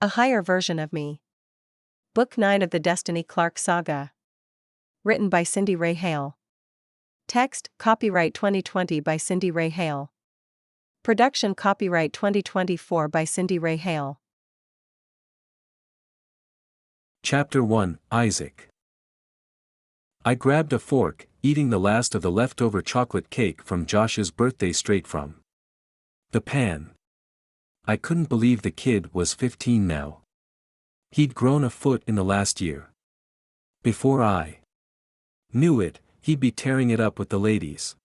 A higher version of me. Book 9 of the Destiny Clark Saga. Written by Cindy Ray Hale. Text, copyright 2020 by Cindy Ray Hale. Production copyright 2024 by Cindy Ray Hale. Chapter 1, Isaac. I grabbed a fork, eating the last of the leftover chocolate cake from Josh's birthday straight from the pan. I couldn't believe the kid was 15 now. He'd grown a foot in the last year. Before I knew it, he'd be tearing it up with the ladies.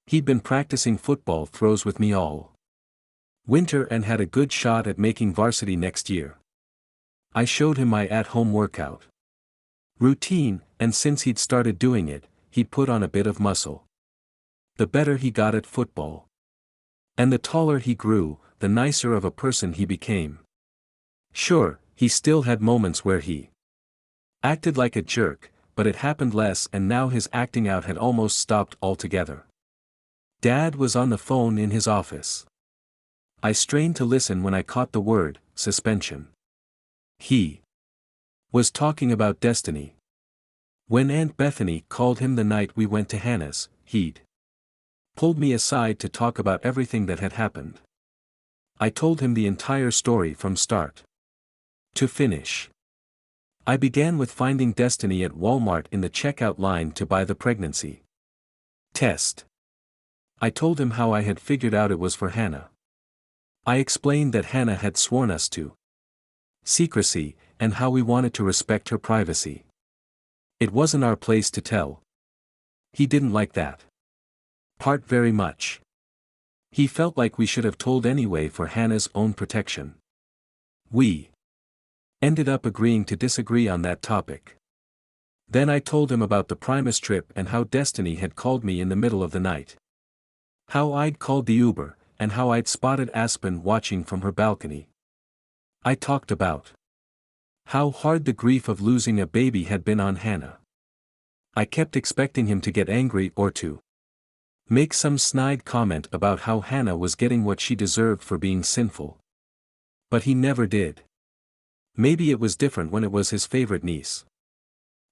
He'd been practicing football throws with me all winter and had a good shot at making varsity next year. I showed him my at-home workout routine, and since he'd started doing it, he'd put on a bit of muscle. The better he got at football, and the taller he grew, the nicer of a person he became. Sure, he still had moments where he acted like a jerk, but it happened less, and now his acting out had almost stopped altogether. Dad was on the phone in his office. I strained to listen when I caught the word, suspension. He was talking about Destiny. When Aunt Bethany called him the night we went to Hannah's, he'd pulled me aside to talk about everything that had happened. I told him the entire story from start to finish. I began with finding Destiny at Walmart in the checkout line to buy the pregnancy test. I told him how I had figured out it was for Hannah. I explained that Hannah had sworn us to secrecy, and how we wanted to respect her privacy. It wasn't our place to tell. He didn't like that part very much. He felt like we should have told anyway for Hannah's own protection. We ended up agreeing to disagree on that topic. Then I told him about the Primus trip and how Destiny had called me in the middle of the night. How I'd called the Uber, and how I'd spotted Aspen watching from her balcony. I talked about how hard the grief of losing a baby had been on Hannah. I kept expecting him to get angry or to make some snide comment about how Hannah was getting what she deserved for being sinful. But he never did. Maybe it was different when it was his favorite niece.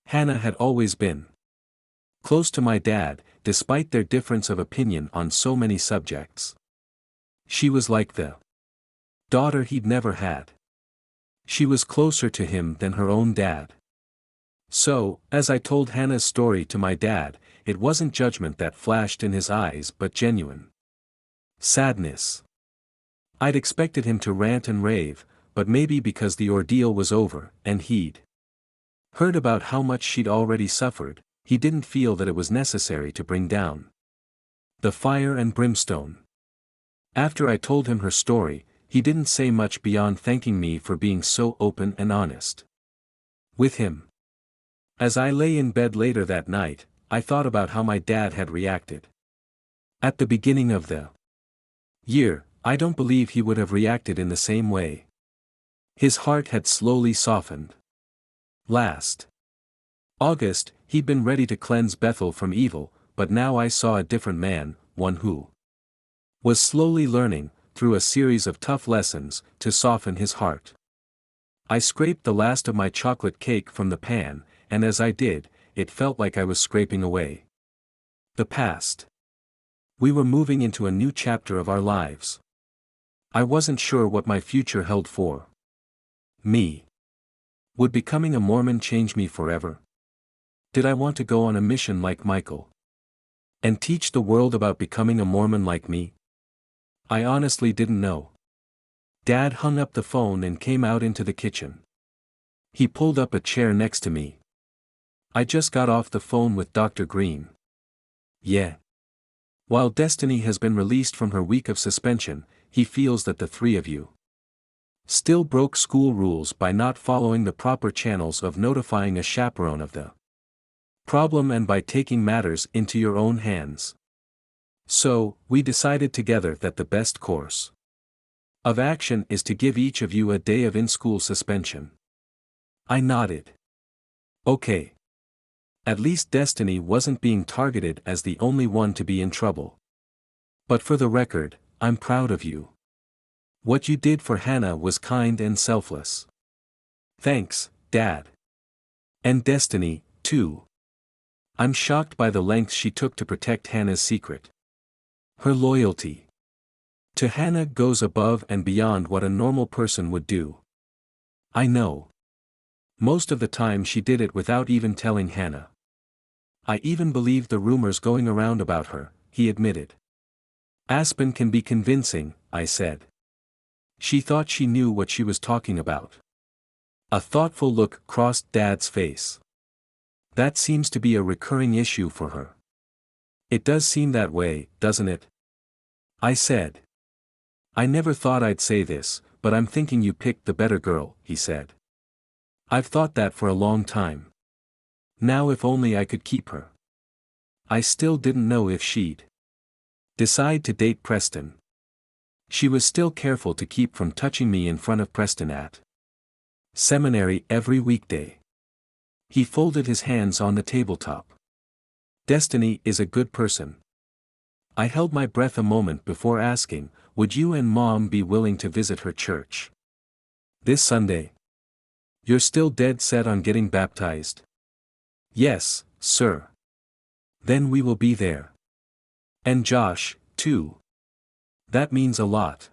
Hannah had always been close to my dad, despite their difference of opinion on so many subjects. She was like the daughter he'd never had. She was closer to him than her own dad. So, as I told Hannah's story to my dad, it wasn't judgment that flashed in his eyes but genuine sadness. I'd expected him to rant and rave, but maybe because the ordeal was over, and he'd heard about how much she'd already suffered, he didn't feel that it was necessary to bring down the fire and brimstone. After I told him her story, he didn't say much beyond thanking me for being so open and honest with him. As I lay in bed later that night, I thought about how my dad had reacted. At the beginning of the year, I don't believe he would have reacted in the same way. His heart had slowly softened. Last August, he'd been ready to cleanse Bethel from evil, but now I saw a different man, one who was slowly learning, through a series of tough lessons, to soften his heart. I scraped the last of my chocolate cake from the pan, and as I did, it felt like I was scraping away the past. We were moving into a new chapter of our lives. I wasn't sure what my future held for me. Would becoming a Mormon change me forever? Did I want to go on a mission like Michael and teach the world about becoming a Mormon like me? I honestly didn't know. Dad hung up the phone and came out into the kitchen. He pulled up a chair next to me. I just got off the phone with Dr. Green. Yeah. While Destiny has been released from her week of suspension, he feels that the three of you still broke school rules by not following the proper channels of notifying a chaperone of the problem and by taking matters into your own hands. So, we decided together that the best course of action is to give each of you a day of in-school suspension. I nodded. Okay. At least Destiny wasn't being targeted as the only one to be in trouble. But for the record, I'm proud of you. What you did for Hannah was kind and selfless. Thanks, Dad. And Destiny, too. I'm shocked by the lengths she took to protect Hannah's secret. Her loyalty to Hannah goes above and beyond what a normal person would do. I know. Most of the time she did it without even telling Hannah. I even believed the rumors going around about her, he admitted. Aspen can be convincing, I said. She thought she knew what she was talking about. A thoughtful look crossed Dad's face. That seems to be a recurring issue for her. It does seem that way, doesn't it? I said. I never thought I'd say this, but I'm thinking you picked the better girl, he said. I've thought that for a long time. Now if only I could keep her. I still didn't know if she'd decide to date Preston. She was still careful to keep from touching me in front of Preston at seminary every weekday. He folded his hands on the tabletop. Destiny is a good person. I held my breath a moment before asking, would you and Mom be willing to visit her church this Sunday? You're still dead set on getting baptized? Yes, sir. Then we will be there. And Josh, too. That means a lot.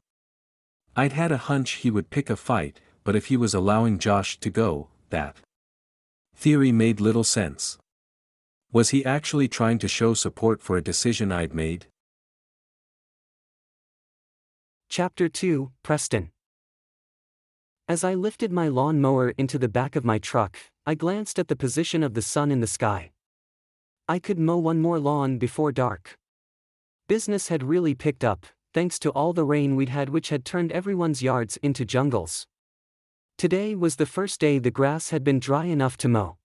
I'd had a hunch he would pick a fight, but if he was allowing Josh to go, that theory made little sense. Was he actually trying to show support for a decision I'd made? Chapter 2, Preston. As I lifted my lawn mower into the back of my truck, I glanced at the position of the sun in the sky. I could mow one more lawn before dark. Business had really picked up, thanks to all the rain we'd had, which had turned everyone's yards into jungles. Today was the first day the grass had been dry enough to mow.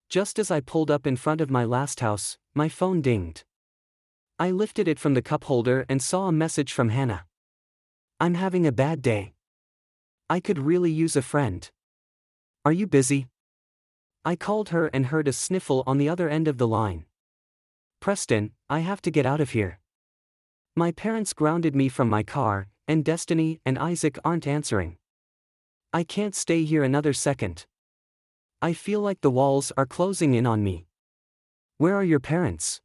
Just as I pulled up in front of my last house, my phone dinged. I lifted it from the cup holder and saw a message from Hannah. I'm having a bad day. I could really use a friend. Are you busy? I called her and heard a sniffle on the other end of the line. Preston, I have to get out of here. My parents grounded me from my car, and Destiny and Isaac aren't answering. I can't stay here another second. I feel like the walls are closing in on me. Where are your parents?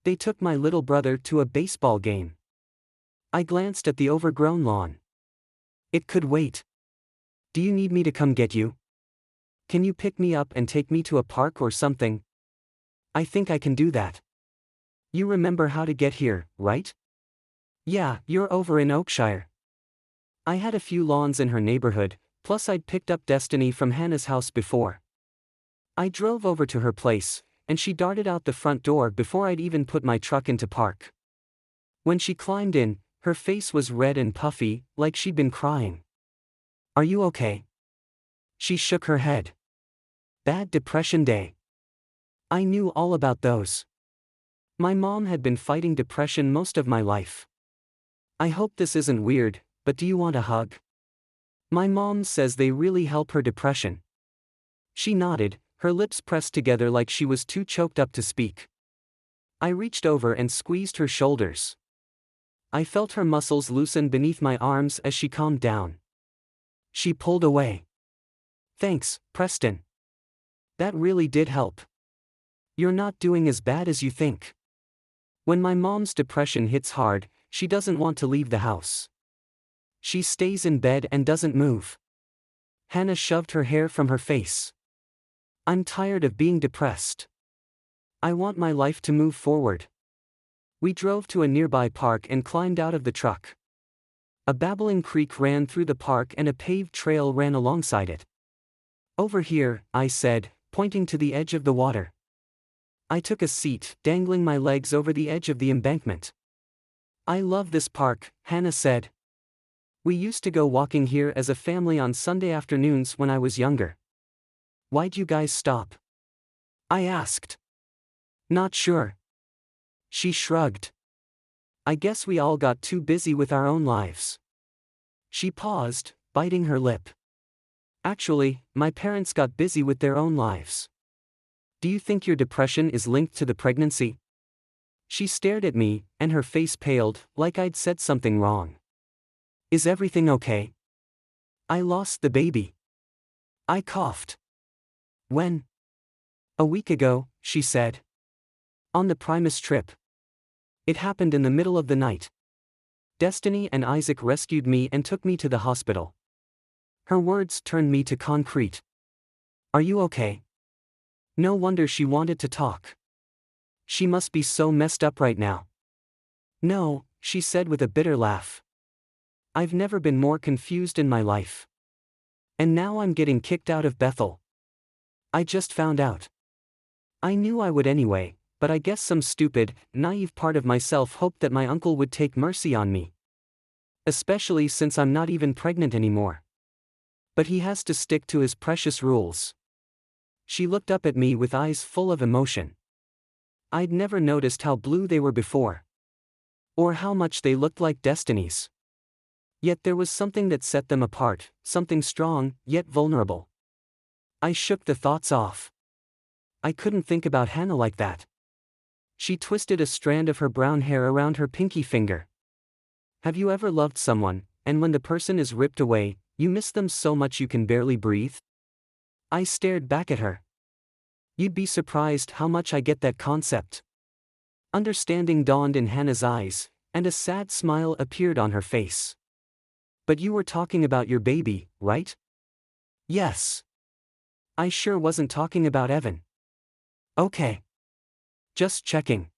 They took my little brother to a baseball game. I glanced at the overgrown lawn. It could wait. Do you need me to come get you? Can you pick me up and take me to a park or something? I think I can do that. You remember how to get here, right? Yeah, you're over in Oakshire. I had a few lawns in her neighborhood, plus I'd picked up Destiny from Hannah's house before. I drove over to her place, and she darted out the front door before I'd even put my truck into park. When she climbed in, her face was red and puffy, like she'd been crying. Are you okay? She shook her head. Bad depression day. I knew all about those. My mom had been fighting depression most of my life. I hope this isn't weird, but do you want a hug? My mom says they really help her depression. She nodded, her lips pressed together like she was too choked up to speak. I reached over and squeezed her shoulders. I felt her muscles loosen beneath my arms as she calmed down. She pulled away. Thanks, Preston. That really did help. You're not doing as bad as you think. When my mom's depression hits hard, she doesn't want to leave the house. She stays in bed and doesn't move. Hannah shoved her hair from her face. I'm tired of being depressed. I want my life to move forward. We drove to a nearby park and climbed out of the truck. A babbling creek ran through the park and a paved trail ran alongside it. Over here, I said, pointing to the edge of the water. I took a seat, dangling my legs over the edge of the embankment. I love this park, Hannah said. We used to go walking here as a family on Sunday afternoons when I was younger. Why'd you guys stop? I asked. Not sure. She shrugged. I guess we all got too busy with our own lives. She paused, biting her lip. Actually, my parents got busy with their own lives. Do you think your depression is linked to the pregnancy? She stared at me, and her face paled, like I'd said something wrong. Is everything okay? I lost the baby. I coughed. When? A week ago, she said. On the Primus trip. It happened in the middle of the night. Destiny and Isaac rescued me and took me to the hospital. Her words turned me to concrete. Are you okay? No wonder she wanted to talk. She must be so messed up right now. No, she said with a bitter laugh. I've never been more confused in my life. And now I'm getting kicked out of Bethel. I just found out. I knew I would anyway, but I guess some stupid, naive part of myself hoped that my uncle would take mercy on me. Especially since I'm not even pregnant anymore. But he has to stick to his precious rules. She looked up at me with eyes full of emotion. I'd never noticed how blue they were before. Or how much they looked like Destiny's. Yet there was something that set them apart, something strong, yet vulnerable. I shook the thoughts off. I couldn't think about Hannah like that. She twisted a strand of her brown hair around her pinky finger. Have you ever loved someone, and when the person is ripped away, you miss them so much you can barely breathe? I stared back at her. You'd be surprised how much I get that concept. Understanding dawned in Hannah's eyes, and a sad smile appeared on her face. But you were talking about your baby, right? Yes. I sure wasn't talking about Evan. Okay. Just checking.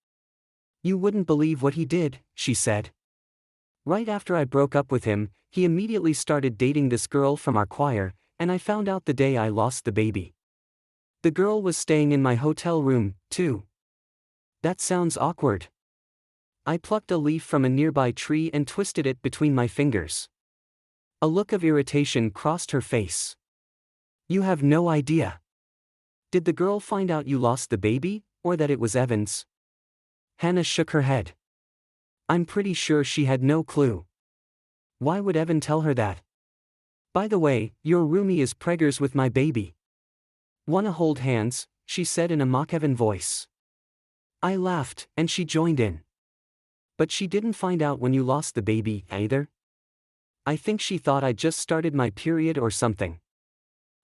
You wouldn't believe what he did, she said. Right after I broke up with him, he immediately started dating this girl from our choir, and I found out the day I lost the baby. The girl was staying in my hotel room, too. That sounds awkward. I plucked a leaf from a nearby tree and twisted it between my fingers. A look of irritation crossed her face. You have no idea. Did the girl find out you lost the baby, or that it was Evan's? Hannah shook her head. I'm pretty sure she had no clue. Why would Evan tell her that? By the way, your roomie is preggers with my baby. Wanna hold hands, she said in a mock Evan voice. I laughed, and she joined in. But she didn't find out when you lost the baby, either? I think she thought I just started my period or something.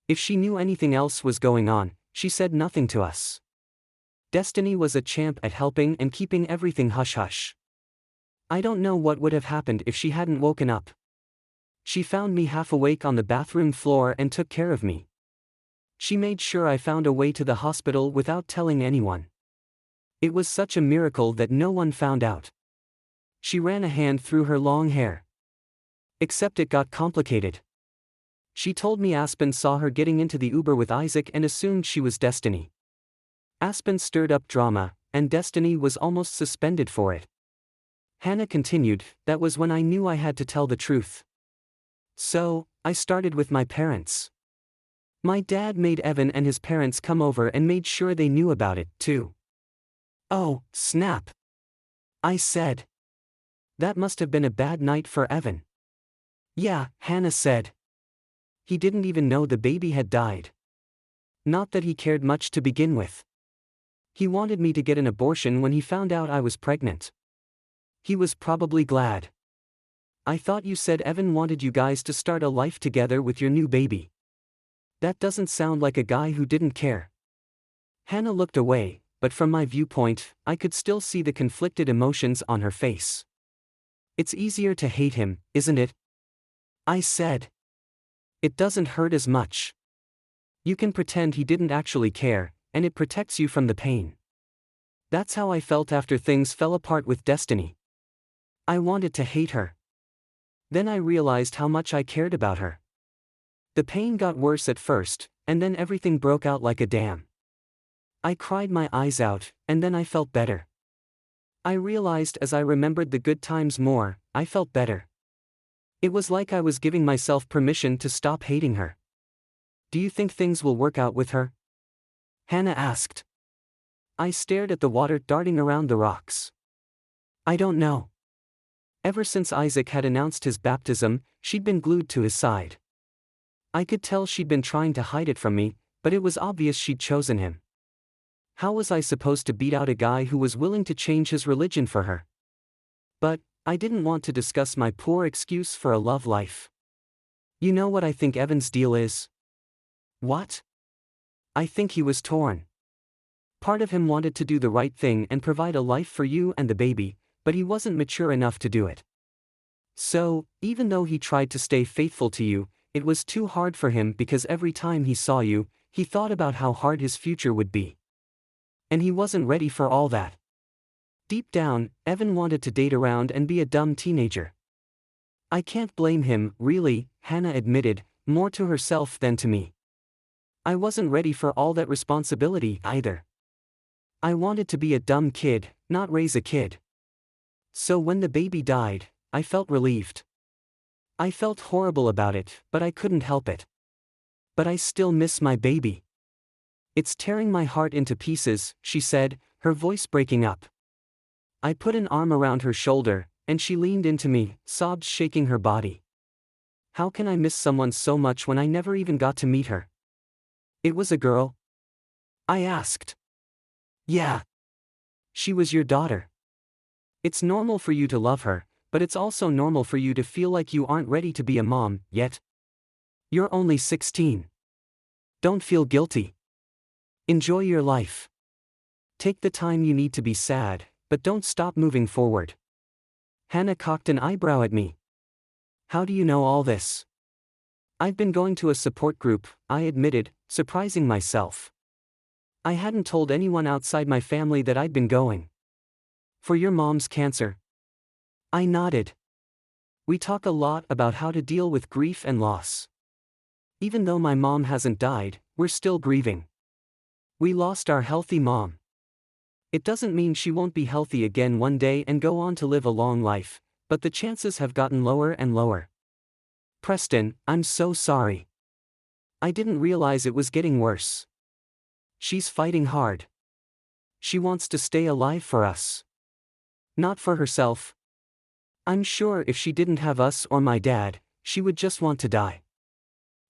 If she knew anything else was going on, she said nothing to us. Destiny was a champ at helping and keeping everything hush-hush. I don't know what would have happened if she hadn't woken up. She found me half awake on the bathroom floor and took care of me. She made sure I found a way to the hospital without telling anyone. It was such a miracle that no one found out. She ran a hand through her long hair. Except it got complicated. She told me Aspen saw her getting into the Uber with Isaac and assumed she was Destiny. Aspen stirred up drama, and Destiny was almost suspended for it. Hannah continued, that was when I knew I had to tell the truth. So, I started with my parents. My dad made Evan and his parents come over and made sure they knew about it, too. Oh, snap. I said. That must have been a bad night for Evan. Yeah, Hannah said. He didn't even know the baby had died. Not that he cared much to begin with. He wanted me to get an abortion when he found out I was pregnant. He was probably glad. I thought you said Evan wanted you guys to start a life together with your new baby. That doesn't sound like a guy who didn't care. Hannah looked away, but from my viewpoint, I could still see the conflicted emotions on her face. It's easier to hate him, isn't it? I said. It doesn't hurt as much. You can pretend he didn't actually care, and it protects you from the pain. That's how I felt after things fell apart with Destiny. I wanted to hate her. Then I realized how much I cared about her. The pain got worse at first, and then everything broke out like a dam. I cried my eyes out, and then I felt better. I realized as I remembered the good times more, I felt better. It was like I was giving myself permission to stop hating her. Do you think things will work out with her? Hannah asked. I stared at the water darting around the rocks. I don't know. Ever since Isaac had announced his baptism, she'd been glued to his side. I could tell she'd been trying to hide it from me, but it was obvious she'd chosen him. How was I supposed to beat out a guy who was willing to change his religion for her? But, I didn't want to discuss my poor excuse for a love life. You know what I think Evan's deal is? What? I think he was torn. Part of him wanted to do the right thing and provide a life for you and the baby, but he wasn't mature enough to do it. So, even though he tried to stay faithful to you, it was too hard for him because every time he saw you, he thought about how hard his future would be. And he wasn't ready for all that. Deep down, Evan wanted to date around and be a dumb teenager. I can't blame him, really, Hannah admitted, more to herself than to me. I wasn't ready for all that responsibility either. I wanted to be a dumb kid, not raise a kid. So when the baby died, I felt relieved. I felt horrible about it, but I couldn't help it. But I still miss my baby. It's tearing my heart into pieces, she said, her voice breaking up. I put an arm around her shoulder, and she leaned into me, sobs shaking her body. How can I miss someone so much when I never even got to meet her? It was a girl? I asked. Yeah. She was your daughter. It's normal for you to love her, but it's also normal for you to feel like you aren't ready to be a mom, yet. You're only 16. Don't feel guilty. Enjoy your life. Take the time you need to be sad, but don't stop moving forward. Hannah cocked an eyebrow at me. How do you know all this? I've been going to a support group, I admitted, surprising myself. I hadn't told anyone outside my family that I'd been going. For your mom's cancer. I nodded. We talk a lot about how to deal with grief and loss. Even though my mom hasn't died, we're still grieving. We lost our healthy mom. It doesn't mean she won't be healthy again one day and go on to live a long life, but the chances have gotten lower and lower. Preston, I'm so sorry. I didn't realize it was getting worse. She's fighting hard. She wants to stay alive for us. Not for herself. I'm sure if she didn't have us or my dad, she would just want to die.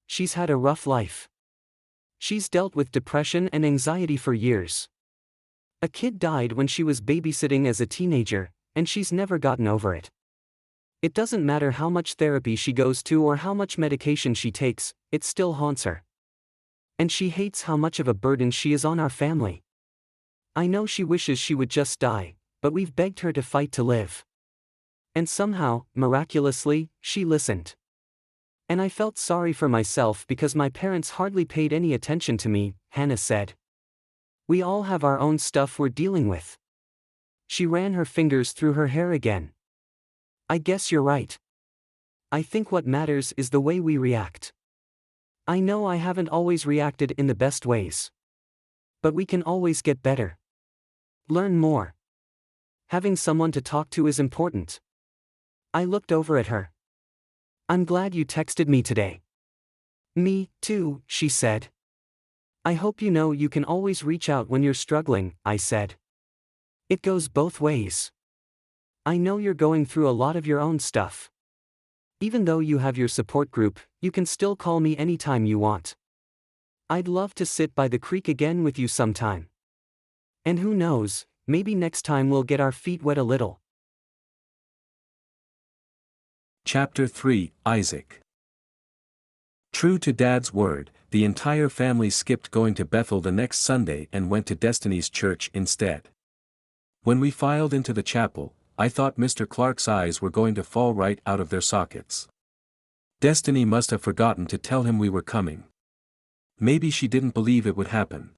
She's had a rough life. She's dealt with depression and anxiety for years. A kid died when she was babysitting as a teenager, and she's never gotten over it. It doesn't matter how much therapy she goes to or how much medication she takes, it still haunts her. And she hates how much of a burden she is on our family. I know she wishes she would just die, but we've begged her to fight to live. And somehow, miraculously, she listened. And I felt sorry for myself because my parents hardly paid any attention to me, Hannah said. We all have our own stuff we're dealing with. She ran her fingers through her hair again. I guess you're right. I think what matters is the way we react. I know I haven't always reacted in the best ways. But we can always get better. Learn more. Having someone to talk to is important. I looked over at her. I'm glad you texted me today. Me, too, she said. I hope you know you can always reach out when you're struggling, I said. It goes both ways. I know you're going through a lot of your own stuff. Even though you have your support group, you can still call me anytime you want. I'd love to sit by the creek again with you sometime. And who knows, maybe next time we'll get our feet wet a little. Chapter 3, Isaac. True to Dad's word, the entire family skipped going to Bethel the next Sunday and went to Destiny's church instead. When we filed into the chapel, I thought Mr. Clark's eyes were going to fall right out of their sockets. Destiny must have forgotten to tell him we were coming. Maybe she didn't believe it would happen.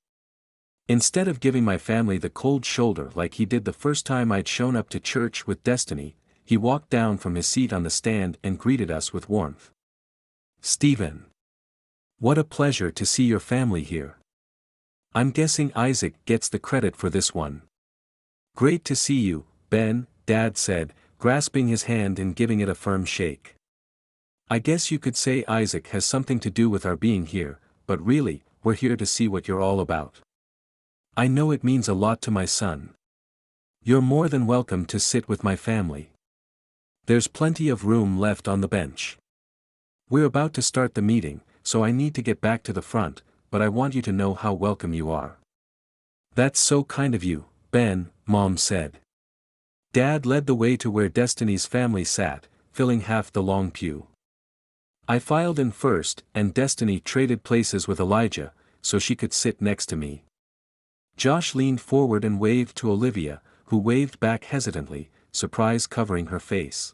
Instead of giving my family the cold shoulder like he did the first time I'd shown up to church with Destiny, he walked down from his seat on the stand and greeted us with warmth. Stephen. What a pleasure to see your family here. I'm guessing Isaac gets the credit for this one. Great to see you, Ben, Dad said, grasping his hand and giving it a firm shake. I guess you could say Isaac has something to do with our being here, but really, we're here to see what you're all about. I know it means a lot to my son. You're more than welcome to sit with my family. There's plenty of room left on the bench. We're about to start the meeting, so I need to get back to the front, but I want you to know how welcome you are. That's so kind of you, Ben, Mom said. Dad led the way to where Destiny's family sat, filling half the long pew. I filed in first, and Destiny traded places with Elijah, so she could sit next to me. Josh leaned forward and waved to Olivia, who waved back hesitantly, surprise covering her face.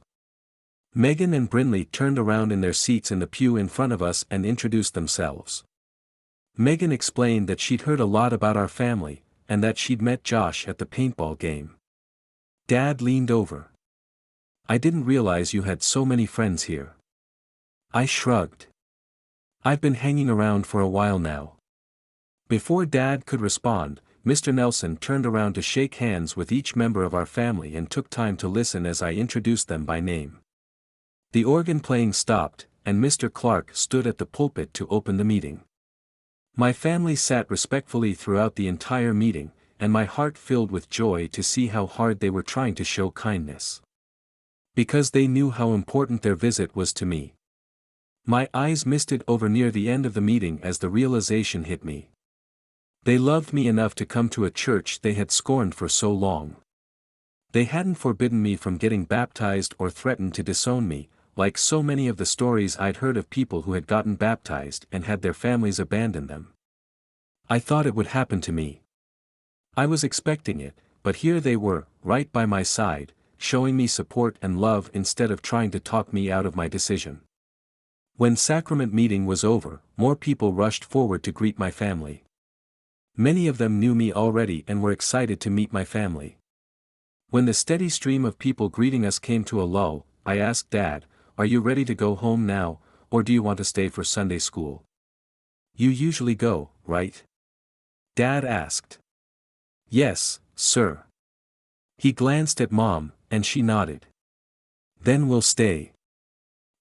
Megan and Brinley turned around in their seats in the pew in front of us and introduced themselves. Megan explained that she'd heard a lot about our family, and that she'd met Josh at the paintball game. Dad leaned over. "I didn't realize you had so many friends here." I shrugged. "I've been hanging around for a while now." Before Dad could respond, Mr. Nelson turned around to shake hands with each member of our family and took time to listen as I introduced them by name. The organ playing stopped, and Mr. Clark stood at the pulpit to open the meeting. My family sat respectfully throughout the entire meeting, and my heart filled with joy to see how hard they were trying to show kindness. Because they knew how important their visit was to me. My eyes misted over near the end of the meeting as the realization hit me. They loved me enough to come to a church they had scorned for so long. They hadn't forbidden me from getting baptized or threatened to disown me, like so many of the stories I'd heard of people who had gotten baptized and had their families abandon them. I thought it would happen to me. I was expecting it, but here they were, right by my side, showing me support and love instead of trying to talk me out of my decision. When sacrament meeting was over, more people rushed forward to greet my family. Many of them knew me already and were excited to meet my family. When the steady stream of people greeting us came to a lull, I asked Dad, "Are you ready to go home now, or do you want to stay for Sunday school?" "You usually go, right?" Dad asked. "Yes, sir." He glanced at Mom, and she nodded. "Then we'll stay."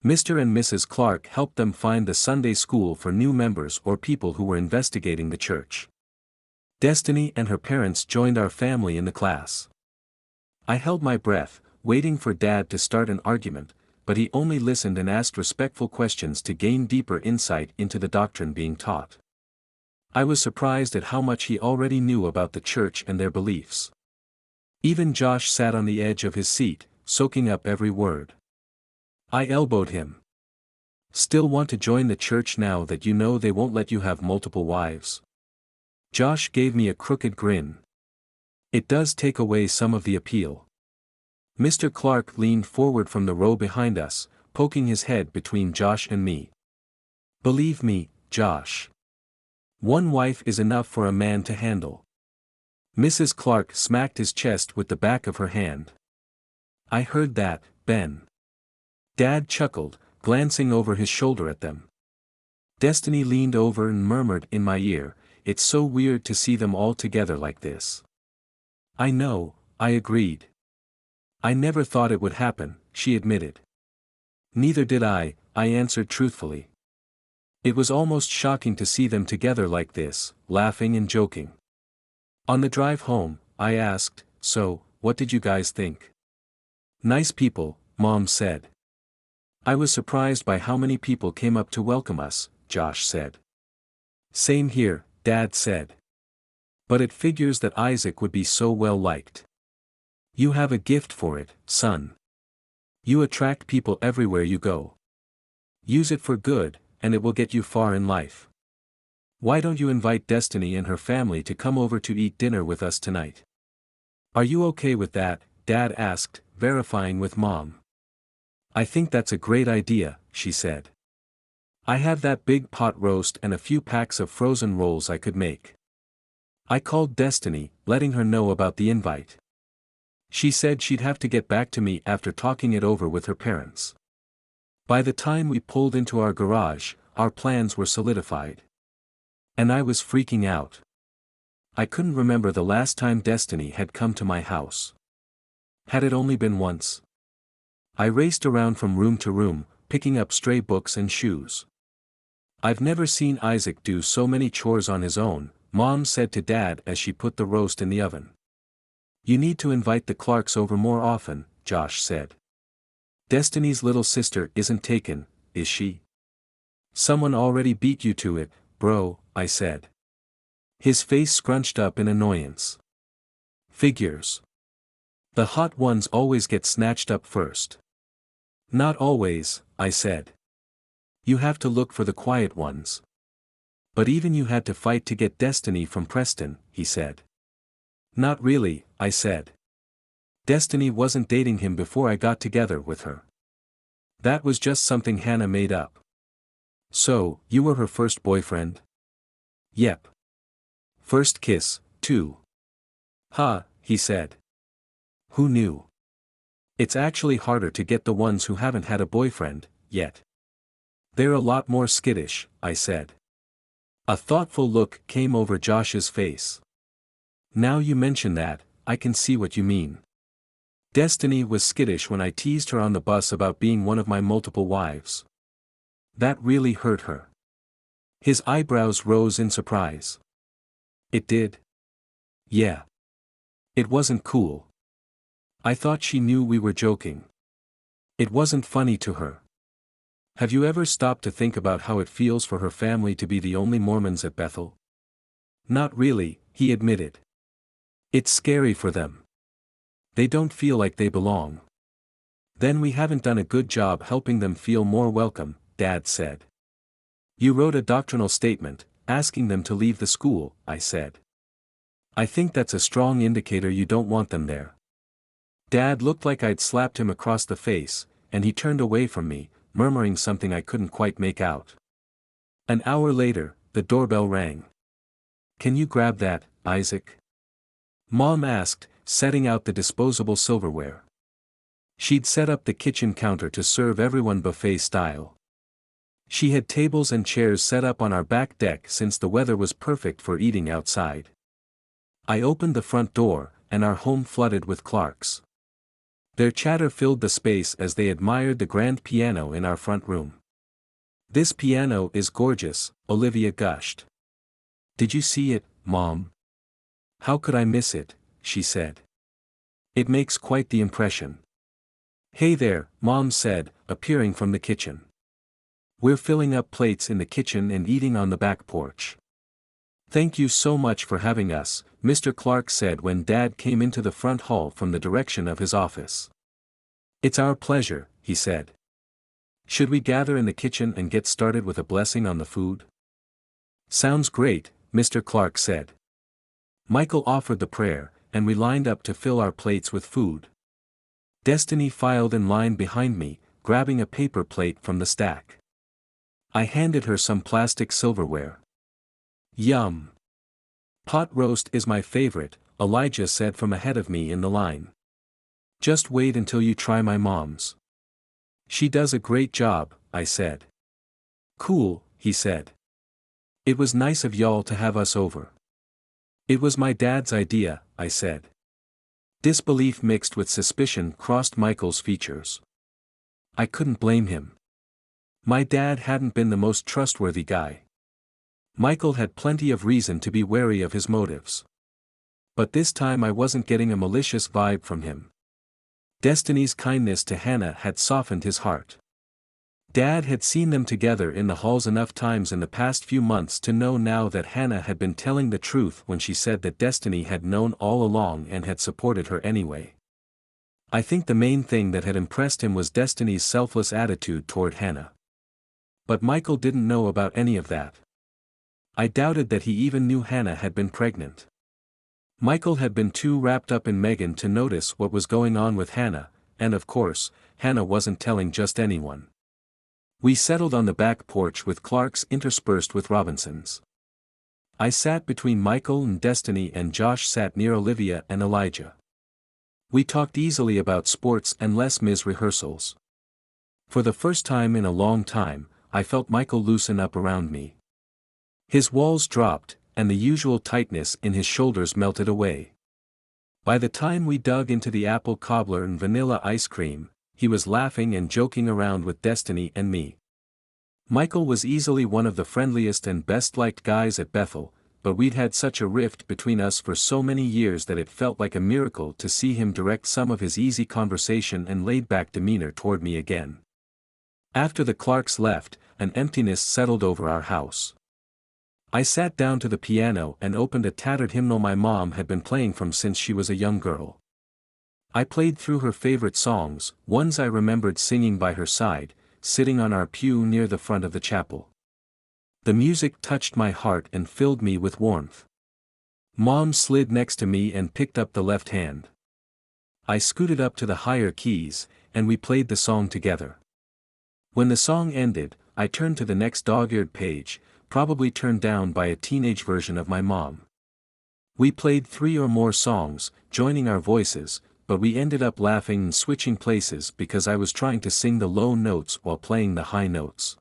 Mr. and Mrs. Clark helped them find the Sunday school for new members or people who were investigating the church. Destiny and her parents joined our family in the class. I held my breath, waiting for Dad to start an argument, but he only listened and asked respectful questions to gain deeper insight into the doctrine being taught. I was surprised at how much he already knew about the church and their beliefs. Even Josh sat on the edge of his seat, soaking up every word. I elbowed him. "Still want to join the church now that you know they won't let you have multiple wives?" Josh gave me a crooked grin. "It does take away some of the appeal." Mr. Clark leaned forward from the row behind us, poking his head between Josh and me. "Believe me, Josh. One wife is enough for a man to handle." Mrs. Clark smacked his chest with the back of her hand. "I heard that, Ben." Dad chuckled, glancing over his shoulder at them. Destiny leaned over and murmured in my ear, "It's so weird to see them all together like this." "I know," I agreed. "I never thought it would happen," she admitted. "Neither did I answered truthfully. It was almost shocking to see them together like this, laughing and joking. On the drive home, I asked, "So, what did you guys think?" "Nice people," Mom said. "I was surprised by how many people came up to welcome us," Josh said. "Same here," Dad said. "But it figures that Isaac would be so well liked. You have a gift for it, son. You attract people everywhere you go. Use it for good, and it will get you far in life. Why don't you invite Destiny and her family to come over to eat dinner with us tonight?" "Are you okay with that?" Dad asked, verifying with Mom. "I think that's a great idea," she said. "I have that big pot roast and a few packs of frozen rolls I could make." I called Destiny, letting her know about the invite. She said she'd have to get back to me after talking it over with her parents. By the time we pulled into our garage, our plans were solidified. And I was freaking out. I couldn't remember the last time Destiny had come to my house. Had it only been once? I raced around from room to room, picking up stray books and shoes. "I've never seen Isaac do so many chores on his own," Mom said to Dad as she put the roast in the oven. "You need to invite the Clarks over more often," Josh said. "Destiny's little sister isn't taken, is she?" "Someone already beat you to it, bro," I said. His face scrunched up in annoyance. "Figures. The hot ones always get snatched up first. Not always, I said. You have to look for the quiet ones. But even you had to fight to get Destiny from Preston, he said. Not really, I said. Destiny wasn't dating him before I got together with her. That was just something Hannah made up. So, you were her first boyfriend? Yep. First kiss, too. Ha, he said. Who knew? It's actually harder to get the ones who haven't had a boyfriend, yet. They're a lot more skittish, I said. A thoughtful look came over Josh's face. Now you mention that, I can see what you mean. Destiny was skittish when I teased her on the bus about being one of my multiple wives. That really hurt her. His eyebrows rose in surprise. It did? Yeah. It wasn't cool. I thought she knew we were joking. It wasn't funny to her. Have you ever stopped to think about how it feels for her family to be the only Mormons at Bethel? Not really, he admitted. It's scary for them. They don't feel like they belong. Then we haven't done a good job helping them feel more welcome, Dad said. You wrote a doctrinal statement, asking them to leave the school, I said. I think that's a strong indicator you don't want them there. Dad looked like I'd slapped him across the face, and he turned away from me, murmuring something I couldn't quite make out. An hour later, the doorbell rang. Can you grab that, Isaac? Mom asked, setting out the disposable silverware. She'd set up the kitchen counter to serve everyone buffet style. She had tables and chairs set up on our back deck since the weather was perfect for eating outside. I opened the front door, and our home flooded with Clarks. Their chatter filled the space as they admired the grand piano in our front room. This piano is gorgeous, Olivia gushed. Did you see it, Mom? How could I miss it, she said. It makes quite the impression. Hey there, Mom said, appearing from the kitchen. We're filling up plates in the kitchen and eating on the back porch. Thank you so much for having us, Mr. Clark said when Dad came into the front hall from the direction of his office. It's our pleasure, he said. Should we gather in the kitchen and get started with a blessing on the food? Sounds great, Mr. Clark said. Michael offered the prayer, and we lined up to fill our plates with food. Destiny filed in line behind me, grabbing a paper plate from the stack. I handed her some plastic silverware. Yum! Pot roast is my favorite, Elijah said from ahead of me in the line. Just wait until you try my mom's. She does a great job, I said. Cool, he said. It was nice of y'all to have us over. It was my dad's idea, I said. Disbelief mixed with suspicion crossed Michael's features. I couldn't blame him. My dad hadn't been the most trustworthy guy. Michael had plenty of reason to be wary of his motives. But this time I wasn't getting a malicious vibe from him. Destiny's kindness to Hannah had softened his heart. Dad had seen them together in the halls enough times in the past few months to know now that Hannah had been telling the truth when she said that Destiny had known all along and had supported her anyway. I think the main thing that had impressed him was Destiny's selfless attitude toward Hannah. But Michael didn't know about any of that. I doubted that he even knew Hannah had been pregnant. Michael had been too wrapped up in Megan to notice what was going on with Hannah, and of course, Hannah wasn't telling just anyone. We settled on the back porch with Clarks interspersed with Robinsons. I sat between Michael and Destiny and Josh sat near Olivia and Elijah. We talked easily about sports and Les Mis rehearsals. For the first time in a long time, I felt Michael loosen up around me. His walls dropped, and the usual tightness in his shoulders melted away. By the time we dug into the apple cobbler and vanilla ice cream, he was laughing and joking around with Destiny and me. Michael was easily one of the friendliest and best-liked guys at Bethel, but we'd had such a rift between us for so many years that it felt like a miracle to see him direct some of his easy conversation and laid-back demeanor toward me again. After the Clarks left, an emptiness settled over our house. I sat down to the piano and opened a tattered hymnal my mom had been playing from since she was a young girl. I played through her favorite songs, ones I remembered singing by her side, sitting on our pew near the front of the chapel. The music touched my heart and filled me with warmth. Mom slid next to me and picked up the left hand. I scooted up to the higher keys, and we played the song together. When the song ended, I turned to the next dog-eared page, probably turned down by a teenage version of my mom. We played 3 or more songs, joining our voices, but we ended up laughing and switching places because I was trying to sing the low notes while playing the high notes.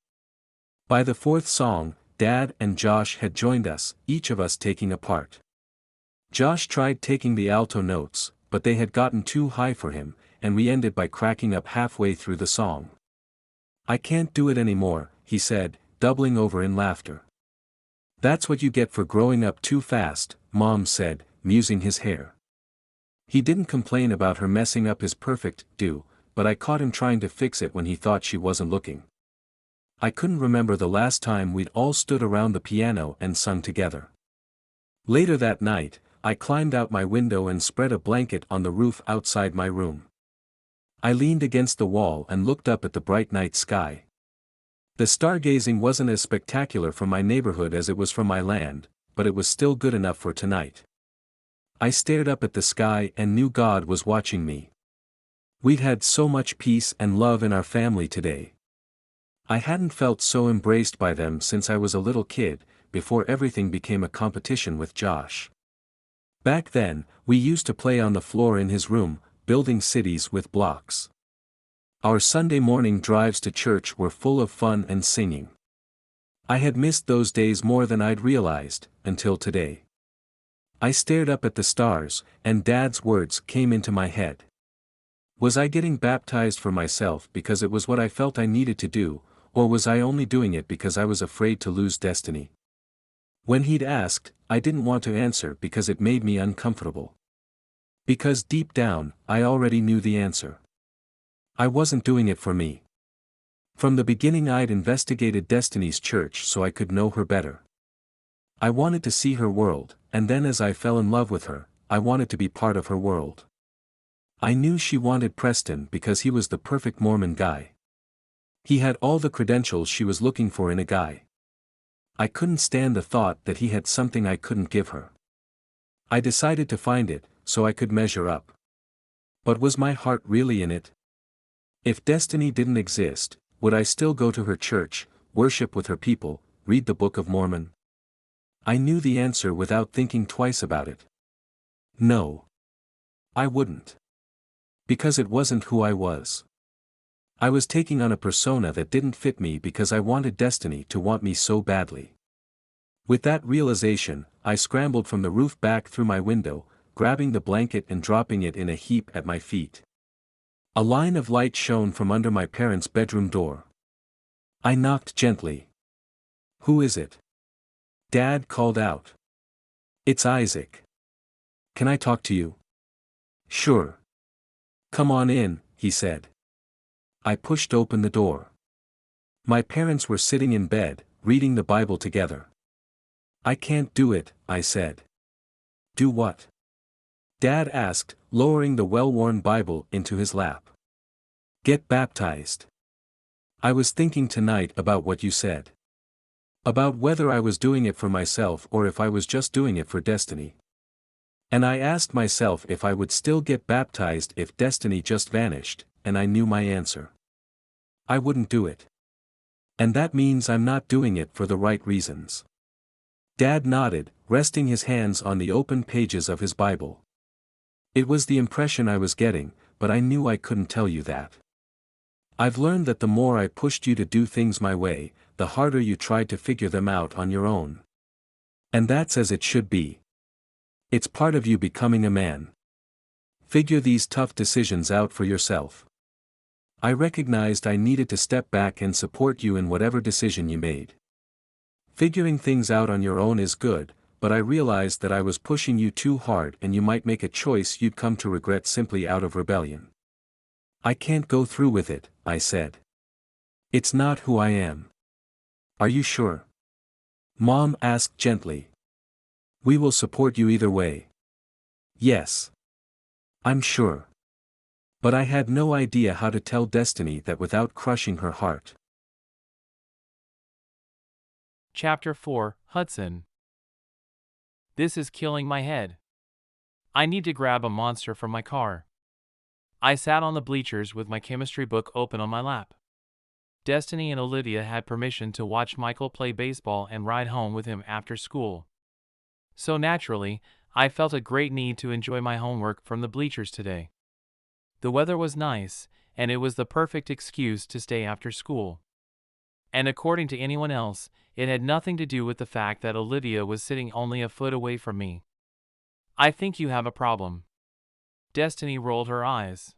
By the 4th song, Dad and Josh had joined us, each of us taking a part. Josh tried taking the alto notes, but they had gotten too high for him, and we ended by cracking up halfway through the song. "I can't do it anymore," he said, doubling over in laughter. "That's what you get for growing up too fast," Mom said, musing his hair. He didn't complain about her messing up his perfect do, but I caught him trying to fix it when he thought she wasn't looking. I couldn't remember the last time we'd all stood around the piano and sung together. Later that night, I climbed out my window and spread a blanket on the roof outside my room. I leaned against the wall and looked up at the bright night sky. The stargazing wasn't as spectacular from my neighborhood as it was from my land, but it was still good enough for tonight. I stared up at the sky and knew God was watching me. We'd had so much peace and love in our family today. I hadn't felt so embraced by them since I was a little kid, before everything became a competition with Josh. Back then, we used to play on the floor in his room, building cities with blocks. Our Sunday morning drives to church were full of fun and singing. I had missed those days more than I'd realized, until today. I stared up at the stars, and Dad's words came into my head. Was I getting baptized for myself because it was what I felt I needed to do, or was I only doing it because I was afraid to lose Destiny? When he'd asked, I didn't want to answer because it made me uncomfortable. Because deep down, I already knew the answer. I wasn't doing it for me. From the beginning I'd investigated Destiny's church so I could know her better. I wanted to see her world, and then as I fell in love with her, I wanted to be part of her world. I knew she wanted Preston because he was the perfect Mormon guy. He had all the credentials she was looking for in a guy. I couldn't stand the thought that he had something I couldn't give her. I decided to find it, so I could measure up. But was my heart really in it? If Destiny didn't exist, would I still go to her church, worship with her people, read the Book of Mormon? I knew the answer without thinking twice about it. No. I wouldn't. Because it wasn't who I was. I was taking on a persona that didn't fit me because I wanted Destiny to want me so badly. With that realization, I scrambled from the roof back through my window, grabbing the blanket and dropping it in a heap at my feet. A line of light shone from under my parents' bedroom door. I knocked gently. "Who is it?" Dad called out. "It's Isaac. Can I talk to you?" "Sure. Come on in," he said. I pushed open the door. My parents were sitting in bed, reading the Bible together. "I can't do it," I said. "Do what?" Dad asked, lowering the well-worn Bible into his lap. "Get baptized. I was thinking tonight about what you said. About whether I was doing it for myself or if I was just doing it for Destiny. And I asked myself if I would still get baptized if Destiny just vanished, and I knew my answer. I wouldn't do it. And that means I'm not doing it for the right reasons." Dad nodded, resting his hands on the open pages of his Bible. "It was the impression I was getting, but I knew I couldn't tell you that. I've learned that the more I pushed you to do things my way, the harder you tried to figure them out on your own. And that's as it should be. It's part of you becoming a man. Figure these tough decisions out for yourself. I recognized I needed to step back and support you in whatever decision you made. Figuring things out on your own is good, but I realized that I was pushing you too hard and you might make a choice you'd come to regret simply out of rebellion. I can't go through with it," I said. "It's not who I am." "Are you sure?" Mom asked gently. "We will support you either way." "Yes. I'm sure." But I had no idea how to tell Destiny that without crushing her heart. Chapter 4, Hudson. This is killing my head. I need to grab a monster from my car. I sat on the bleachers with my chemistry book open on my lap. Destiny and Olivia had permission to watch Michael play baseball and ride home with him after school. So naturally, I felt a great need to enjoy my homework from the bleachers today. The weather was nice, and it was the perfect excuse to stay after school. And according to anyone else, it had nothing to do with the fact that Olivia was sitting only a foot away from me. I think you have a problem. Destiny rolled her eyes.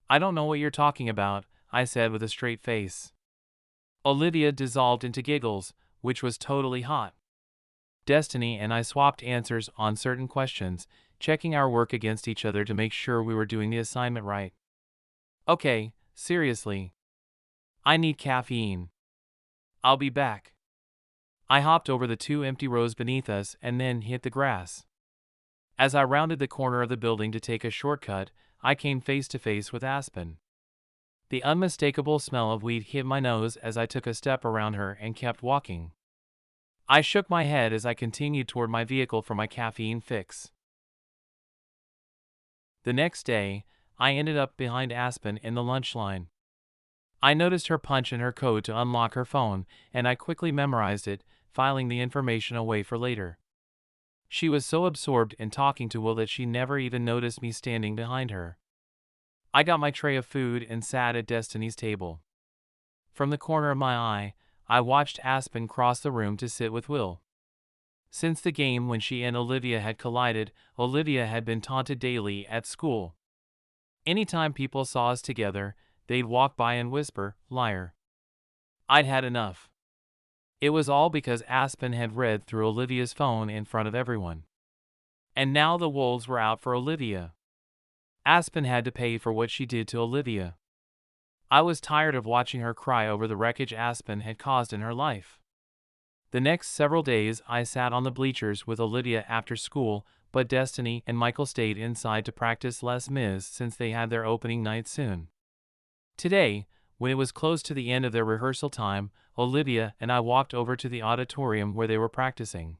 I don't know what you're talking about, I said with a straight face. Olivia dissolved into giggles, which was totally hot. Destiny and I swapped answers on certain questions, checking our work against each other to make sure we were doing the assignment right. Okay, seriously. I need caffeine. I'll be back. I hopped over the 2 empty rows beneath us and then hit the grass. As I rounded the corner of the building to take a shortcut, I came face to face with Aspen. The unmistakable smell of weed hit my nose as I took a step around her and kept walking. I shook my head as I continued toward my vehicle for my caffeine fix. The next day, I ended up behind Aspen in the lunch line. I noticed her punch in her code to unlock her phone, and I quickly memorized it, filing the information away for later. She was so absorbed in talking to Will that she never even noticed me standing behind her. I got my tray of food and sat at Destiny's table. From the corner of my eye, I watched Aspen cross the room to sit with Will. Since the game when she and Olivia had collided, Olivia had been taunted daily at school. Anytime people saw us together, they'd walk by and whisper, "Liar." I'd had enough. It was all because Aspen had read through Olivia's phone in front of everyone. And now the wolves were out for Olivia. Aspen had to pay for what she did to Olivia. I was tired of watching her cry over the wreckage Aspen had caused in her life. The next several days I sat on the bleachers with Olivia after school, but Destiny and Michael stayed inside to practice Les Mis since they had their opening night soon. Today, when it was close to the end of their rehearsal time, Olivia and I walked over to the auditorium where they were practicing.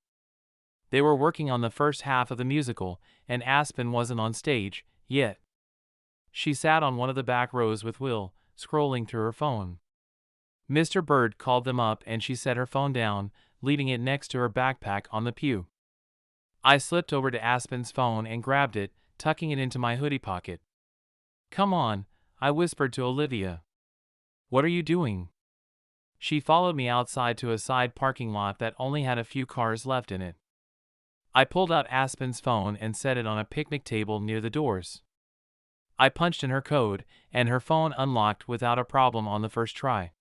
They were working on the first half of the musical, and Aspen wasn't on stage yet. She sat on one of the back rows with Will, scrolling through her phone. Mr. Bird called them up and she set her phone down, leaving it next to her backpack on the pew. I slipped over to Aspen's phone and grabbed it, tucking it into my hoodie pocket. "Come on," I whispered to Olivia. "What are you doing?" She followed me outside to a side parking lot that only had a few cars left in it. I pulled out Aspen's phone and set it on a picnic table near the doors. I punched in her code, and her phone unlocked without a problem on the first try.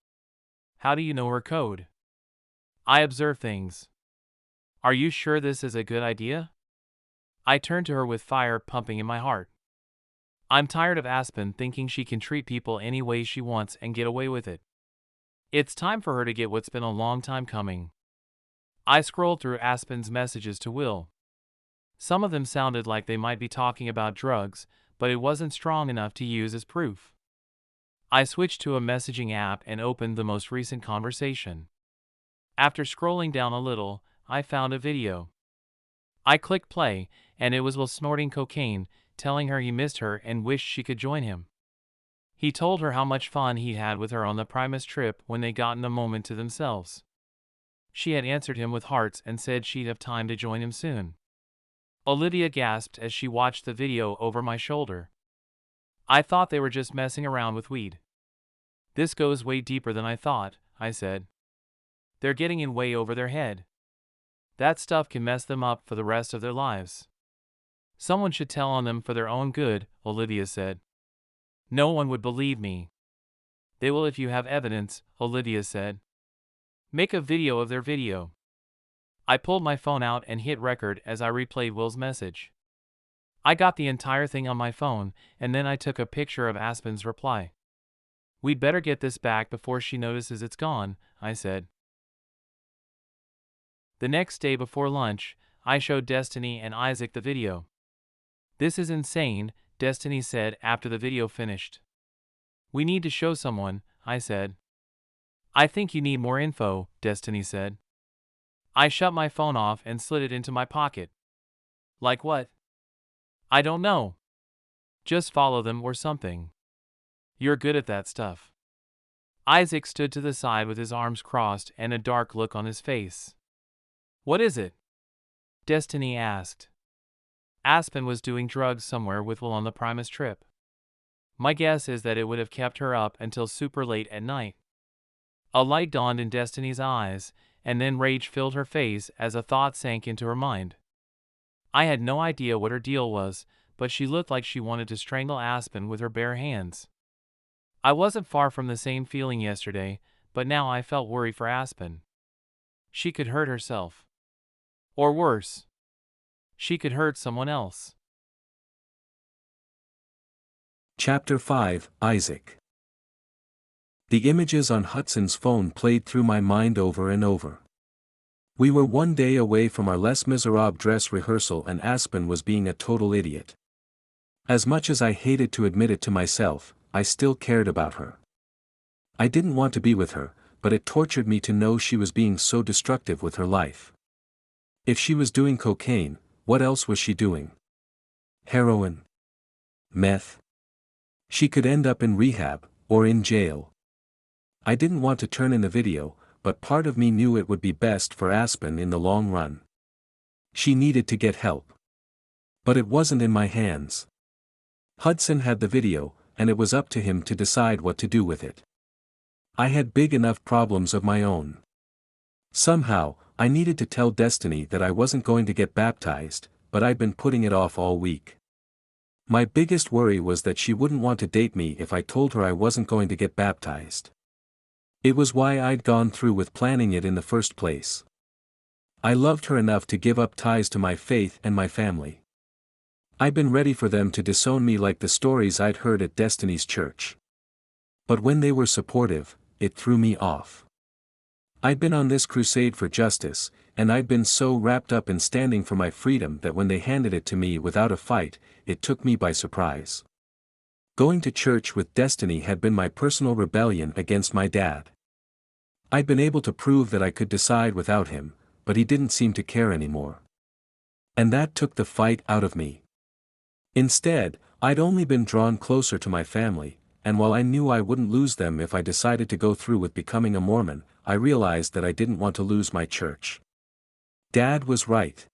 "How do you know her code?" "I observe things." "Are you sure this is a good idea?" I turned to her with fire pumping in my heart. I'm tired of Aspen thinking she can treat people any way she wants and get away with it. It's time for her to get what's been a long time coming. I scrolled through Aspen's messages to Will. Some of them sounded like they might be talking about drugs, but it wasn't strong enough to use as proof. I switched to a messaging app and opened the most recent conversation. After scrolling down a little, I found a video. I clicked play, and it was Will snorting cocaine, telling her he missed her and wished she could join him. He told her how much fun he had with her on the Primus trip when they gotten a moment to themselves. She had answered him with hearts and said she'd have time to join him soon. Olivia gasped as she watched the video over my shoulder. "I thought they were just messing around with weed." "This goes way deeper than I thought," I said. "They're getting in way over their head. That stuff can mess them up for the rest of their lives." "Someone should tell on them for their own good," Olivia said. "No one would believe me." "They will if you have evidence," Olivia said. "Make a video of their video." I pulled my phone out and hit record as I replayed Will's message. I got the entire thing on my phone, and then I took a picture of Aspen's reply. "We'd better get this back before she notices it's gone," I said. The next day before lunch, I showed Destiny and Isaac the video. "This is insane," Destiny said after the video finished. We need to show someone, I said. I think you need more info, Destiny said. I shut my phone off and slid it into my pocket. Like what? I don't know. Just follow them or something. You're good at that stuff. Isaac stood to the side with his arms crossed and a dark look on his face. What is it? Destiny asked. Aspen was doing drugs somewhere with Will on the Primus trip. My guess is that it would have kept her up until super late at night. A light dawned in Destiny's eyes, and then rage filled her face as a thought sank into her mind. I had no idea what her deal was, but she looked like she wanted to strangle Aspen with her bare hands. I wasn't far from the same feeling yesterday, but now I felt worried for Aspen. She could hurt herself. Or worse, she could hurt someone else. Chapter 5, Isaac. The images on Hudson's phone played through my mind over and over. We were one day away from our Les Miserables dress rehearsal and Aspen was being a total idiot. As much as I hated to admit it to myself, I still cared about her. I didn't want to be with her, but it tortured me to know she was being so destructive with her life. If she was doing cocaine, what else was she doing? Heroin? Meth? She could end up in rehab, or in jail. I didn't want to turn in the video, but part of me knew it would be best for Aspen in the long run. She needed to get help. But it wasn't in my hands. Hudson had the video, and it was up to him to decide what to do with it. I had big enough problems of my own. Somehow, I needed to tell Destiny that I wasn't going to get baptized, but I'd been putting it off all week. My biggest worry was that she wouldn't want to date me if I told her I wasn't going to get baptized. It was why I'd gone through with planning it in the first place. I loved her enough to give up ties to my faith and my family. I'd been ready for them to disown me like the stories I'd heard at Destiny's church. But when they were supportive, it threw me off. I'd been on this crusade for justice, and I'd been so wrapped up in standing for my freedom that when they handed it to me without a fight, it took me by surprise. Going to church with Destiny had been my personal rebellion against my dad. I'd been able to prove that I could decide without him, but he didn't seem to care anymore. And that took the fight out of me. Instead, I'd only been drawn closer to my family, and while I knew I wouldn't lose them if I decided to go through with becoming a Mormon, I realized that I didn't want to lose my church. Dad was right.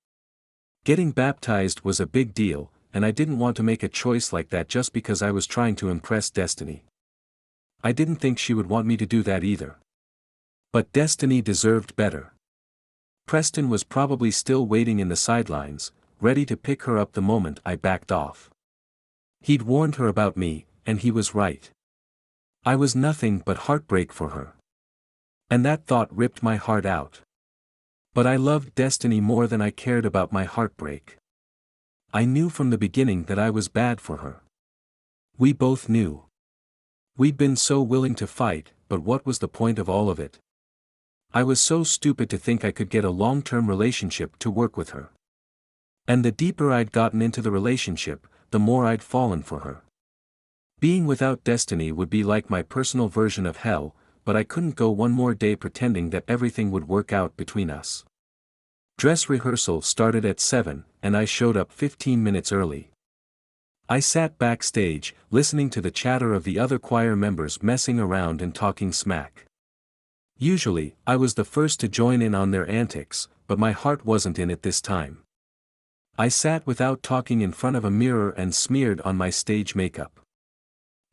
Getting baptized was a big deal, and I didn't want to make a choice like that just because I was trying to impress Destiny. I didn't think she would want me to do that either. But Destiny deserved better. Preston was probably still waiting in the sidelines, ready to pick her up the moment I backed off. He'd warned her about me, and he was right. I was nothing but heartbreak for her. And that thought ripped my heart out. But I loved Destiny more than I cared about my heartbreak. I knew from the beginning that I was bad for her. We both knew. We'd been so willing to fight, but what was the point of all of it? I was so stupid to think I could get a long-term relationship to work with her. And the deeper I'd gotten into the relationship, the more I'd fallen for her. Being without Destiny would be like my personal version of hell, but I couldn't go one more day pretending that everything would work out between us. Dress rehearsal started at 7, and I showed up 15 minutes early. I sat backstage, listening to the chatter of the other choir members messing around and talking smack. Usually, I was the first to join in on their antics, but my heart wasn't in it this time. I sat without talking in front of a mirror and smeared on my stage makeup.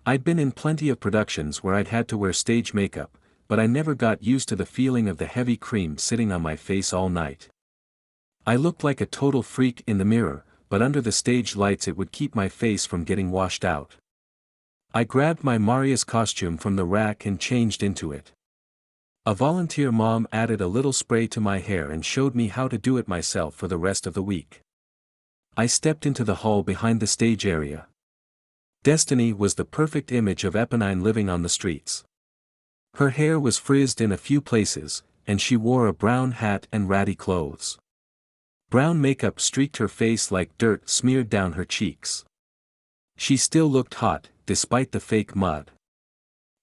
I'd been in plenty of productions where I'd had to wear stage makeup, but I never got used to the feeling of the heavy cream sitting on my face all night. I looked like a total freak in the mirror, but under the stage lights it would keep my face from getting washed out. I grabbed my Marius costume from the rack and changed into it. A volunteer mom added a little spray to my hair and showed me how to do it myself for the rest of the week. I stepped into the hall behind the stage area. Destiny was the perfect image of Eponine living on the streets. Her hair was frizzed in a few places, and she wore a brown hat and ratty clothes. Brown makeup streaked her face like dirt smeared down her cheeks. She still looked hot, despite the fake mud.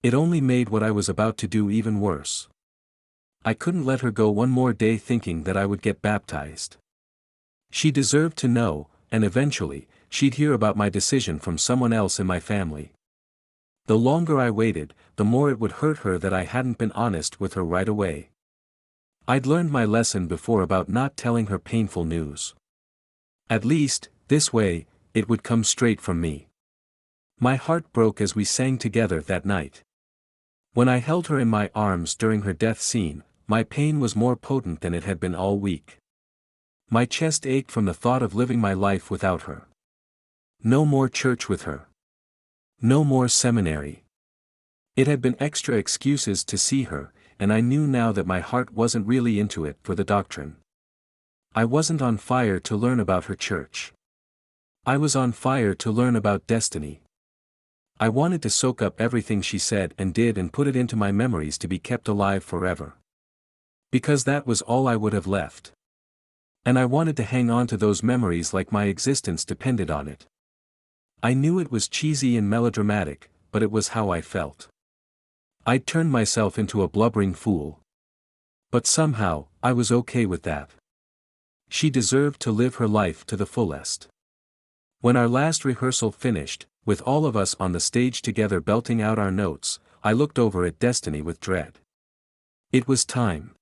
It only made what I was about to do even worse. I couldn't let her go one more day thinking that I would get baptized. She deserved to know, and eventually, she'd hear about my decision from someone else in my family. The longer I waited, the more it would hurt her that I hadn't been honest with her right away. I'd learned my lesson before about not telling her painful news. At least, this way, it would come straight from me. My heart broke as we sang together that night. When I held her in my arms during her death scene, my pain was more potent than it had been all week. My chest ached from the thought of living my life without her. No more church with her. No more seminary. It had been extra excuses to see her, and I knew now that my heart wasn't really into it for the doctrine. I wasn't on fire to learn about her church. I was on fire to learn about destiny. I wanted to soak up everything she said and did and put it into my memories to be kept alive forever. Because that was all I would have left. And I wanted to hang on to those memories like my existence depended on it. I knew it was cheesy and melodramatic, but it was how I felt. I'd turned myself into a blubbering fool. But somehow, I was okay with that. She deserved to live her life to the fullest. When our last rehearsal finished, with all of us on the stage together belting out our notes, I looked over at Destiny with dread. It was time.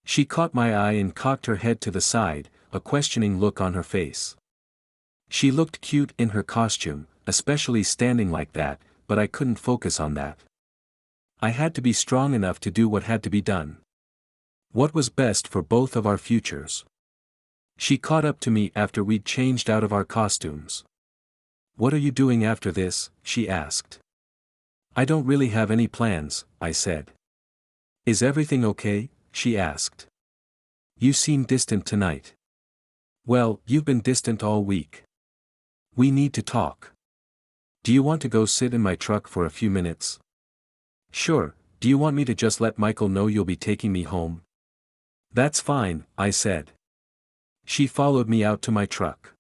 She caught my eye and cocked her head to the side, a questioning look on her face. She looked cute in her costume, especially standing like that, but I couldn't focus on that. I had to be strong enough to do what had to be done. What was best for both of our futures. She caught up to me after we'd changed out of our costumes. "What are you doing after this?" she asked. "I don't really have any plans," I said. "Is everything okay?" she asked. "You seem distant tonight." "Well, you've been distant all week. We need to talk. Do you want to go sit in my truck for a few minutes?" "Sure, do you want me to just let Michael know you'll be taking me home?" "That's fine," I said. She followed me out to my truck.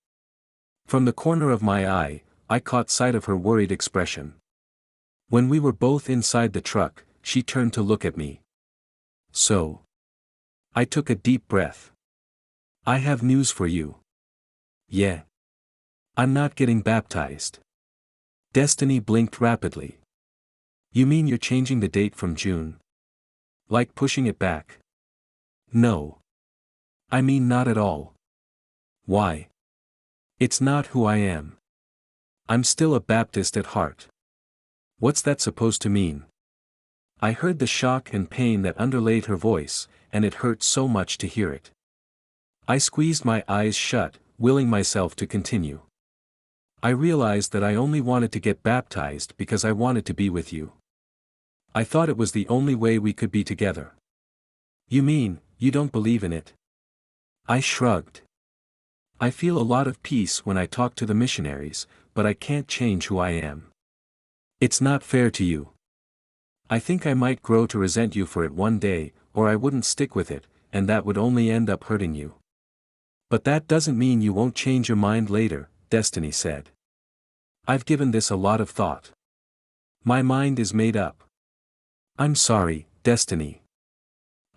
From the corner of my eye, I caught sight of her worried expression. When we were both inside the truck, she turned to look at me. "So?" I took a deep breath. "I have news for you." "Yeah. I'm not getting baptized." Destiny blinked rapidly. "You mean you're changing the date from June? Like pushing it back?" "No. I mean not at all." "Why?" "It's not who I am. I'm still a Baptist at heart." "What's that supposed to mean?" I heard the shock and pain that underlaid her voice, and it hurt so much to hear it. I squeezed my eyes shut, willing myself to continue. "I realized that I only wanted to get baptized because I wanted to be with you. I thought it was the only way we could be together." "You mean, you don't believe in it?" I shrugged. "I feel a lot of peace when I talk to the missionaries, but I can't change who I am. It's not fair to you. I think I might grow to resent you for it one day, or I wouldn't stick with it, and that would only end up hurting you." "But that doesn't mean you won't change your mind later," Destiny said. "I've given this a lot of thought. My mind is made up." "I'm sorry, Destiny."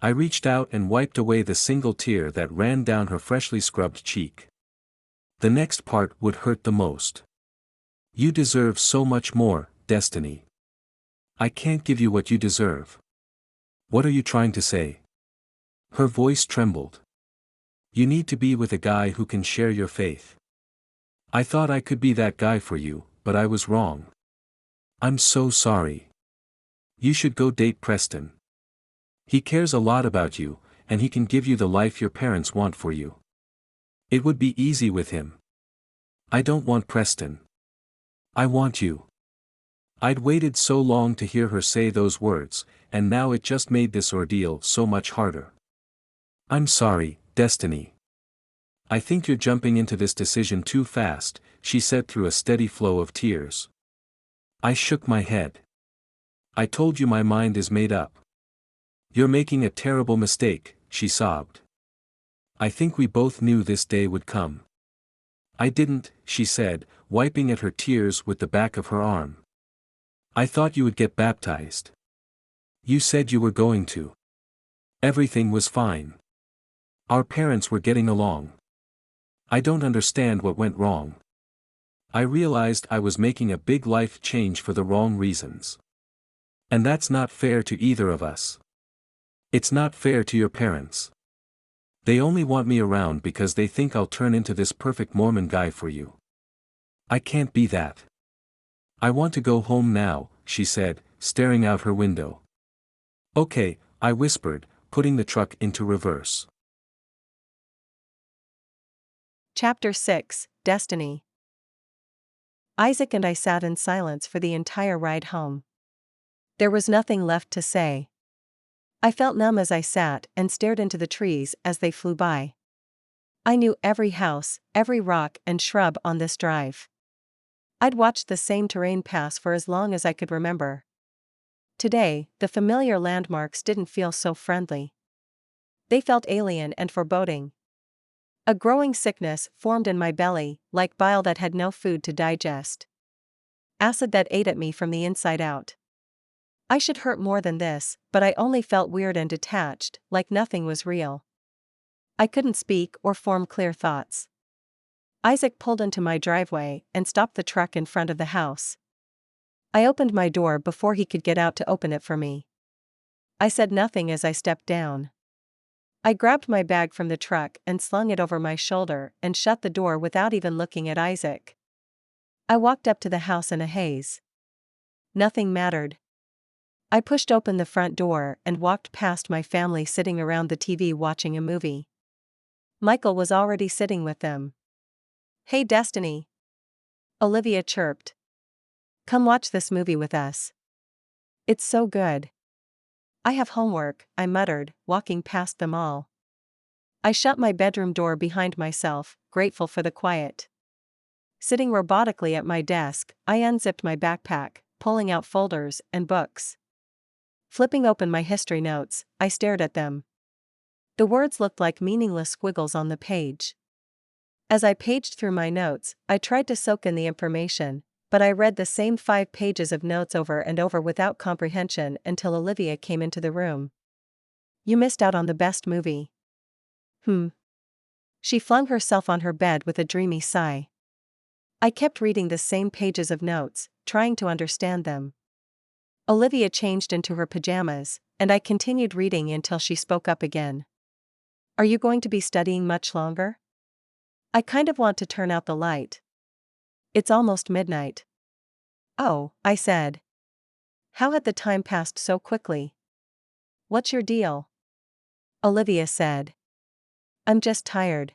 I reached out and wiped away the single tear that ran down her freshly scrubbed cheek. "The next part would hurt the most. You deserve so much more, Destiny. I can't give you what you deserve." "What are you trying to say?" Her voice trembled. "You need to be with a guy who can share your faith. I thought I could be that guy for you, but I was wrong. I'm so sorry. You should go date Preston. He cares a lot about you, and he can give you the life your parents want for you. It would be easy with him." "I don't want Preston. I want you." I'd waited so long to hear her say those words, and now it just made this ordeal so much harder. "I'm sorry, Destiny. I think you're jumping into this decision too fast," she said through a steady flow of tears. I shook my head. "I told you my mind is made up." "You're making a terrible mistake," she sobbed. "I think we both knew this day would come." I didn't, she said, wiping at her tears with the back of her arm. I thought you would get baptized. You said you were going to. Everything was fine. Our parents were getting along. I don't understand what went wrong. I realized I was making a big life change for the wrong reasons. And that's not fair to either of us. It's not fair to your parents. They only want me around because they think I'll turn into this perfect Mormon guy for you. I can't be that. I want to go home now, she said, staring out her window. Okay, I whispered, putting the truck into reverse. Chapter 6, Destiny. Isaac and I sat in silence for the entire ride home. There was nothing left to say. I felt numb as I sat and stared into the trees as they flew by. I knew every house, every rock and shrub on this drive. I'd watched the same terrain pass for as long as I could remember. Today, the familiar landmarks didn't feel so friendly. They felt alien and foreboding. A growing sickness formed in my belly, like bile that had no food to digest. Acid that ate at me from the inside out. I should hurt more than this, but I only felt weird and detached, like nothing was real. I couldn't speak or form clear thoughts. Isaac pulled into my driveway and stopped the truck in front of the house. I opened my door before he could get out to open it for me. I said nothing as I stepped down. I grabbed my bag from the truck and slung it over my shoulder and shut the door without even looking at Isaac. I walked up to the house in a haze. Nothing mattered. I pushed open the front door and walked past my family sitting around the TV watching a movie. Michael was already sitting with them. "Hey Destiny," Olivia chirped. "Come watch this movie with us. It's so good." "I have homework," I muttered, walking past them all. I shut my bedroom door behind myself, grateful for the quiet. Sitting robotically at my desk, I unzipped my backpack, pulling out folders and books. Flipping open my history notes, I stared at them. The words looked like meaningless squiggles on the page. As I paged through my notes, I tried to soak in the information, but I read the same 5 pages of notes over and over without comprehension until Olivia came into the room. "You missed out on the best movie." She flung herself on her bed with a dreamy sigh. I kept reading the same pages of notes, trying to understand them. Olivia changed into her pajamas, and I continued reading until she spoke up again. "Are you going to be studying much longer? I kind of want to turn out the light. It's almost midnight." "Oh," I said. How had the time passed so quickly? "What's your deal?" Olivia said. "I'm just tired."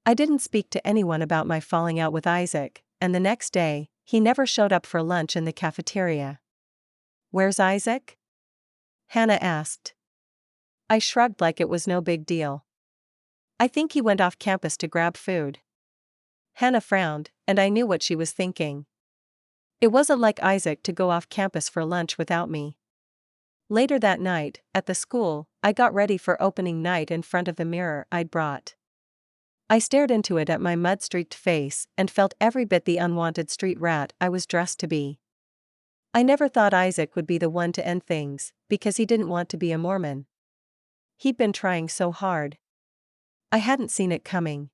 I didn't speak to anyone about my falling out with Isaac, and the next day, he never showed up for lunch in the cafeteria. "Where's Isaac?" Hannah asked. I shrugged like it was no big deal. "I think he went off campus to grab food." Hannah frowned, and I knew what she was thinking. It wasn't like Isaac to go off campus for lunch without me. Later that night, at the school, I got ready for opening night in front of the mirror I'd brought. I stared into it at my mud-streaked face and felt every bit the unwanted street rat I was dressed to be. I never thought Isaac would be the one to end things, because he didn't want to be a Mormon. He'd been trying so hard. I hadn't seen it coming.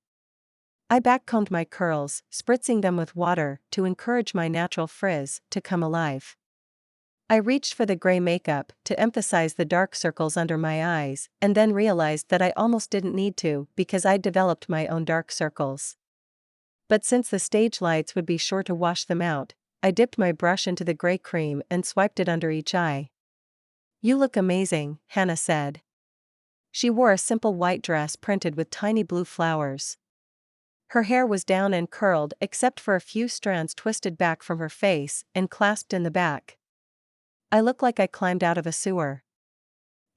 I backcombed my curls, spritzing them with water to encourage my natural frizz to come alive. I reached for the gray makeup to emphasize the dark circles under my eyes, and then realized that I almost didn't need to because I'd developed my own dark circles. But since the stage lights would be sure to wash them out, I dipped my brush into the gray cream and swiped it under each eye. "You look amazing," Hannah said. She wore a simple white dress printed with tiny blue flowers. Her hair was down and curled except for a few strands twisted back from her face and clasped in the back. I look like I climbed out of a sewer.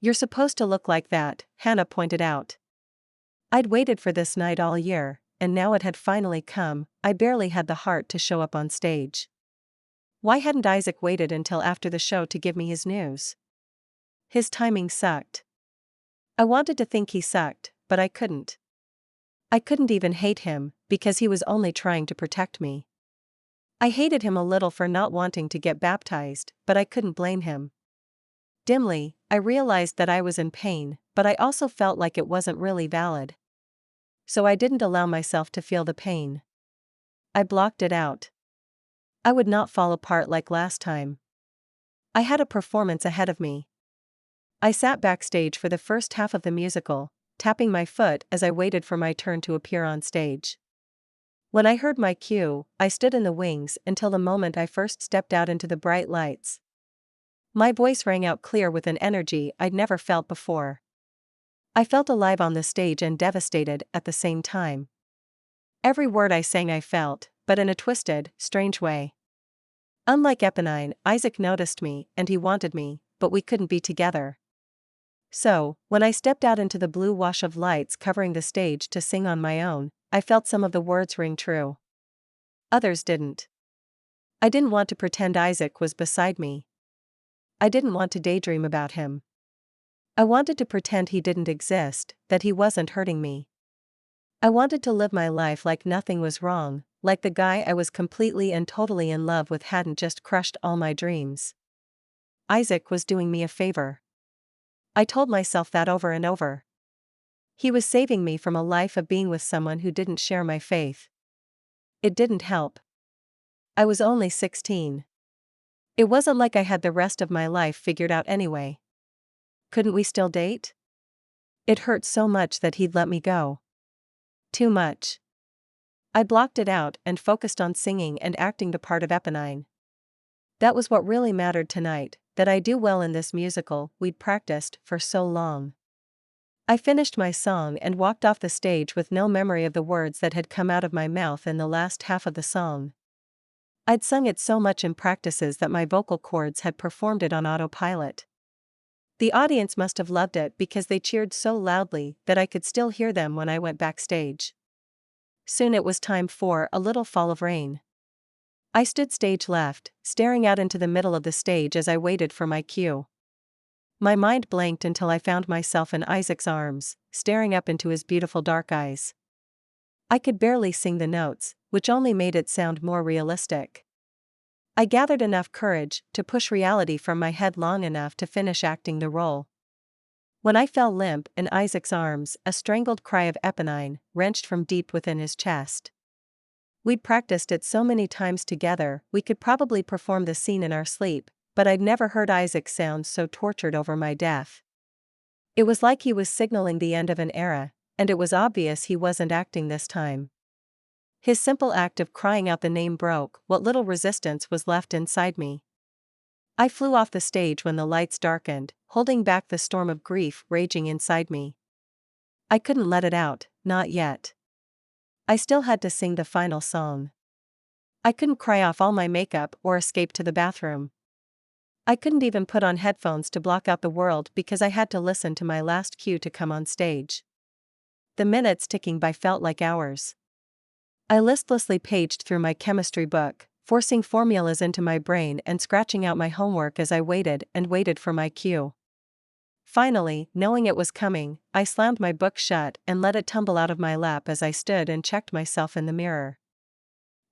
"You're supposed to look like that," Hannah pointed out. I'd waited for this night all year, and now it had finally come. I barely had the heart to show up on stage. Why hadn't Isaac waited until after the show to give me his news? His timing sucked. I wanted to think he sucked, but I couldn't. I couldn't even hate him, because he was only trying to protect me. I hated him a little for not wanting to get baptized, but I couldn't blame him. Dimly, I realized that I was in pain, but I also felt like it wasn't really valid. So I didn't allow myself to feel the pain. I blocked it out. I would not fall apart like last time. I had a performance ahead of me. I sat backstage for the first half of the musical, tapping my foot as I waited for my turn to appear on stage. When I heard my cue, I stood in the wings until the moment I first stepped out into the bright lights. My voice rang out clear with an energy I'd never felt before. I felt alive on the stage and devastated at the same time. Every word I sang I felt, but in a twisted, strange way. Unlike Eponine, Isaac noticed me and he wanted me, but we couldn't be together. So, when I stepped out into the blue wash of lights covering the stage to sing on my own, I felt some of the words ring true. Others didn't. I didn't want to pretend Isaac was beside me. I didn't want to daydream about him. I wanted to pretend he didn't exist, that he wasn't hurting me. I wanted to live my life like nothing was wrong, like the guy I was completely and totally in love with hadn't just crushed all my dreams. Isaac was doing me a favor. I told myself that over and over. He was saving me from a life of being with someone who didn't share my faith. It didn't help. I was only 16. It wasn't like I had the rest of my life figured out anyway. Couldn't we still date? It hurt so much that he'd let me go. Too much. I blocked it out and focused on singing and acting the part of Eponine. That was what really mattered tonight, that I do well in this musical we'd practiced for so long. I finished my song and walked off the stage with no memory of the words that had come out of my mouth in the last half of the song. I'd sung it so much in practices that my vocal cords had performed it on autopilot. The audience must have loved it because they cheered so loudly that I could still hear them when I went backstage. Soon it was time for a little fall of rain. I stood stage left, staring out into the middle of the stage as I waited for my cue. My mind blanked until I found myself in Isaac's arms, staring up into his beautiful dark eyes. I could barely sing the notes, which only made it sound more realistic. I gathered enough courage to push reality from my head long enough to finish acting the role. When I fell limp in Isaac's arms, a strangled cry of Eponine wrenched from deep within his chest. We'd practiced it so many times together we could probably perform the scene in our sleep, but I'd never heard Isaac sound so tortured over my death. It was like he was signaling the end of an era, and it was obvious he wasn't acting this time. His simple act of crying out the name broke what little resistance was left inside me. I flew off the stage when the lights darkened, holding back the storm of grief raging inside me. I couldn't let it out, not yet. I still had to sing the final song. I couldn't cry off all my makeup or escape to the bathroom. I couldn't even put on headphones to block out the world because I had to listen to my last cue to come on stage. The minutes ticking by felt like hours. I listlessly paged through my chemistry book, forcing formulas into my brain and scratching out my homework as I waited and waited for my cue. Finally, knowing it was coming, I slammed my book shut and let it tumble out of my lap as I stood and checked myself in the mirror.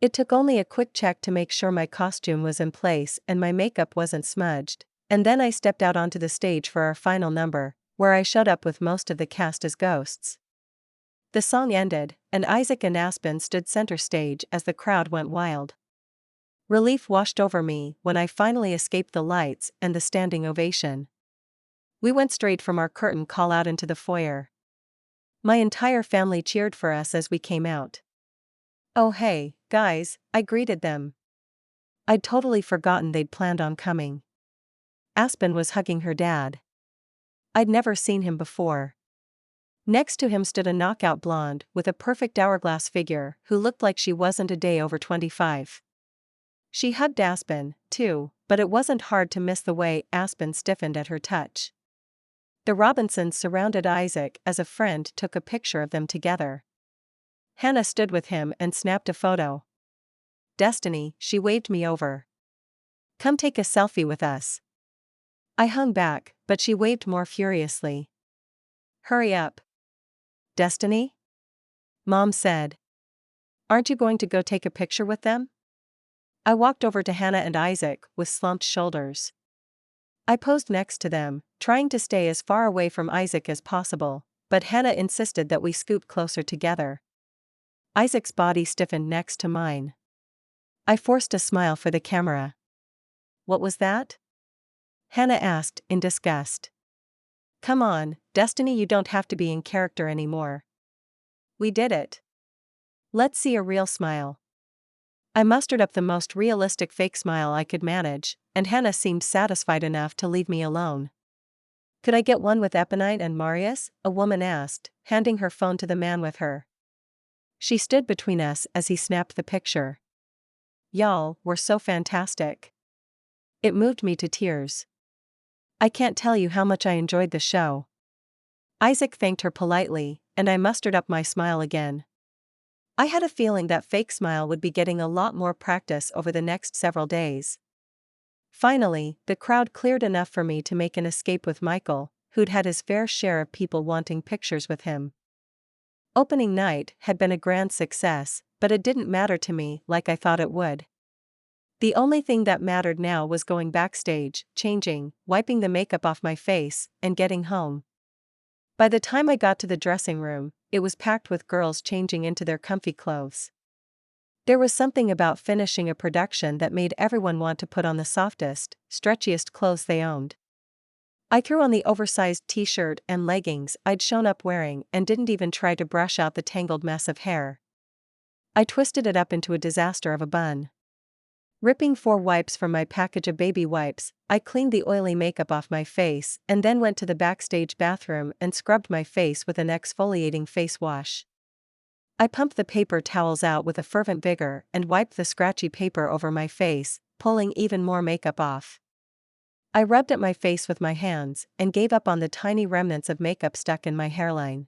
It took only a quick check to make sure my costume was in place and my makeup wasn't smudged, and then I stepped out onto the stage for our final number, where I showed up with most of the cast as ghosts. The song ended, and Isaac and Aspen stood center stage as the crowd went wild. Relief washed over me when I finally escaped the lights and the standing ovation. We went straight from our curtain call out into the foyer. My entire family cheered for us as we came out. "Oh hey, guys," I greeted them. I'd totally forgotten they'd planned on coming. Aspen was hugging her dad. I'd never seen him before. Next to him stood a knockout blonde with a perfect hourglass figure who looked like she wasn't a day over 25. She hugged Aspen, too, but it wasn't hard to miss the way Aspen stiffened at her touch. The Robinsons surrounded Isaac as a friend took a picture of them together. Hannah stood with him and snapped a photo. Destiny, she waved me over. "Come take a selfie with us." I hung back, but she waved more furiously. "Hurry up." "Destiny?" Mom said. Aren't you going to go take a picture with them? I walked over to Hannah and Isaac with slumped shoulders. I posed next to them, trying to stay as far away from Isaac as possible, but Hannah insisted that we scoot closer together. Isaac's body stiffened next to mine. I forced a smile for the camera. What was that? Hannah asked, in disgust. Come on, Destiny, you don't have to be in character anymore. We did it. Let's see a real smile. I mustered up the most realistic fake smile I could manage, and Hannah seemed satisfied enough to leave me alone. Could I get one with Eponine and Marius? A woman asked, handing her phone to the man with her. She stood between us as he snapped the picture. Y'all were so fantastic. It moved me to tears. I can't tell you how much I enjoyed the show. Isaac thanked her politely, and I mustered up my smile again. I had a feeling that fake smile would be getting a lot more practice over the next several days. Finally, the crowd cleared enough for me to make an escape with Michael, who'd had his fair share of people wanting pictures with him. Opening night had been a grand success, but it didn't matter to me like I thought it would. The only thing that mattered now was going backstage, changing, wiping the makeup off my face, and getting home. By the time I got to the dressing room, it was packed with girls changing into their comfy clothes. There was something about finishing a production that made everyone want to put on the softest, stretchiest clothes they owned. I threw on the oversized t-shirt and leggings I'd shown up wearing and didn't even try to brush out the tangled mess of hair. I twisted it up into a disaster of a bun. Ripping 4 wipes from my package of baby wipes, I cleaned the oily makeup off my face and then went to the backstage bathroom and scrubbed my face with an exfoliating face wash. I pumped the paper towels out with a fervent vigor and wiped the scratchy paper over my face, pulling even more makeup off. I rubbed at my face with my hands and gave up on the tiny remnants of makeup stuck in my hairline.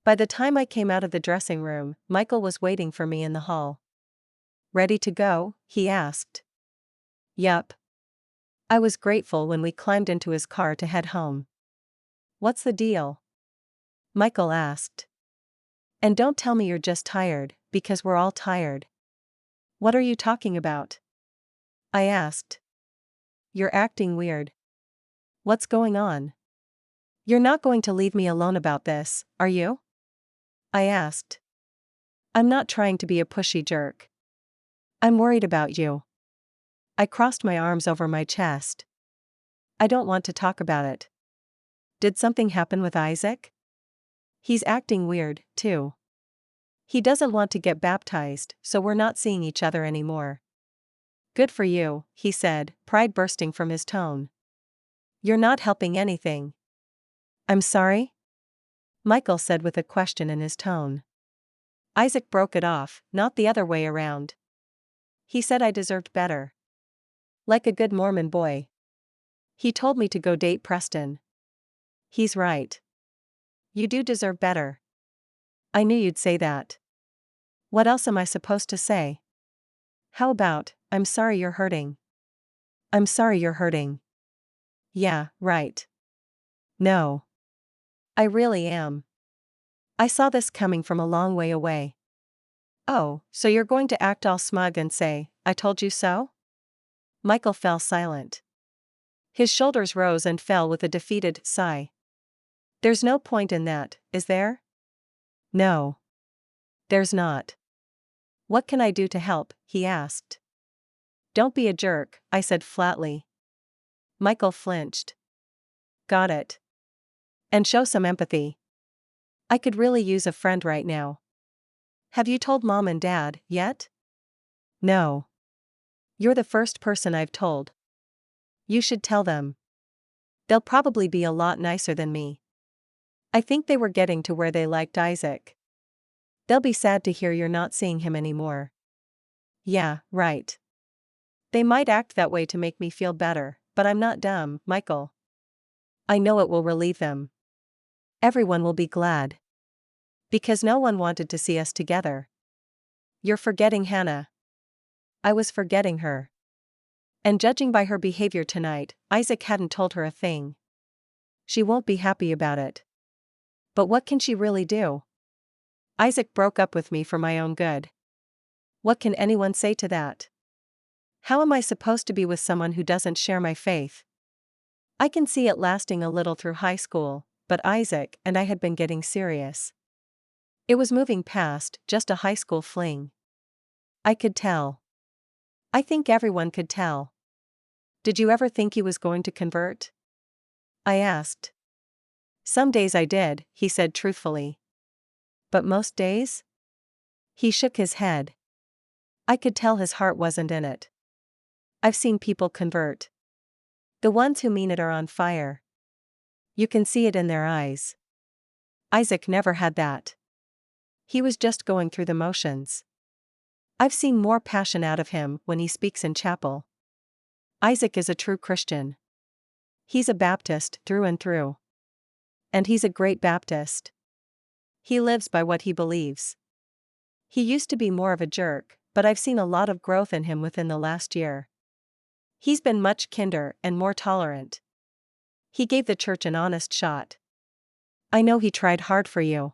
By the time I came out of the dressing room, Michael was waiting for me in the hall. Ready to go? He asked. Yup. I was grateful when we climbed into his car to head home. What's the deal? Michael asked. And don't tell me you're just tired, because we're all tired. What are you talking about? I asked. You're acting weird. What's going on? You're not going to leave me alone about this, are you? I asked. I'm not trying to be a pushy jerk. I'm worried about you. I crossed my arms over my chest. I don't want to talk about it. Did something happen with Isaac? He's acting weird, too. He doesn't want to get baptized, so we're not seeing each other anymore. Good for you, he said, pride bursting from his tone. You're not helping anything. I'm sorry? Michael said with a question in his tone. Isaac broke it off, not the other way around. He said I deserved better. Like a good Mormon boy. He told me to go date Preston. He's right. You do deserve better. I knew you'd say that. What else am I supposed to say? How about, I'm sorry you're hurting. I'm sorry you're hurting. Yeah, right. No. I really am. I saw this coming from a long way away. Oh, so you're going to act all smug and say, I told you so? Michael fell silent. His shoulders rose and fell with a defeated sigh. There's no point in that, is there? No. There's not. What can I do to help? He asked. Don't be a jerk, I said flatly. Michael flinched. Got it. And show some empathy. I could really use a friend right now. Have you told Mom and Dad yet? No. You're the first person I've told. You should tell them. They'll probably be a lot nicer than me. I think they were getting to where they liked Isaac. They'll be sad to hear you're not seeing him anymore. Yeah, right. They might act that way to make me feel better, but I'm not dumb, Michael. I know it will relieve them. Everyone will be glad. Because no one wanted to see us together. You're forgetting Hannah. I was forgetting her. And judging by her behavior tonight, Isaac hadn't told her a thing. She won't be happy about it. But what can she really do? Isaac broke up with me for my own good. What can anyone say to that? How am I supposed to be with someone who doesn't share my faith? I can see it lasting a little through high school, but Isaac and I had been getting serious. It was moving past just a high school fling. I could tell. I think everyone could tell. Did you ever think he was going to convert? I asked. Some days I did, he said truthfully. But most days? He shook his head. I could tell his heart wasn't in it. I've seen people convert. The ones who mean it are on fire. You can see it in their eyes. Isaac never had that. He was just going through the motions. I've seen more passion out of him when he speaks in chapel. Isaac is a true Christian. He's a Baptist through and through. And he's a great Baptist. He lives by what he believes. He used to be more of a jerk, but I've seen a lot of growth in him within the last year. He's been much kinder and more tolerant. He gave the church an honest shot. I know he tried hard for you.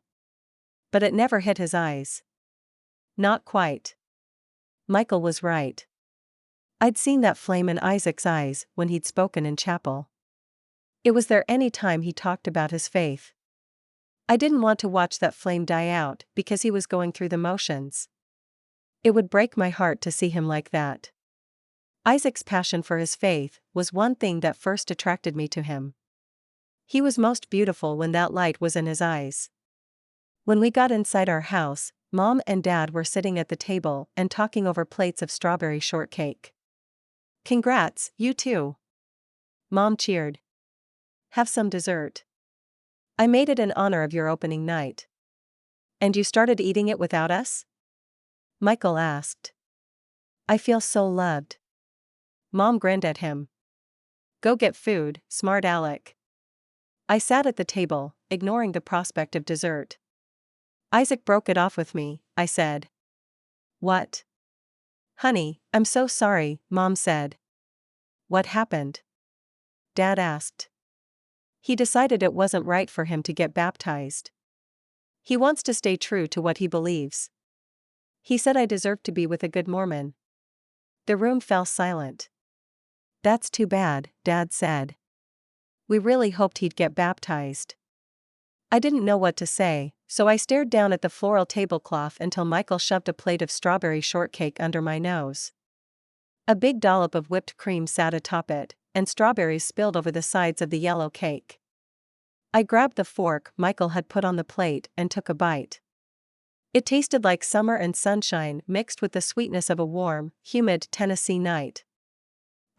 But it never hit his eyes. Not quite. Michael was right. I'd seen that flame in Isaac's eyes when he'd spoken in chapel. It was there any time he talked about his faith. I didn't want to watch that flame die out because he was going through the motions. It would break my heart to see him like that. Isaac's passion for his faith was one thing that first attracted me to him. He was most beautiful when that light was in his eyes. When we got inside our house, Mom and Dad were sitting at the table and talking over plates of strawberry shortcake. Congrats, you too. Mom cheered. Have some dessert. I made it in honor of your opening night. And you started eating it without us? Michael asked. I feel so loved. Mom grinned at him. Go get food, smart Alec. I sat at the table, ignoring the prospect of dessert. Isaac broke it off with me, I said. What? Honey, I'm so sorry, Mom said. What happened? Dad asked. He decided it wasn't right for him to get baptized. He wants to stay true to what he believes. He said I deserved to be with a good Mormon. The room fell silent. That's too bad, Dad said. We really hoped he'd get baptized. I didn't know what to say, so I stared down at the floral tablecloth until Michael shoved a plate of strawberry shortcake under my nose. A big dollop of whipped cream sat atop it, and strawberries spilled over the sides of the yellow cake. I grabbed the fork Michael had put on the plate and took a bite. It tasted like summer and sunshine mixed with the sweetness of a warm, humid Tennessee night.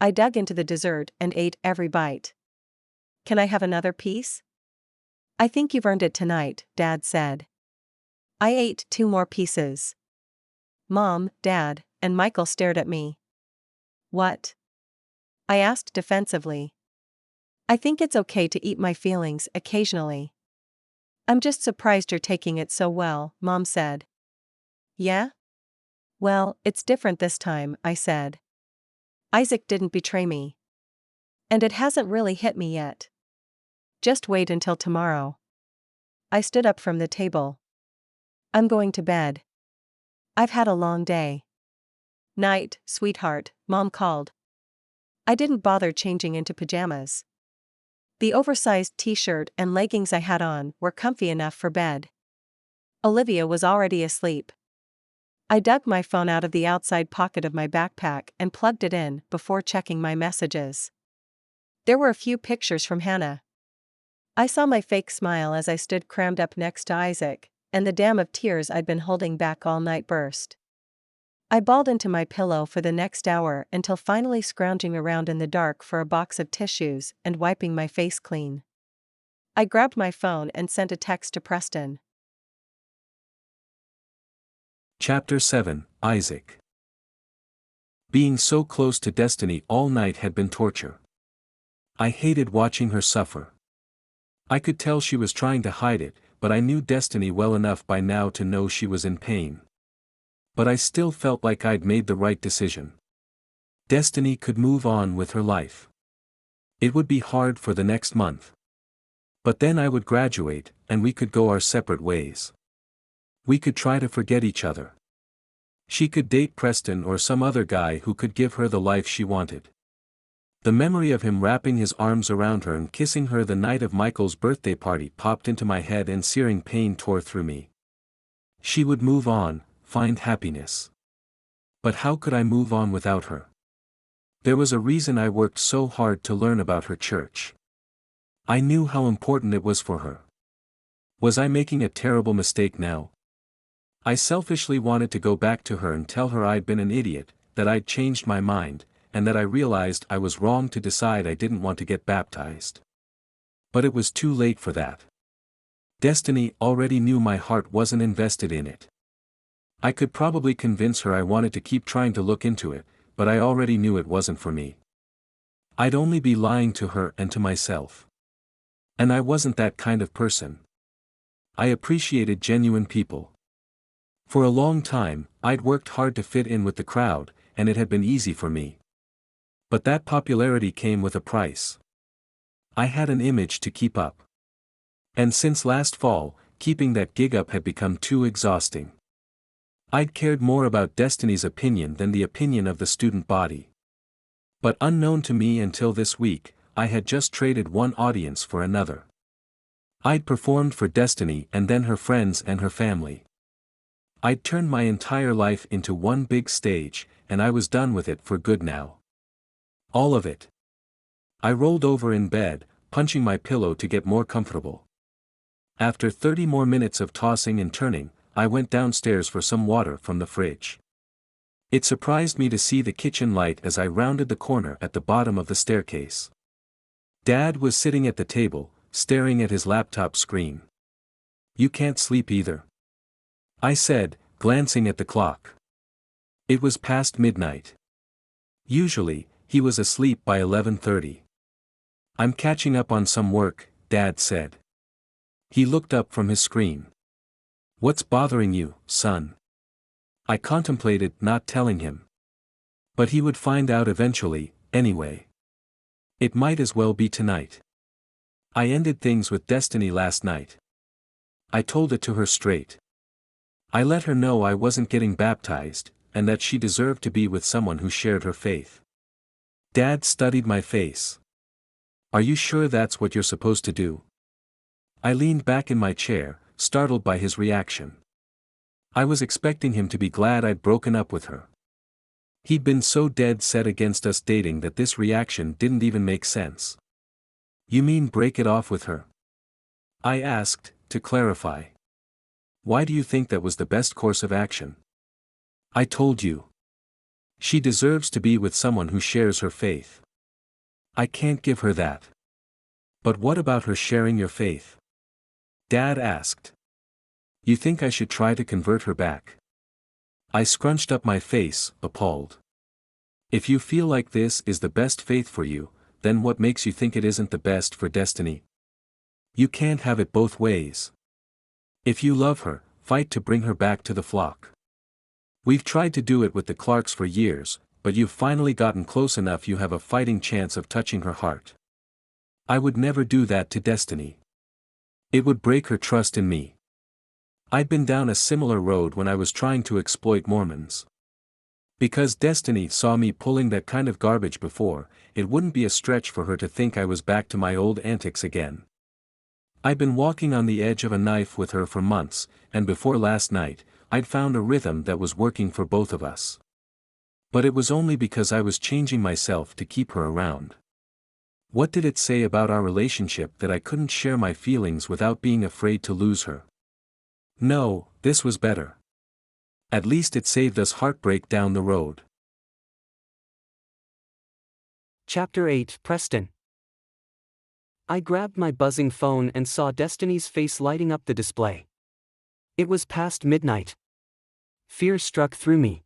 I dug into the dessert and ate every bite. Can I have another piece? I think you've earned it tonight, Dad said. I ate 2 more pieces. Mom, Dad, and Michael stared at me. What? I asked defensively. I think it's okay to eat my feelings occasionally. I'm just surprised you're taking it so well, Mom said. Yeah? Well, it's different this time, I said. Isaac didn't betray me. And it hasn't really hit me yet. Just wait until tomorrow. I stood up from the table. I'm going to bed. I've had a long day. Night, sweetheart, Mom called. I didn't bother changing into pajamas. The oversized t-shirt and leggings I had on were comfy enough for bed. Olivia was already asleep. I dug my phone out of the outside pocket of my backpack and plugged it in before checking my messages. There were a few pictures from Hannah. I saw my fake smile as I stood crammed up next to Isaac, and the dam of tears I'd been holding back all night burst. I bawled into my pillow for the next hour until finally scrounging around in the dark for a box of tissues and wiping my face clean. I grabbed my phone and sent a text to Preston. Chapter 7, Isaac. Being so close to Destiny all night had been torture. I hated watching her suffer. I could tell she was trying to hide it, but I knew Destiny well enough by now to know she was in pain. But I still felt like I'd made the right decision. Destiny could move on with her life. It would be hard for the next month. But then I would graduate, and we could go our separate ways. We could try to forget each other. She could date Preston or some other guy who could give her the life she wanted. The memory of him wrapping his arms around her and kissing her the night of Michael's birthday party popped into my head and searing pain tore through me. She would move on, find happiness. But how could I move on without her? There was a reason I worked so hard to learn about her church. I knew how important it was for her. Was I making a terrible mistake now? I selfishly wanted to go back to her and tell her I'd been an idiot, that I'd changed my mind, and that I realized I was wrong to decide I didn't want to get baptized. But it was too late for that. Destiny already knew my heart wasn't invested in it. I could probably convince her I wanted to keep trying to look into it, but I already knew it wasn't for me. I'd only be lying to her and to myself. And I wasn't that kind of person. I appreciated genuine people. For a long time, I'd worked hard to fit in with the crowd, and it had been easy for me. But that popularity came with a price. I had an image to keep up. And since last fall, keeping that gig up had become too exhausting. I'd cared more about Destiny's opinion than the opinion of the student body. But unknown to me until this week, I had just traded one audience for another. I'd performed for Destiny and then her friends and her family. I'd turned my entire life into one big stage, and I was done with it for good now. All of it. I rolled over in bed, punching my pillow to get more comfortable. After 30 more minutes of tossing and turning, I went downstairs for some water from the fridge. It surprised me to see the kitchen light as I rounded the corner at the bottom of the staircase. Dad was sitting at the table, staring at his laptop screen. "You can't sleep either?" I said, glancing at the clock. It was past midnight. Usually, he was asleep by 11:30. "I'm catching up on some work," Dad said. He looked up from his screen. "What's bothering you, son?" I contemplated not telling him. But he would find out eventually, anyway. It might as well be tonight. I ended things with Destiny last night. I told it to her straight. I let her know I wasn't getting baptized, and that she deserved to be with someone who shared her faith. Dad studied my face. "Are you sure that's what you're supposed to do?" I leaned back in my chair, startled by his reaction. I was expecting him to be glad I'd broken up with her. He'd been so dead set against us dating that this reaction didn't even make sense. "You mean break it off with her?" I asked, to clarify. "Why do you think that was the best course of action?" "I told you. She deserves to be with someone who shares her faith. I can't give her that." "But what about her sharing your faith?" Dad asked. "You think I should try to convert her back?" I scrunched up my face, appalled. "If you feel like this is the best faith for you, then what makes you think it isn't the best for Destiny? You can't have it both ways. If you love her, fight to bring her back to the flock. We've tried to do it with the Clarks for years, but you've finally gotten close enough you have a fighting chance of touching her heart. I would never do that to Destiny. It would break her trust in me. I'd been down a similar road when I was trying to exploit Mormons. Because Destiny saw me pulling that kind of garbage before, it wouldn't be a stretch for her to think I was back to my old antics again. I'd been walking on the edge of a knife with her for months, and before last night, I'd found a rhythm that was working for both of us. But it was only because I was changing myself to keep her around. What did it say about our relationship that I couldn't share my feelings without being afraid to lose her? No, this was better. At least it saved us heartbreak down the road. Chapter 8, Preston. I grabbed my buzzing phone and saw Destiny's face lighting up the display. It was past midnight. Fear struck through me.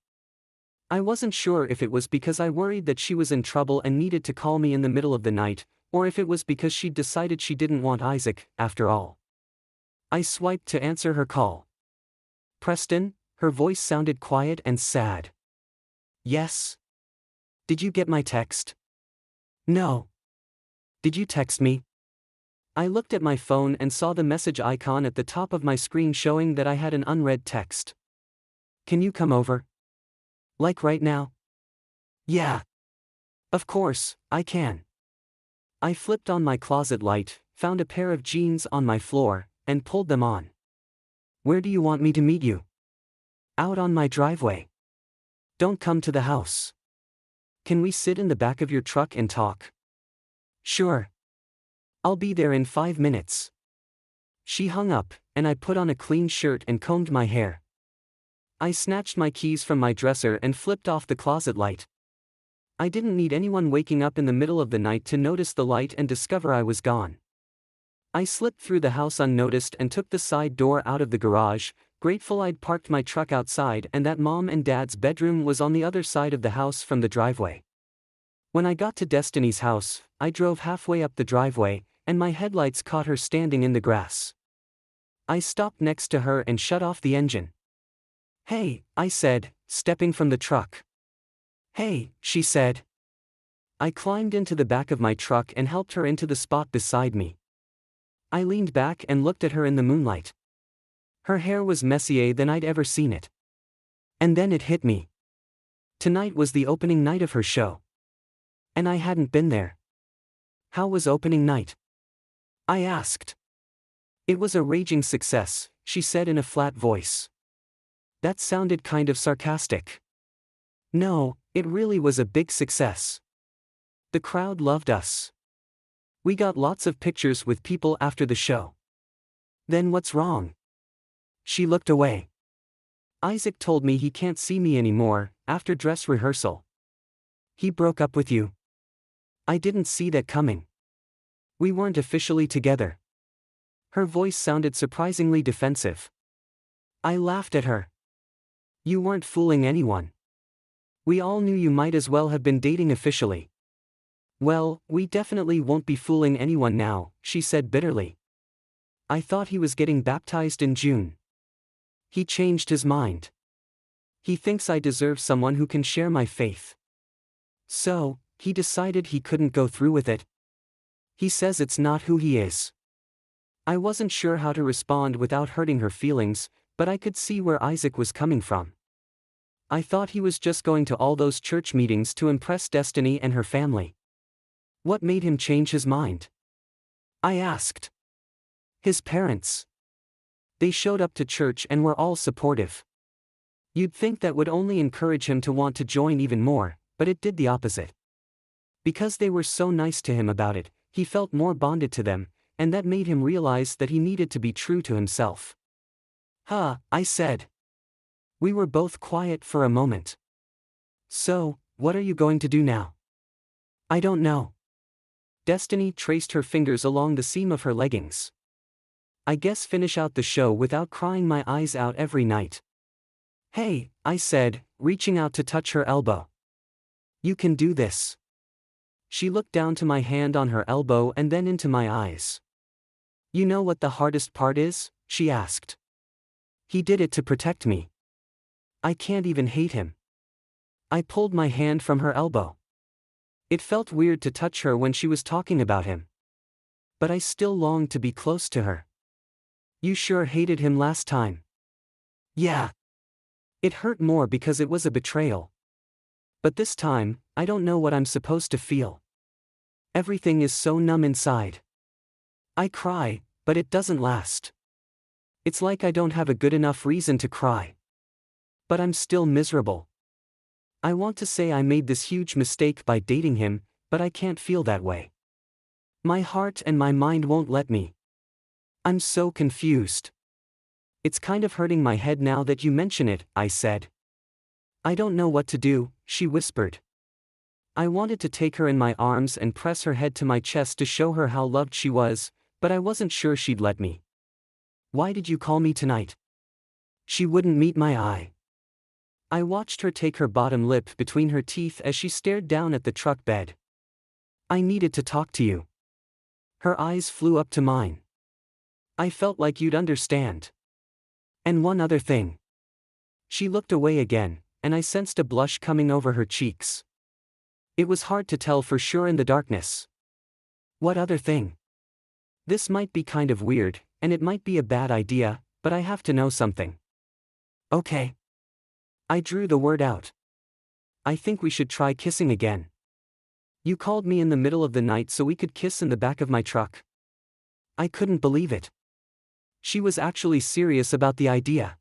I wasn't sure if it was because I worried that she was in trouble and needed to call me in the middle of the night, or if it was because she'd decided she didn't want Isaac, after all. I swiped to answer her call. "Preston?" Her voice sounded quiet and sad. "Yes. Did you get my text?" "No. Did you text me?" I looked at my phone and saw the message icon at the top of my screen showing that I had an unread text. Can you come over? Like right now? Yeah. Of course, I can. I flipped on my closet light, found a pair of jeans on my floor, and pulled them on. Where do you want me to meet you? Out on my driveway. Don't come to the house. Can we sit in the back of your truck and talk? Sure. I'll be there in 5 minutes. She hung up, and I put on a clean shirt and combed my hair. I snatched my keys from my dresser and flipped off the closet light. I didn't need anyone waking up in the middle of the night to notice the light and discover I was gone. I slipped through the house unnoticed and took the side door out of the garage, grateful I'd parked my truck outside and that Mom and Dad's bedroom was on the other side of the house from the driveway. When I got to Destiny's house, I drove halfway up the driveway, and my headlights caught her standing in the grass. I stopped next to her and shut off the engine. Hey, I said, stepping from the truck. Hey, she said. I climbed into the back of my truck and helped her into the spot beside me. I leaned back and looked at her in the moonlight. Her hair was messier than I'd ever seen it. And then it hit me. Tonight was the opening night of her show. And I hadn't been there. How was opening night? I asked. It was a raging success, she said in a flat voice. That sounded kind of sarcastic. No, it really was a big success. The crowd loved us. We got lots of pictures with people after the show. Then what's wrong? She looked away. Isaac told me he can't see me anymore, after dress rehearsal. He broke up with you. I didn't see that coming. We weren't officially together. Her voice sounded surprisingly defensive. I laughed at her. You weren't fooling anyone. We all knew you might as well have been dating officially. Well, we definitely won't be fooling anyone now, she said bitterly. I thought he was getting baptized in June. He changed his mind. He thinks I deserve someone who can share my faith. So, he decided he couldn't go through with it. He says it's not who he is. I wasn't sure how to respond without hurting her feelings, but I could see where Isaac was coming from. I thought he was just going to all those church meetings to impress Destiny and her family. What made him change his mind? I asked. His parents. They showed up to church and were all supportive. You'd think that would only encourage him to want to join even more, but it did the opposite. Because they were so nice to him about it, he felt more bonded to them, and that made him realize that he needed to be true to himself. Huh, I said. We were both quiet for a moment. So, what are you going to do now? I don't know. Destiny traced her fingers along the seam of her leggings. I guess finish out the show without crying my eyes out every night. Hey, I said, reaching out to touch her elbow. You can do this. She looked down to my hand on her elbow and then into my eyes. You know what the hardest part is? She asked. He did it to protect me. I can't even hate him. I pulled my hand from her elbow. It felt weird to touch her when she was talking about him. But I still longed to be close to her. You sure hated him last time. Yeah. It hurt more because it was a betrayal. But this time, I don't know what I'm supposed to feel. Everything is so numb inside. I cry, but it doesn't last. It's like I don't have a good enough reason to cry. But I'm still miserable. I want to say I made this huge mistake by dating him, but I can't feel that way. My heart and my mind won't let me. I'm so confused. It's kind of hurting my head now that you mention it, I said. I don't know what to do, she whispered. I wanted to take her in my arms and press her head to my chest to show her how loved she was, but I wasn't sure she'd let me. Why did you call me tonight? She wouldn't meet my eye. I watched her take her bottom lip between her teeth as she stared down at the truck bed. I needed to talk to you. Her eyes flew up to mine. I felt like you'd understand. And one other thing. She looked away again, and I sensed a blush coming over her cheeks. It was hard to tell for sure in the darkness. What other thing? This might be kind of weird, and it might be a bad idea, but I have to know something. Okay. I drew the word out. I think we should try kissing again. You called me in the middle of the night so we could kiss in the back of my truck. I couldn't believe it. She was actually serious about the idea.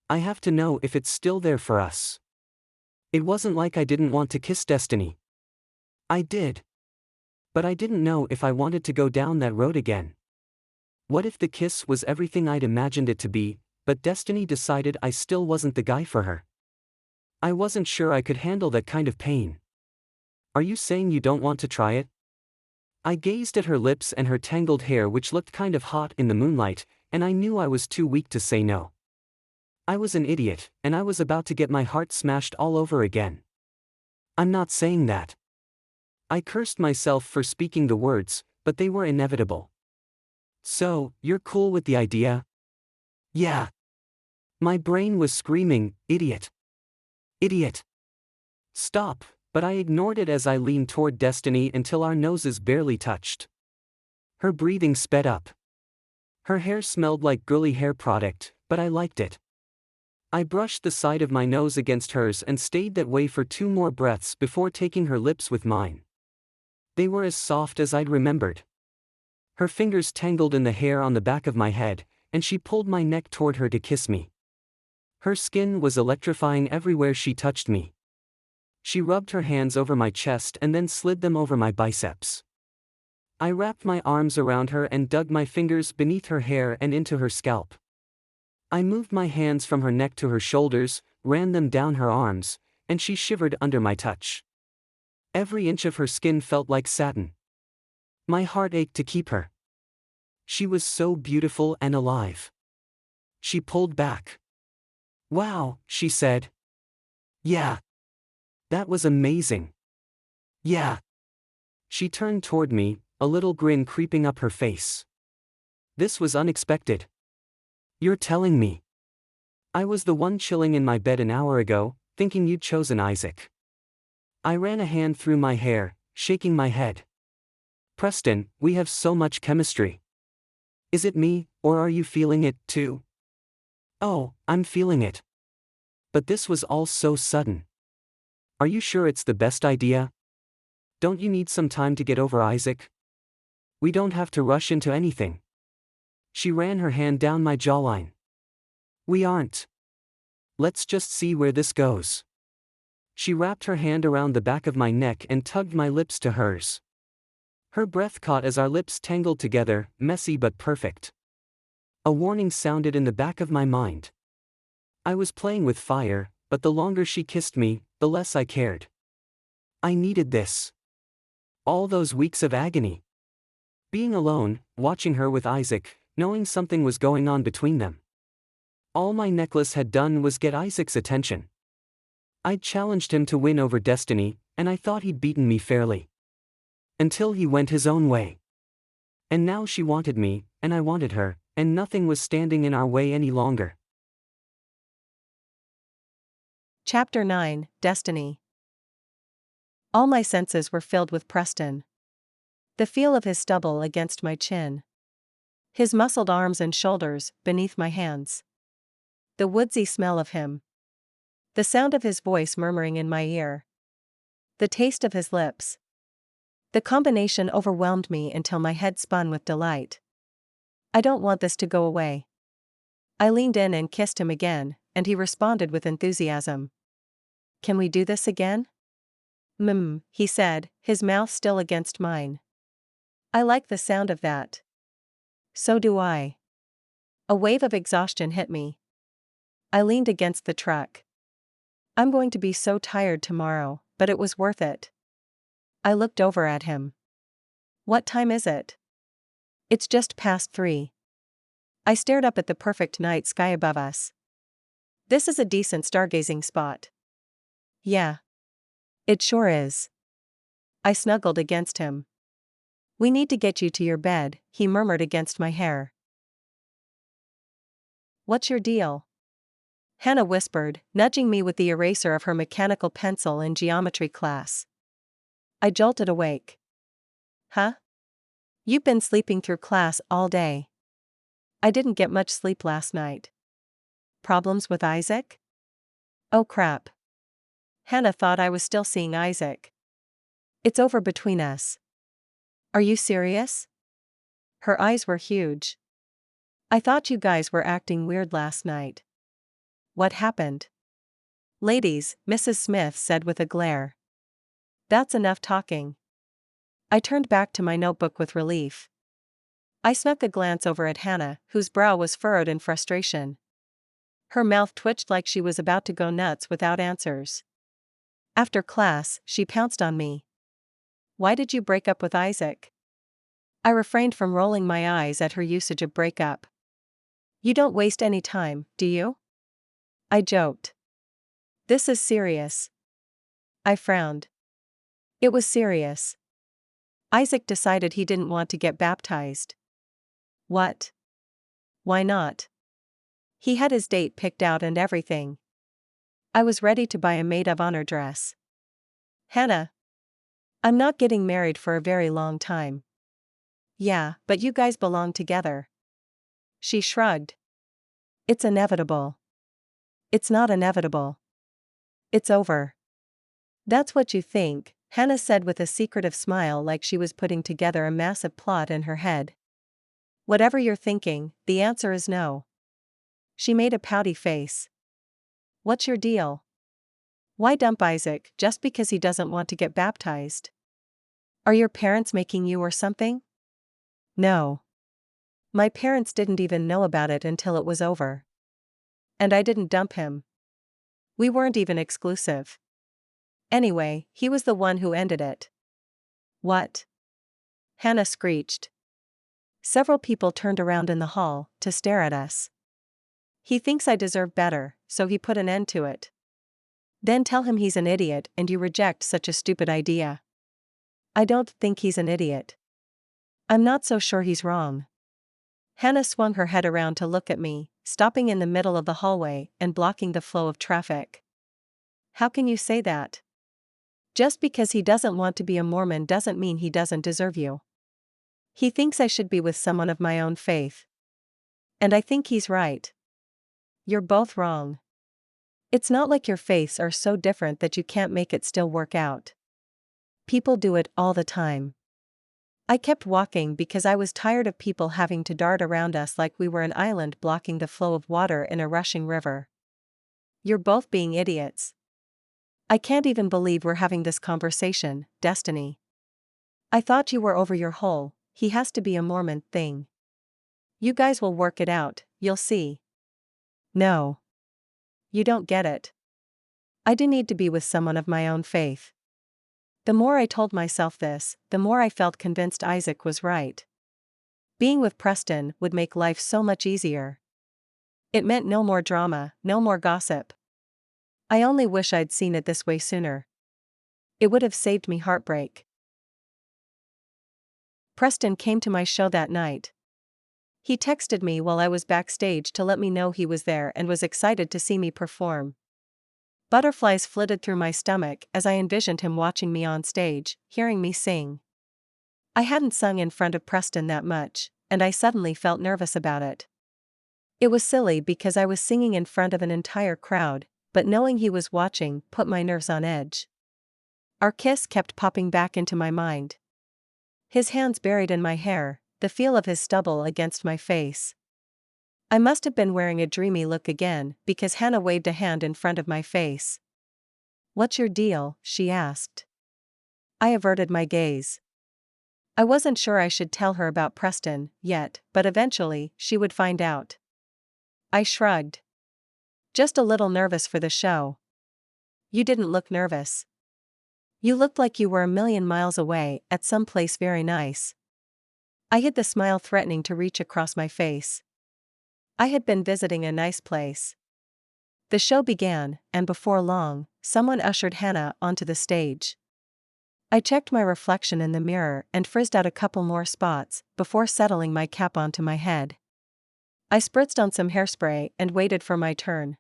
I have to know if it's still there for us. It wasn't like I didn't want to kiss Destiny. I did. But I didn't know if I wanted to go down that road again. What if the kiss was everything I'd imagined it to be, but Destiny decided I still wasn't the guy for her? I wasn't sure I could handle that kind of pain. Are you saying you don't want to try it? I gazed at her lips and her tangled hair, which looked kind of hot in the moonlight, and I knew I was too weak to say no. I was an idiot, and I was about to get my heart smashed all over again. I'm not saying that. I cursed myself for speaking the words, but they were inevitable. So, you're cool with the idea? Yeah. My brain was screaming, idiot. Idiot. Stop, but I ignored it as I leaned toward Destiny until our noses barely touched. Her breathing sped up. Her hair smelled like girly hair product, but I liked it. I brushed the side of my nose against hers and stayed that way for 2 more breaths before taking her lips with mine. They were as soft as I'd remembered. Her fingers tangled in the hair on the back of my head, and she pulled my neck toward her to kiss me. Her skin was electrifying everywhere she touched me. She rubbed her hands over my chest and then slid them over my biceps. I wrapped my arms around her and dug my fingers beneath her hair and into her scalp. I moved my hands from her neck to her shoulders, ran them down her arms, and she shivered under my touch. Every inch of her skin felt like satin. My heart ached to keep her. She was so beautiful and alive. She pulled back. Wow, she said. Yeah. That was amazing. Yeah. She turned toward me, a little grin creeping up her face. This was unexpected. You're telling me. I was the one chilling in my bed an hour ago, thinking you'd chosen Isaac. I ran a hand through my hair, shaking my head. Preston, we have so much chemistry. Is it me, or are you feeling it, too? Oh, I'm feeling it. But this was all so sudden. Are you sure it's the best idea? Don't you need some time to get over Isaac? We don't have to rush into anything. She ran her hand down my jawline. We aren't. Let's just see where this goes. She wrapped her hand around the back of my neck and tugged my lips to hers. Her breath caught as our lips tangled together, messy but perfect. A warning sounded in the back of my mind. I was playing with fire, but the longer she kissed me, the less I cared. I needed this. All those weeks of agony. Being alone, watching her with Isaac, knowing something was going on between them. All my necklace had done was get Isaac's attention. I'd challenged him to win over Destiny, and I thought he'd beaten me fairly. Until he went his own way. And now she wanted me, and I wanted her, and nothing was standing in our way any longer. Chapter 9, Destiny. All my senses were filled with Preston. The feel of his stubble against my chin. His muscled arms and shoulders beneath my hands. The woodsy smell of him. The sound of his voice murmuring in my ear. The taste of his lips. The combination overwhelmed me until my head spun with delight. I don't want this to go away. I leaned in and kissed him again, and he responded with enthusiasm. Can we do this again? He said, his mouth still against mine. I like the sound of that. So do I. A wave of exhaustion hit me. I leaned against the truck. I'm going to be so tired tomorrow, but it was worth it. I looked over at him. What time is it? It's just past 3. I stared up at the perfect night sky above us. This is a decent stargazing spot. Yeah. It sure is. I snuggled against him. We need to get you to your bed, he murmured against my hair. What's your deal? Hannah whispered, nudging me with the eraser of her mechanical pencil in geometry class. I jolted awake. Huh? You've been sleeping through class all day. I didn't get much sleep last night. Problems with Isaac? Oh crap. Hannah thought I was still seeing Isaac. It's over between us. Are you serious? Her eyes were huge. I thought you guys were acting weird last night. What happened? Ladies, Mrs. Smith said with a glare. That's enough talking. I turned back to my notebook with relief. I snuck a glance over at Hannah, whose brow was furrowed in frustration. Her mouth twitched like she was about to go nuts without answers. After class, she pounced on me. Why did you break up with Isaac? I refrained from rolling my eyes at her usage of break up. You don't waste any time, do you? I joked. This is serious. I frowned. It was serious. Isaac decided he didn't want to get baptized. What? Why not? He had his date picked out and everything. I was ready to buy a maid of honor dress. Hannah. I'm not getting married for a very long time. Yeah, but you guys belong together. She shrugged. It's inevitable. It's not inevitable. It's over. That's what you think, Hannah said with a secretive smile like she was putting together a massive plot in her head. Whatever you're thinking, the answer is no. She made a pouty face. What's your deal? Why dump Isaac just because he doesn't want to get baptized? Are your parents making you or something? No. My parents didn't even know about it until it was over. And I didn't dump him. We weren't even exclusive. Anyway, he was the one who ended it. What? Hannah screeched. Several people turned around in the hall to stare at us. He thinks I deserve better, so he put an end to it. Then tell him he's an idiot and you reject such a stupid idea. I don't think he's an idiot. I'm not so sure he's wrong. Hannah swung her head around to look at me, stopping in the middle of the hallway and blocking the flow of traffic. How can you say that? Just because he doesn't want to be a Mormon doesn't mean he doesn't deserve you. He thinks I should be with someone of my own faith. And I think he's right. You're both wrong. It's not like your faiths are so different that you can't make it still work out. People do it all the time. I kept walking because I was tired of people having to dart around us like we were an island blocking the flow of water in a rushing river. You're both being idiots. I can't even believe we're having this conversation, Destiny. I thought you were over your whole, he has to be a Mormon thing. You guys will work it out, you'll see. No. You don't get it. I do need to be with someone of my own faith. The more I told myself this, the more I felt convinced Isaac was right. Being with Preston would make life so much easier. It meant no more drama, no more gossip. I only wish I'd seen it this way sooner. It would have saved me heartbreak. Preston came to my show that night. He texted me while I was backstage to let me know he was there and was excited to see me perform. Butterflies flitted through my stomach as I envisioned him watching me on stage, hearing me sing. I hadn't sung in front of Preston that much, and I suddenly felt nervous about it. It was silly because I was singing in front of an entire crowd, but knowing he was watching put my nerves on edge. Our kiss kept popping back into my mind. His hands buried in my hair, the feel of his stubble against my face. I must have been wearing a dreamy look again because Hannah waved a hand in front of my face. What's your deal? She asked. I averted my gaze. I wasn't sure I should tell her about Preston yet, but eventually she would find out. I shrugged. Just a little nervous for the show. You didn't look nervous. You looked like you were a million miles away at some place very nice. I hid the smile threatening to reach across my face. I had been visiting a nice place. The show began, and before long, someone ushered Hannah onto the stage. I checked my reflection in the mirror and frizzed out a couple more spots before settling my cap onto my head. I spritzed on some hairspray and waited for my turn.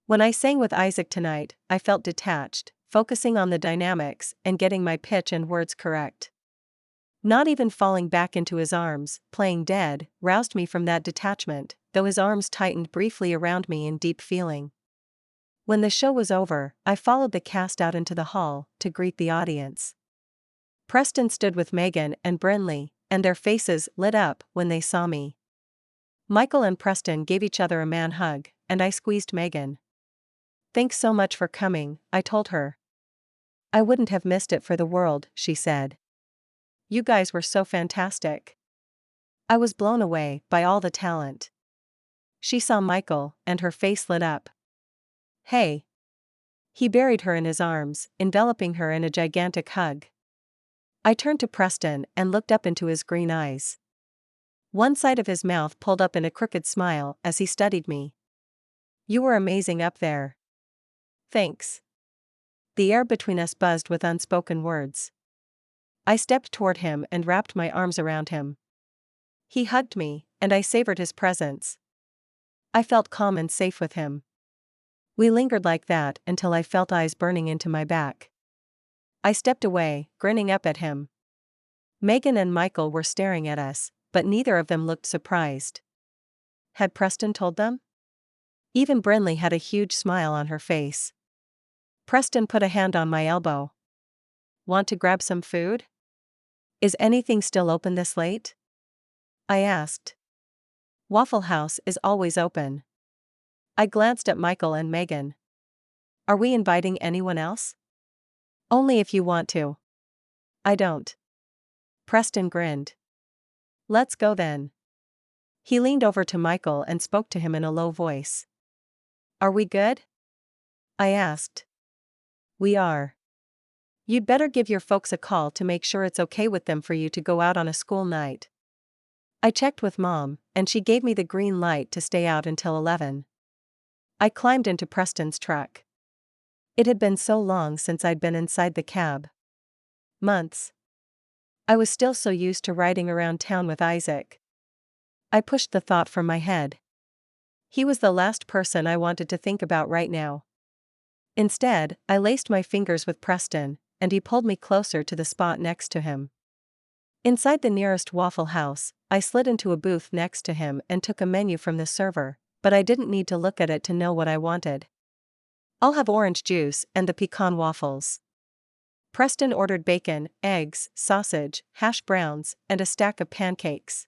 When I sang with Isaac tonight, I felt detached, focusing on the dynamics and getting my pitch and words correct. Not even falling back into his arms, playing dead, roused me from that detachment, though his arms tightened briefly around me in deep feeling. When the show was over, I followed the cast out into the hall to greet the audience. Preston stood with Megan and Brinley, and their faces lit up when they saw me. Michael and Preston gave each other a man hug, and I squeezed Megan. "Thanks so much for coming," I told her. "I wouldn't have missed it for the world," she said. "You guys were so fantastic." I was blown away by all the talent. She saw Michael, and her face lit up. "Hey." He buried her in his arms, enveloping her in a gigantic hug. I turned to Preston and looked up into his green eyes. One side of his mouth pulled up in a crooked smile as he studied me. "You were amazing up there." "Thanks." The air between us buzzed with unspoken words. I stepped toward him and wrapped my arms around him. He hugged me, and I savored his presence. I felt calm and safe with him. We lingered like that until I felt eyes burning into my back. I stepped away, grinning up at him. Megan and Michael were staring at us, but neither of them looked surprised. Had Preston told them? Even Brinley had a huge smile on her face. Preston put a hand on my elbow. "Want to grab some food? Is anything still open this late?" I asked. "Waffle House is always open." I glanced at Michael and Megan. "Are we inviting anyone else?" "Only if you want to." "I don't." Preston grinned. "Let's go then." He leaned over to Michael and spoke to him in a low voice. "Are we good?" I asked. "We are." "You'd better give your folks a call to make sure it's okay with them for you to go out on a school night." I checked with Mom, and she gave me the green light to stay out until 11. I climbed into Preston's truck. It had been so long since I'd been inside the cab. Months. I was still so used to riding around town with Isaac. I pushed the thought from my head. He was the last person I wanted to think about right now. Instead, I laced my fingers with Preston, and he pulled me closer to the spot next to him. Inside the nearest Waffle House, I slid into a booth next to him and took a menu from the server, but I didn't need to look at it to know what I wanted. "I'll have orange juice and the pecan waffles." Preston ordered bacon, eggs, sausage, hash browns, and a stack of pancakes.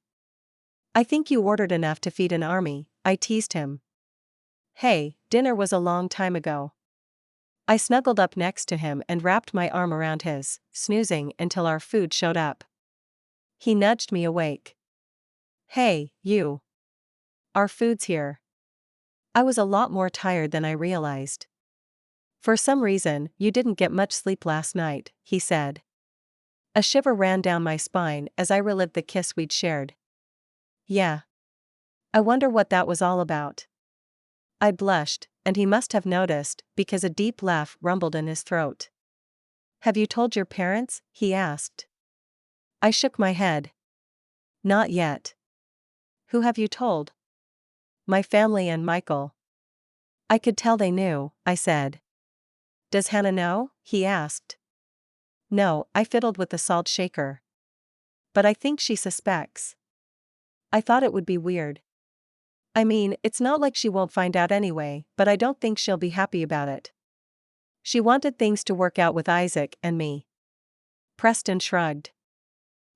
"I think you ordered enough to feed an army," I teased him. "Hey, dinner was a long time ago." I snuggled up next to him and wrapped my arm around his, snoozing until our food showed up. He nudged me awake. "Hey, you. Our food's here." I was a lot more tired than I realized. "For some reason, you didn't get much sleep last night," he said. A shiver ran down my spine as I relived the kiss we'd shared. "Yeah. I wonder what that was all about." I blushed, and he must have noticed, because a deep laugh rumbled in his throat. "Have you told your parents?" he asked. I shook my head. "Not yet." "Who have you told?" "My family and Michael." I could tell they knew, I said. "Does Hannah know?" he asked. "No," I fiddled with the salt shaker. "But I think she suspects." I thought it would be weird. "I mean, it's not like she won't find out anyway, but I don't think she'll be happy about it. She wanted things to work out with Isaac and me." Preston shrugged.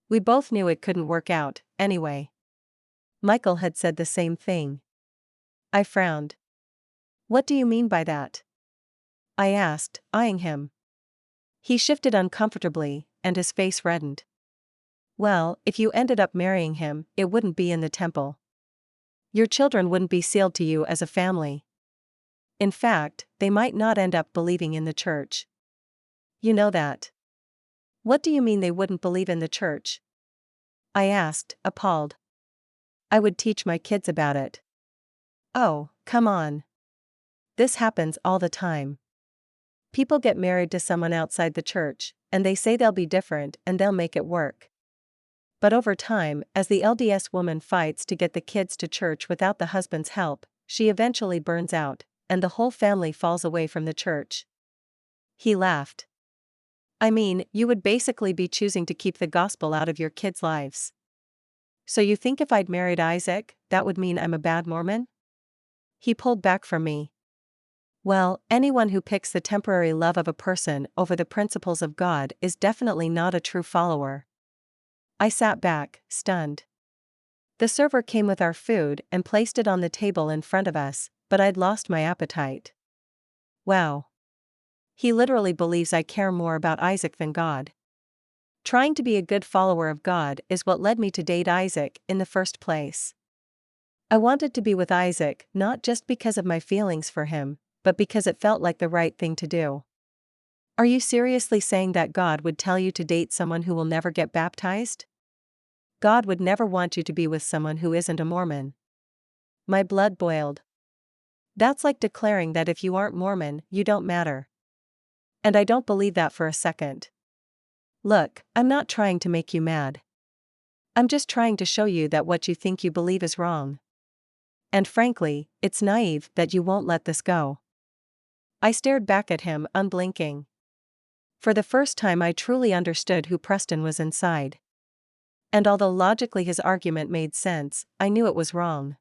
"We both knew it couldn't work out, anyway." Michael had said the same thing. I frowned. "What do you mean by that?" I asked, eyeing him. He shifted uncomfortably, and his face reddened. "Well, if you ended up marrying him, it wouldn't be in the temple. Your children wouldn't be sealed to you as a family. In fact, they might not end up believing in the church. You know that." "What do you mean they wouldn't believe in the church?" I asked, appalled. "I would teach my kids about it." "Oh, come on. This happens all the time. People get married to someone outside the church, and they say they'll be different and they'll make it work. But over time, as the LDS woman fights to get the kids to church without the husband's help, she eventually burns out, and the whole family falls away from the church." He laughed. I mean, you would basically be choosing to keep the gospel out of your kids' lives. So you think if I'd married Isaac, that would mean I'm a bad Mormon? He pulled back from me. Well, anyone who picks the temporary love of a person over the principles of God is definitely not a true follower. I sat back, stunned. The server came with our food and placed it on the table in front of us, but I'd lost my appetite. Wow. He literally believes I care more about Isaac than God. Trying to be a good follower of God is what led me to date Isaac in the first place. I wanted to be with Isaac not just because of my feelings for him, but because it felt like the right thing to do. Are you seriously saying that God would tell you to date someone who will never get baptized? God would never want you to be with someone who isn't a Mormon. My blood boiled. That's like declaring that if you aren't Mormon, you don't matter. And I don't believe that for a second. Look, I'm not trying to make you mad. I'm just trying to show you that what you think you believe is wrong. And frankly, it's naive that you won't let this go. I stared back at him, unblinking. For the first time I truly understood who Preston was inside. And although logically his argument made sense, I knew it was wrong.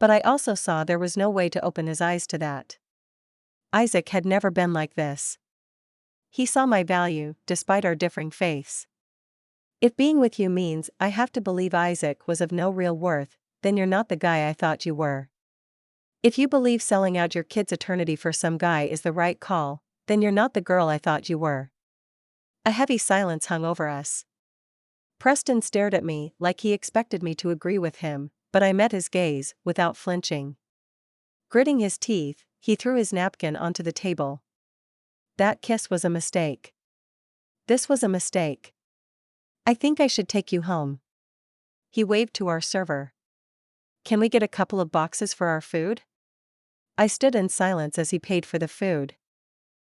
But I also saw there was no way to open his eyes to that. Isaac had never been like this. He saw my value, despite our differing faiths. If being with you means I have to believe Isaac was of no real worth, then you're not the guy I thought you were. If you believe selling out your kid's eternity for some guy is the right call, then you're not the girl I thought you were. A heavy silence hung over us. Preston stared at me like he expected me to agree with him, but I met his gaze, without flinching. Gritting his teeth, he threw his napkin onto the table. That kiss was a mistake. This was a mistake. I think I should take you home. He waved to our server. Can we get a couple of boxes for our food? I stood in silence as he paid for the food.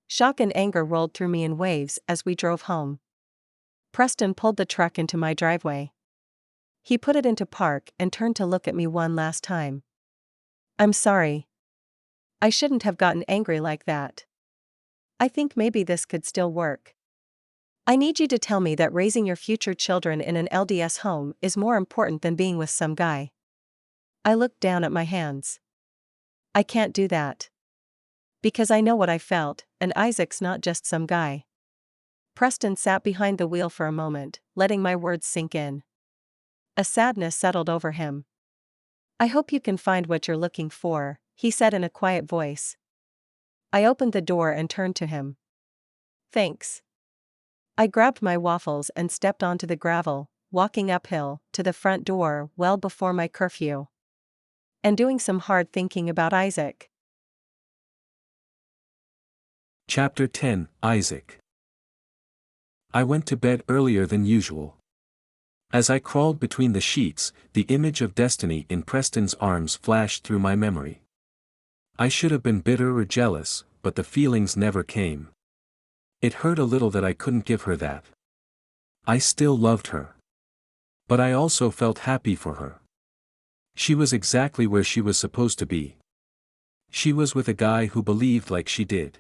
Shock and anger rolled through me in waves as we drove home. Preston pulled the truck into my driveway. He put it into park and turned to look at me one last time. I'm sorry. I shouldn't have gotten angry like that. I think maybe this could still work. I need you to tell me that raising your future children in an LDS home is more important than being with some guy. I looked down at my hands. I can't do that. Because I know what I felt, and Isaac's not just some guy. Preston sat behind the wheel for a moment, letting my words sink in. A sadness settled over him. I hope you can find what you're looking for, he said in a quiet voice. I opened the door and turned to him. Thanks. I grabbed my waffles and stepped onto the gravel, walking uphill to the front door well before my curfew. And doing some hard thinking about Isaac. Chapter 10, Isaac. I went to bed earlier than usual. As I crawled between the sheets, the image of Destiny in Preston's arms flashed through my memory. I should have been bitter or jealous, but the feelings never came. It hurt a little that I couldn't give her that. I still loved her. But I also felt happy for her. She was exactly where she was supposed to be. She was with a guy who believed like she did.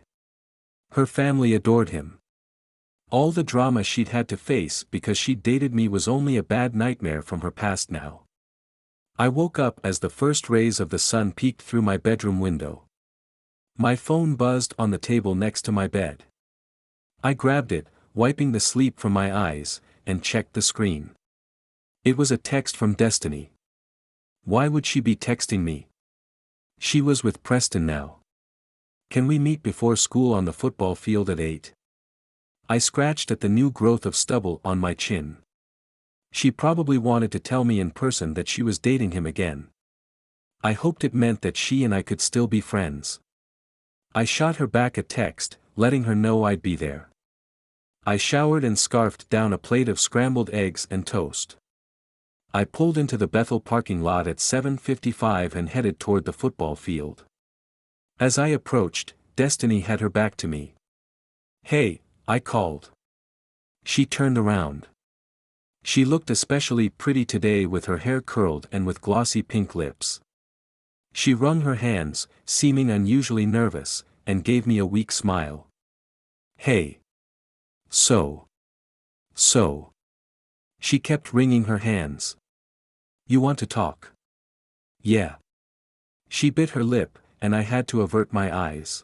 Her family adored him. All the drama she'd had to face because she dated me was only a bad nightmare from her past now. I woke up as the first rays of the sun peeked through my bedroom window. My phone buzzed on the table next to my bed. I grabbed it, wiping the sleep from my eyes, and checked the screen. It was a text from Destiny. Why would she be texting me? She was with Preston now. Can we meet before school on the football field at 8? I scratched at the new growth of stubble on my chin. She probably wanted to tell me in person that she was dating him again. I hoped it meant that she and I could still be friends. I shot her back a text, letting her know I'd be there. I showered and scarfed down a plate of scrambled eggs and toast. I pulled into the Bethel parking lot at 7:55 and headed toward the football field. As I approached, Destiny had her back to me. Hey, I called. She turned around. She looked especially pretty today with her hair curled and with glossy pink lips. She wrung her hands, seeming unusually nervous, and gave me a weak smile. Hey. So. She kept wringing her hands. You want to talk? Yeah. She bit her lip, and I had to avert my eyes.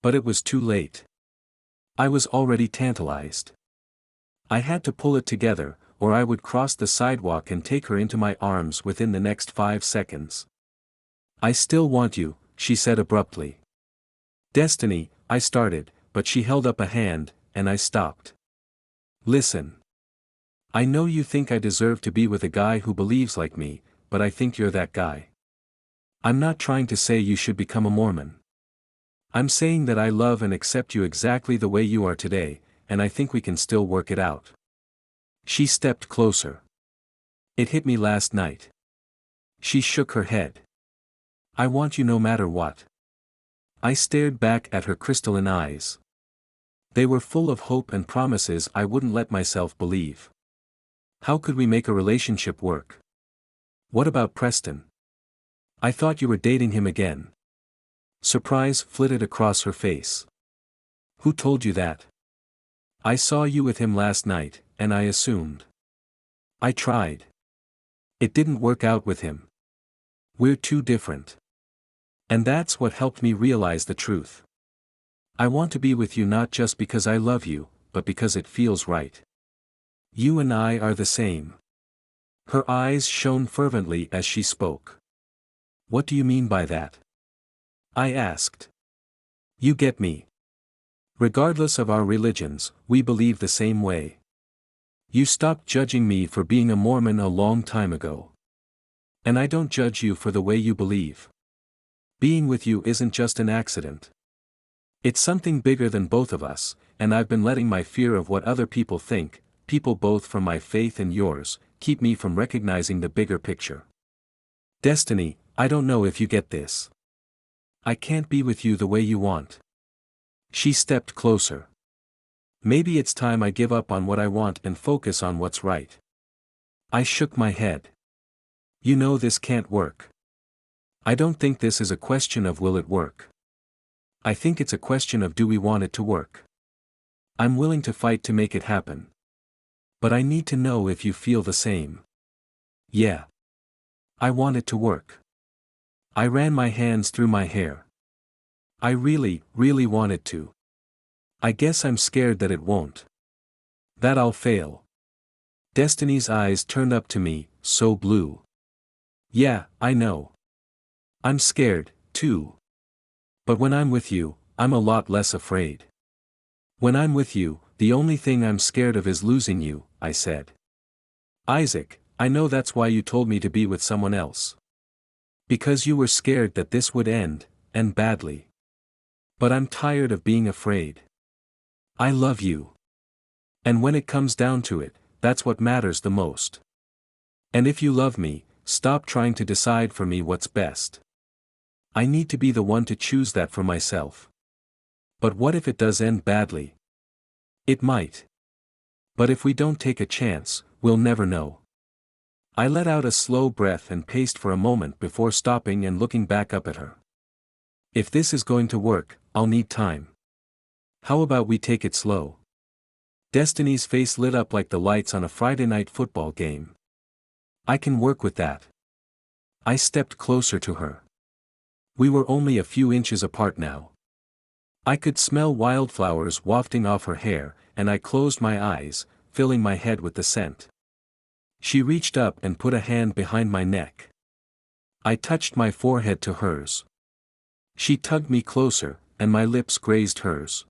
But it was too late. I was already tantalized. I had to pull it together, or I would cross the sidewalk and take her into my arms within the next 5 seconds. I still want you, she said abruptly. Destiny, I started, but she held up a hand, and I stopped. Listen. I know you think I deserve to be with a guy who believes like me, but I think you're that guy. I'm not trying to say you should become a Mormon. I'm saying that I love and accept you exactly the way you are today, and I think we can still work it out. She stepped closer. It hit me last night. She shook her head. I want you no matter what. I stared back at her crystalline eyes. They were full of hope and promises I wouldn't let myself believe. How could we make a relationship work? What about Preston? I thought you were dating him again. Surprise flitted across her face. Who told you that? I saw you with him last night, and I assumed. I tried. It didn't work out with him. We're too different. And that's what helped me realize the truth. I want to be with you not just because I love you, but because it feels right. You and I are the same. Her eyes shone fervently as she spoke. What do you mean by that? I asked. You get me. Regardless of our religions, we believe the same way. You stopped judging me for being a Mormon a long time ago. And I don't judge you for the way you believe. Being with you isn't just an accident. It's something bigger than both of us, and I've been letting my fear of what other people think, people both from my faith and yours, keep me from recognizing the bigger picture. Destiny, I don't know if you get this. I can't be with you the way you want. She stepped closer. Maybe it's time I give up on what I want and focus on what's right. I shook my head. You know this can't work. I don't think this is a question of will it work. I think it's a question of do we want it to work. I'm willing to fight to make it happen. But I need to know if you feel the same. Yeah. I want it to work. I ran my hands through my hair. I really want it to. I guess I'm scared that it won't. That I'll fail. Destiny's eyes turned up to me, so blue. Yeah, I know. I'm scared, too. But when I'm with you, I'm a lot less afraid. When I'm with you, the only thing I'm scared of is losing you, I said. Isaac, I know that's why you told me to be with someone else. Because you were scared that this would end, and badly. But I'm tired of being afraid. I love you. And when it comes down to it, that's what matters the most. And if you love me, stop trying to decide for me what's best. I need to be the one to choose that for myself. But what if it does end badly? It might. But if we don't take a chance, we'll never know. I let out a slow breath and paced for a moment before stopping and looking back up at her. If this is going to work, I'll need time. How about we take it slow? Destiny's face lit up like the lights on a Friday night football game. I can work with that. I stepped closer to her. We were only a few inches apart now. I could smell wildflowers wafting off her hair, and I closed my eyes, filling my head with the scent. She reached up and put a hand behind my neck. I touched my forehead to hers. She tugged me closer, and my lips grazed hers.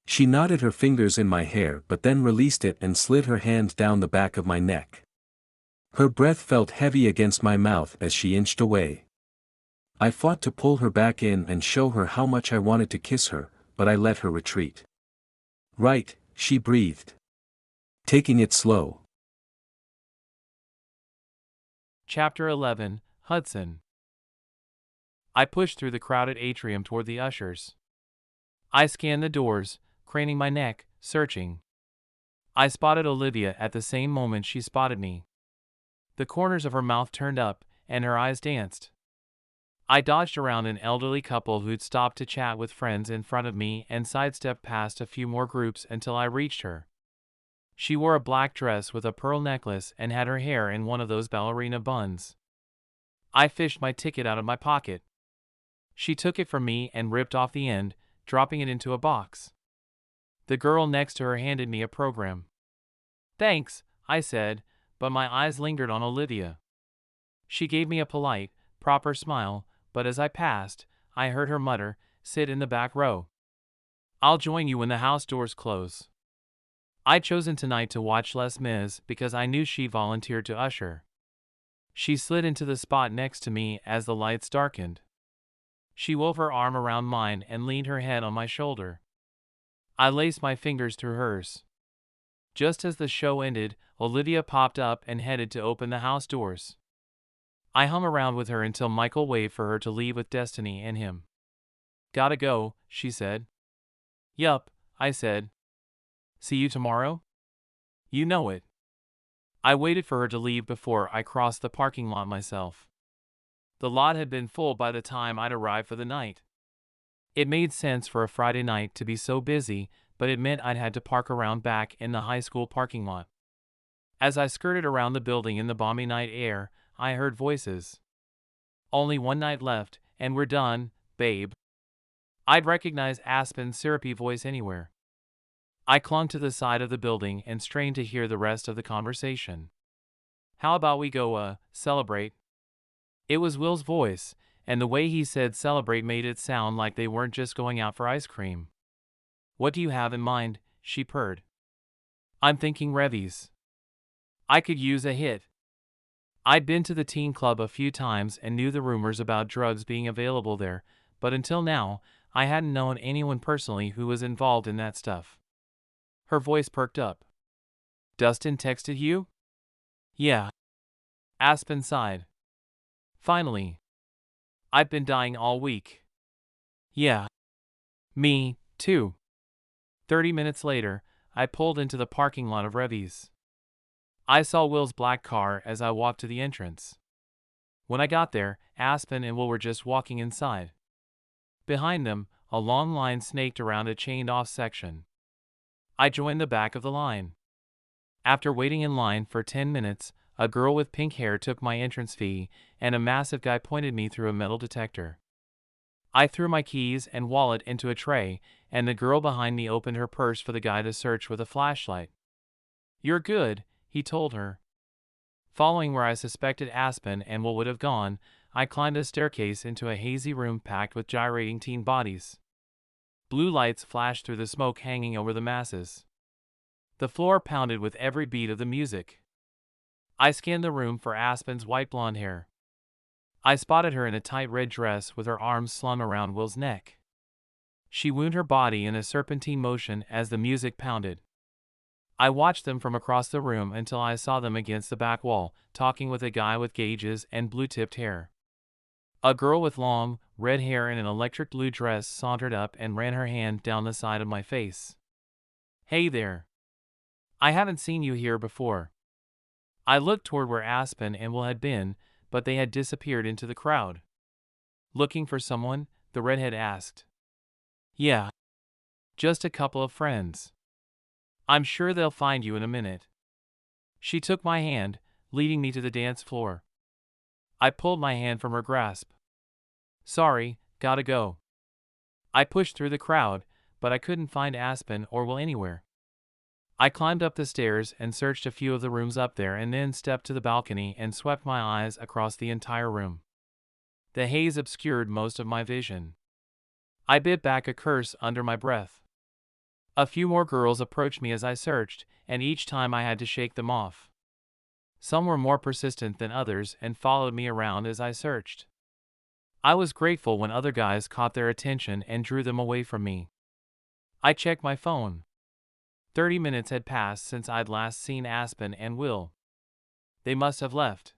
She knotted her fingers in my hair but then released it and slid her hand down the back of my neck. Her breath felt heavy against my mouth as she inched away. I fought to pull her back in and show her how much I wanted to kiss her, but I let her retreat. Right, she breathed. Taking it slow. Chapter 11, Hudson. I pushed through the crowded atrium toward the ushers. I scanned the doors, craning my neck, searching. I spotted Olivia at the same moment she spotted me. The corners of her mouth turned up, and her eyes danced. I dodged around an elderly couple who'd stopped to chat with friends in front of me and sidestepped past a few more groups until I reached her. She wore a black dress with a pearl necklace and had her hair in one of those ballerina buns. I fished my ticket out of my pocket. She took it from me and ripped off the end, dropping it into a box. The girl next to her handed me a program. "Thanks," I said, but my eyes lingered on Olivia. She gave me a polite, proper smile, but as I passed, I heard her mutter, "Sit in the back row. I'll join you when the house doors close." I'd chosen tonight to watch Les Mis because I knew she volunteered to usher. She slid into the spot next to me as the lights darkened. She wove her arm around mine and leaned her head on my shoulder. I laced my fingers through hers. Just as the show ended, Olivia popped up and headed to open the house doors. I hung around with her until Michael waved for her to leave with Destiny and him. "Gotta go," she said. "Yup," I said. "See you tomorrow?" "You know it." I waited for her to leave before I crossed the parking lot myself. The lot had been full by the time I'd arrived for the night. It made sense for a Friday night to be so busy, but it meant I'd had to park around back in the high school parking lot. As I skirted around the building in the balmy night air, I heard voices. "Only one night left, and we're done, babe." I'd recognize Aspen's syrupy voice anywhere. I clung to the side of the building and strained to hear the rest of the conversation. "How about we go, celebrate?" It was Will's voice, and the way he said celebrate made it sound like they weren't just going out for ice cream. "What do you have in mind?" she purred. "I'm thinking Revies. I could use a hit." I'd been to the teen club a few times and knew the rumors about drugs being available there, but until now, I hadn't known anyone personally who was involved in that stuff. Her voice perked up. "Dustin texted you?" "Yeah." Aspen sighed. "Finally. I've been dying all week." "Yeah. Me, too." 30 minutes later, I pulled into the parking lot of Revies. I saw Will's black car as I walked to the entrance. When I got there, Aspen and Will were just walking inside. Behind them, a long line snaked around a chained-off section. I joined the back of the line. After waiting in line for 10 minutes, a girl with pink hair took my entrance fee, and a massive guy pointed me through a metal detector. I threw my keys and wallet into a tray, and the girl behind me opened her purse for the guy to search with a flashlight. "You're good," he told her. Following where I suspected Aspen and Will would have gone, I climbed a staircase into a hazy room packed with gyrating teen bodies. Blue lights flashed through the smoke hanging over the masses. The floor pounded with every beat of the music. I scanned the room for Aspen's white blonde hair. I spotted her in a tight red dress with her arms slung around Will's neck. She wound her body in a serpentine motion as the music pounded. I watched them from across the room until I saw them against the back wall, talking with a guy with gauges and blue-tipped hair. A girl with long, red hair in an electric blue dress sauntered up and ran her hand down the side of my face. "Hey there. I haven't seen you here before." I looked toward where Aspen and Will had been, but they had disappeared into the crowd. "Looking for someone?" the redhead asked. "Yeah. Just a couple of friends. I'm sure they'll find you in a minute." She took my hand, leading me to the dance floor. I pulled my hand from her grasp. "Sorry, gotta go." I pushed through the crowd, but I couldn't find Aspen or Will anywhere. I climbed up the stairs and searched a few of the rooms up there and then stepped to the balcony and swept my eyes across the entire room. The haze obscured most of my vision. I bit back a curse under my breath. A few more girls approached me as I searched, and each time I had to shake them off. Some were more persistent than others and followed me around as I searched. I was grateful when other guys caught their attention and drew them away from me. I checked my phone. 30 minutes had passed since I'd last seen Aspen and Will. They must have left.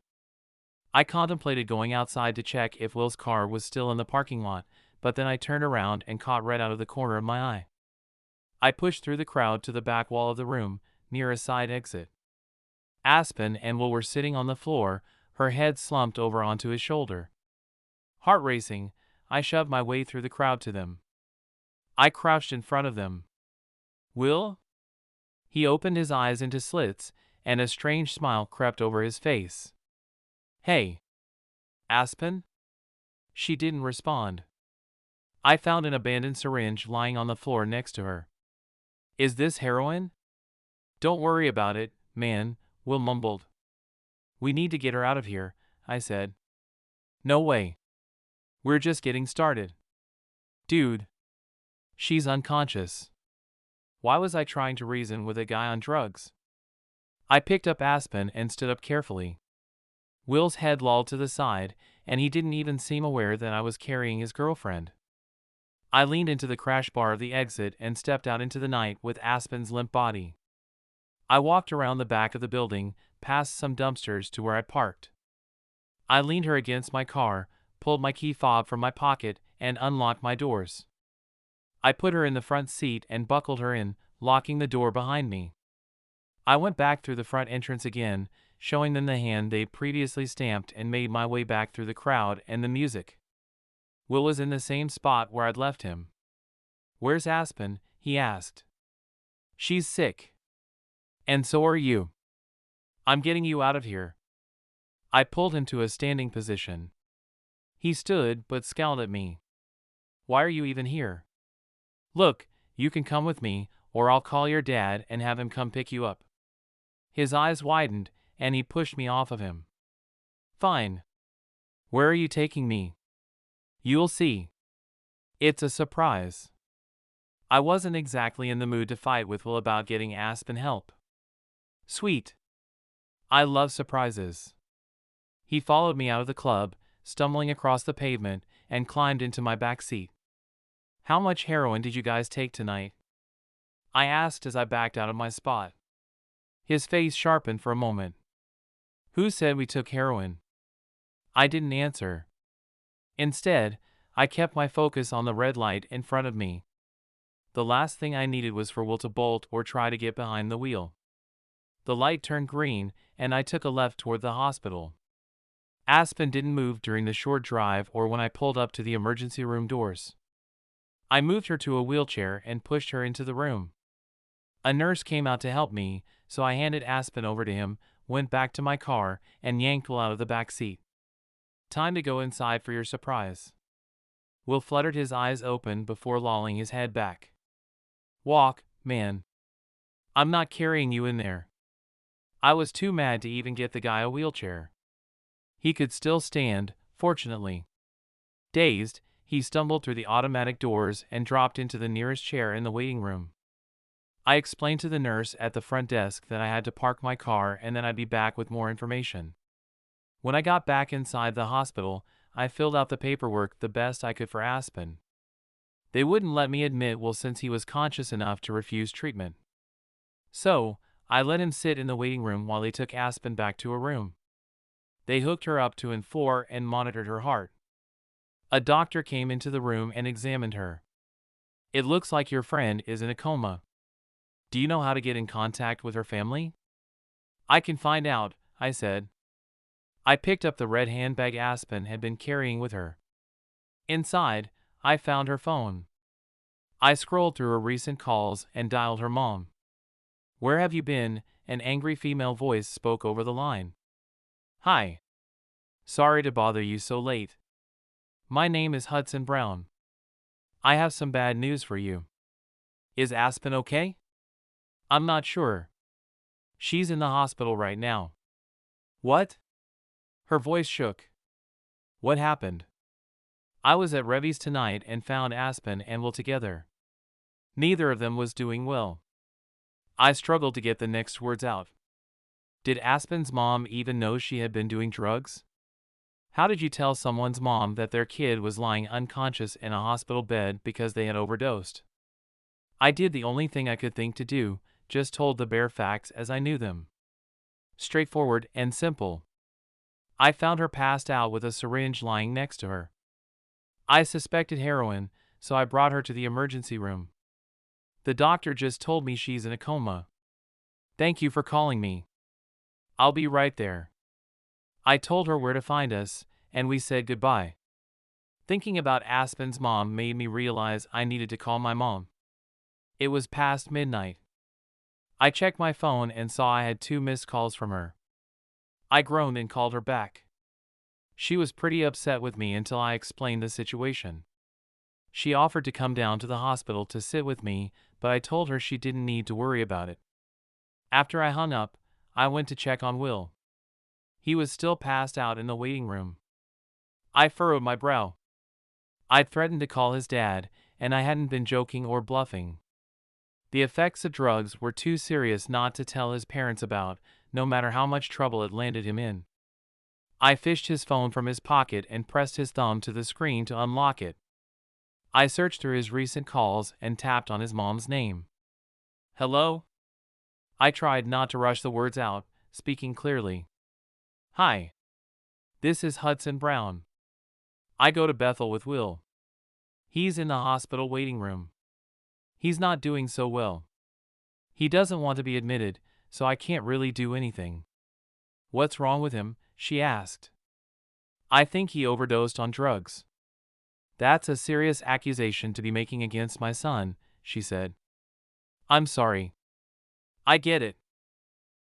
I contemplated going outside to check if Will's car was still in the parking lot, but then I turned around and caught red out of the corner of my eye. I pushed through the crowd to the back wall of the room, near a side exit. Aspen and Will were sitting on the floor, her head slumped over onto his shoulder. Heart racing, I shoved my way through the crowd to them. I crouched in front of them. Will? He opened his eyes into slits, and a strange smile crept over his face. Hey. Aspen? She didn't respond. I found an abandoned syringe lying on the floor next to her. Is this heroin? Don't worry about it, man, Will mumbled. We need to get her out of here, I said. No way. We're just getting started. Dude. She's unconscious. Why was I trying to reason with a guy on drugs? I picked up Aspen and stood up carefully. Will's head lolled to the side, and he didn't even seem aware that I was carrying his girlfriend. I leaned into the crash bar of the exit and stepped out into the night with Aspen's limp body. I walked around the back of the building, past some dumpsters to where I parked. I leaned her against my car, pulled my key fob from my pocket, and unlocked my doors. I put her in the front seat and buckled her in, locking the door behind me. I went back through the front entrance again, showing them the hand they'd previously stamped, and made my way back through the crowd and the music. Will was in the same spot where I'd left him. Where's Aspen? He asked. She's sick. And so are you. I'm getting you out of here. I pulled him to a standing position. He stood but scowled at me. Why are you even here? Look, you can come with me, or I'll call your dad and have him come pick you up. His eyes widened, and he pushed me off of him. Fine. Where are you taking me? You'll see. It's a surprise. I wasn't exactly in the mood to fight with Will about getting Aspen help. Sweet. I love surprises. He followed me out of the club, stumbling across the pavement, and climbed into my back seat. How much heroin did you guys take tonight? I asked as I backed out of my spot. His face sharpened for a moment. Who said we took heroin? I didn't answer. Instead, I kept my focus on the red light in front of me. The last thing I needed was for Will to bolt or try to get behind the wheel. The light turned green, and I took a left toward the hospital. Aspen didn't move during the short drive or when I pulled up to the emergency room doors. I moved her to a wheelchair and pushed her into the room. A nurse came out to help me, so I handed Aspen over to him, went back to my car, and yanked Will out of the back seat. Time to go inside for your surprise. Will fluttered his eyes open before lolling his head back. Walk, man. I'm not carrying you in there. I was too mad to even get the guy a wheelchair. He could still stand, fortunately. Dazed, he stumbled through the automatic doors and dropped into the nearest chair in the waiting room. I explained to the nurse at the front desk that I had to park my car and then I'd be back with more information. When I got back inside the hospital, I filled out the paperwork the best I could for Aspen. They wouldn't let me admit Will since he was conscious enough to refuse treatment. So, I let him sit in the waiting room while they took Aspen back to a room. They hooked her up to an floor and monitored her heart. A doctor came into the room and examined her. It looks like your friend is in a coma. Do you know how to get in contact with her family? I can find out, I said. I picked up the red handbag Aspen had been carrying with her. Inside, I found her phone. I scrolled through her recent calls and dialed her mom. Where have you been? An angry female voice spoke over the line. Hi. Sorry to bother you so late. My name is Hudson Brown. I have some bad news for you. Is Aspen okay? I'm not sure. She's in the hospital right now. What? Her voice shook. What happened? I was at Revy's tonight and found Aspen and Will together. Neither of them was doing well. I struggled to get the next words out. Did Aspen's mom even know she had been doing drugs? How did you tell someone's mom that their kid was lying unconscious in a hospital bed because they had overdosed? I did the only thing I could think to do, just told the bare facts as I knew them. Straightforward and simple. I found her passed out with a syringe lying next to her. I suspected heroin, so I brought her to the emergency room. The doctor just told me she's in a coma. Thank you for calling me. I'll be right there. I told her where to find us, and we said goodbye. Thinking about Aspen's mom made me realize I needed to call my mom. It was past midnight. I checked my phone and saw I had 2 missed calls from her. I groaned and called her back. She was pretty upset with me until I explained the situation. She offered to come down to the hospital to sit with me, but I told her she didn't need to worry about it. After I hung up, I went to check on Will. He was still passed out in the waiting room. I furrowed my brow. I'd threatened to call his dad, and I hadn't been joking or bluffing. The effects of drugs were too serious not to tell his parents about, no matter how much trouble it landed him in. I fished his phone from his pocket and pressed his thumb to the screen to unlock it. I searched through his recent calls and tapped on his mom's name. Hello? I tried not to rush the words out, speaking clearly. Hi. This is Hudson Brown. I go to Bethel with Will. He's in the hospital waiting room. He's not doing so well. He doesn't want to be admitted, so I can't really do anything. What's wrong with him? She asked. I think he overdosed on drugs. That's a serious accusation to be making against my son, she said. I'm sorry. I get it.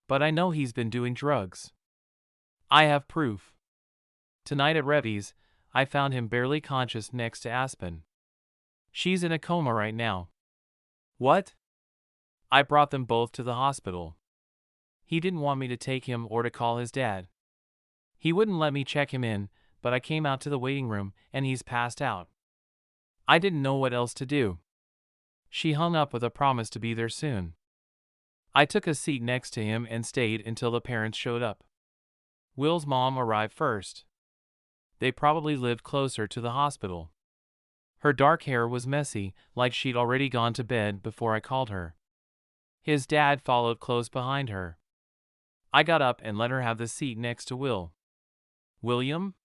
But I know he's been doing drugs. I have proof. Tonight at Revy's, I found him barely conscious next to Aspen. She's in a coma right now. What? I brought them both to the hospital. He didn't want me to take him or to call his dad. He wouldn't let me check him in, but I came out to the waiting room and he's passed out. I didn't know what else to do. She hung up with a promise to be there soon. I took a seat next to him and stayed until the parents showed up. Will's mom arrived first. They probably lived closer to the hospital. Her dark hair was messy, like she'd already gone to bed before I called her. His dad followed close behind her. I got up and let her have the seat next to Will. William?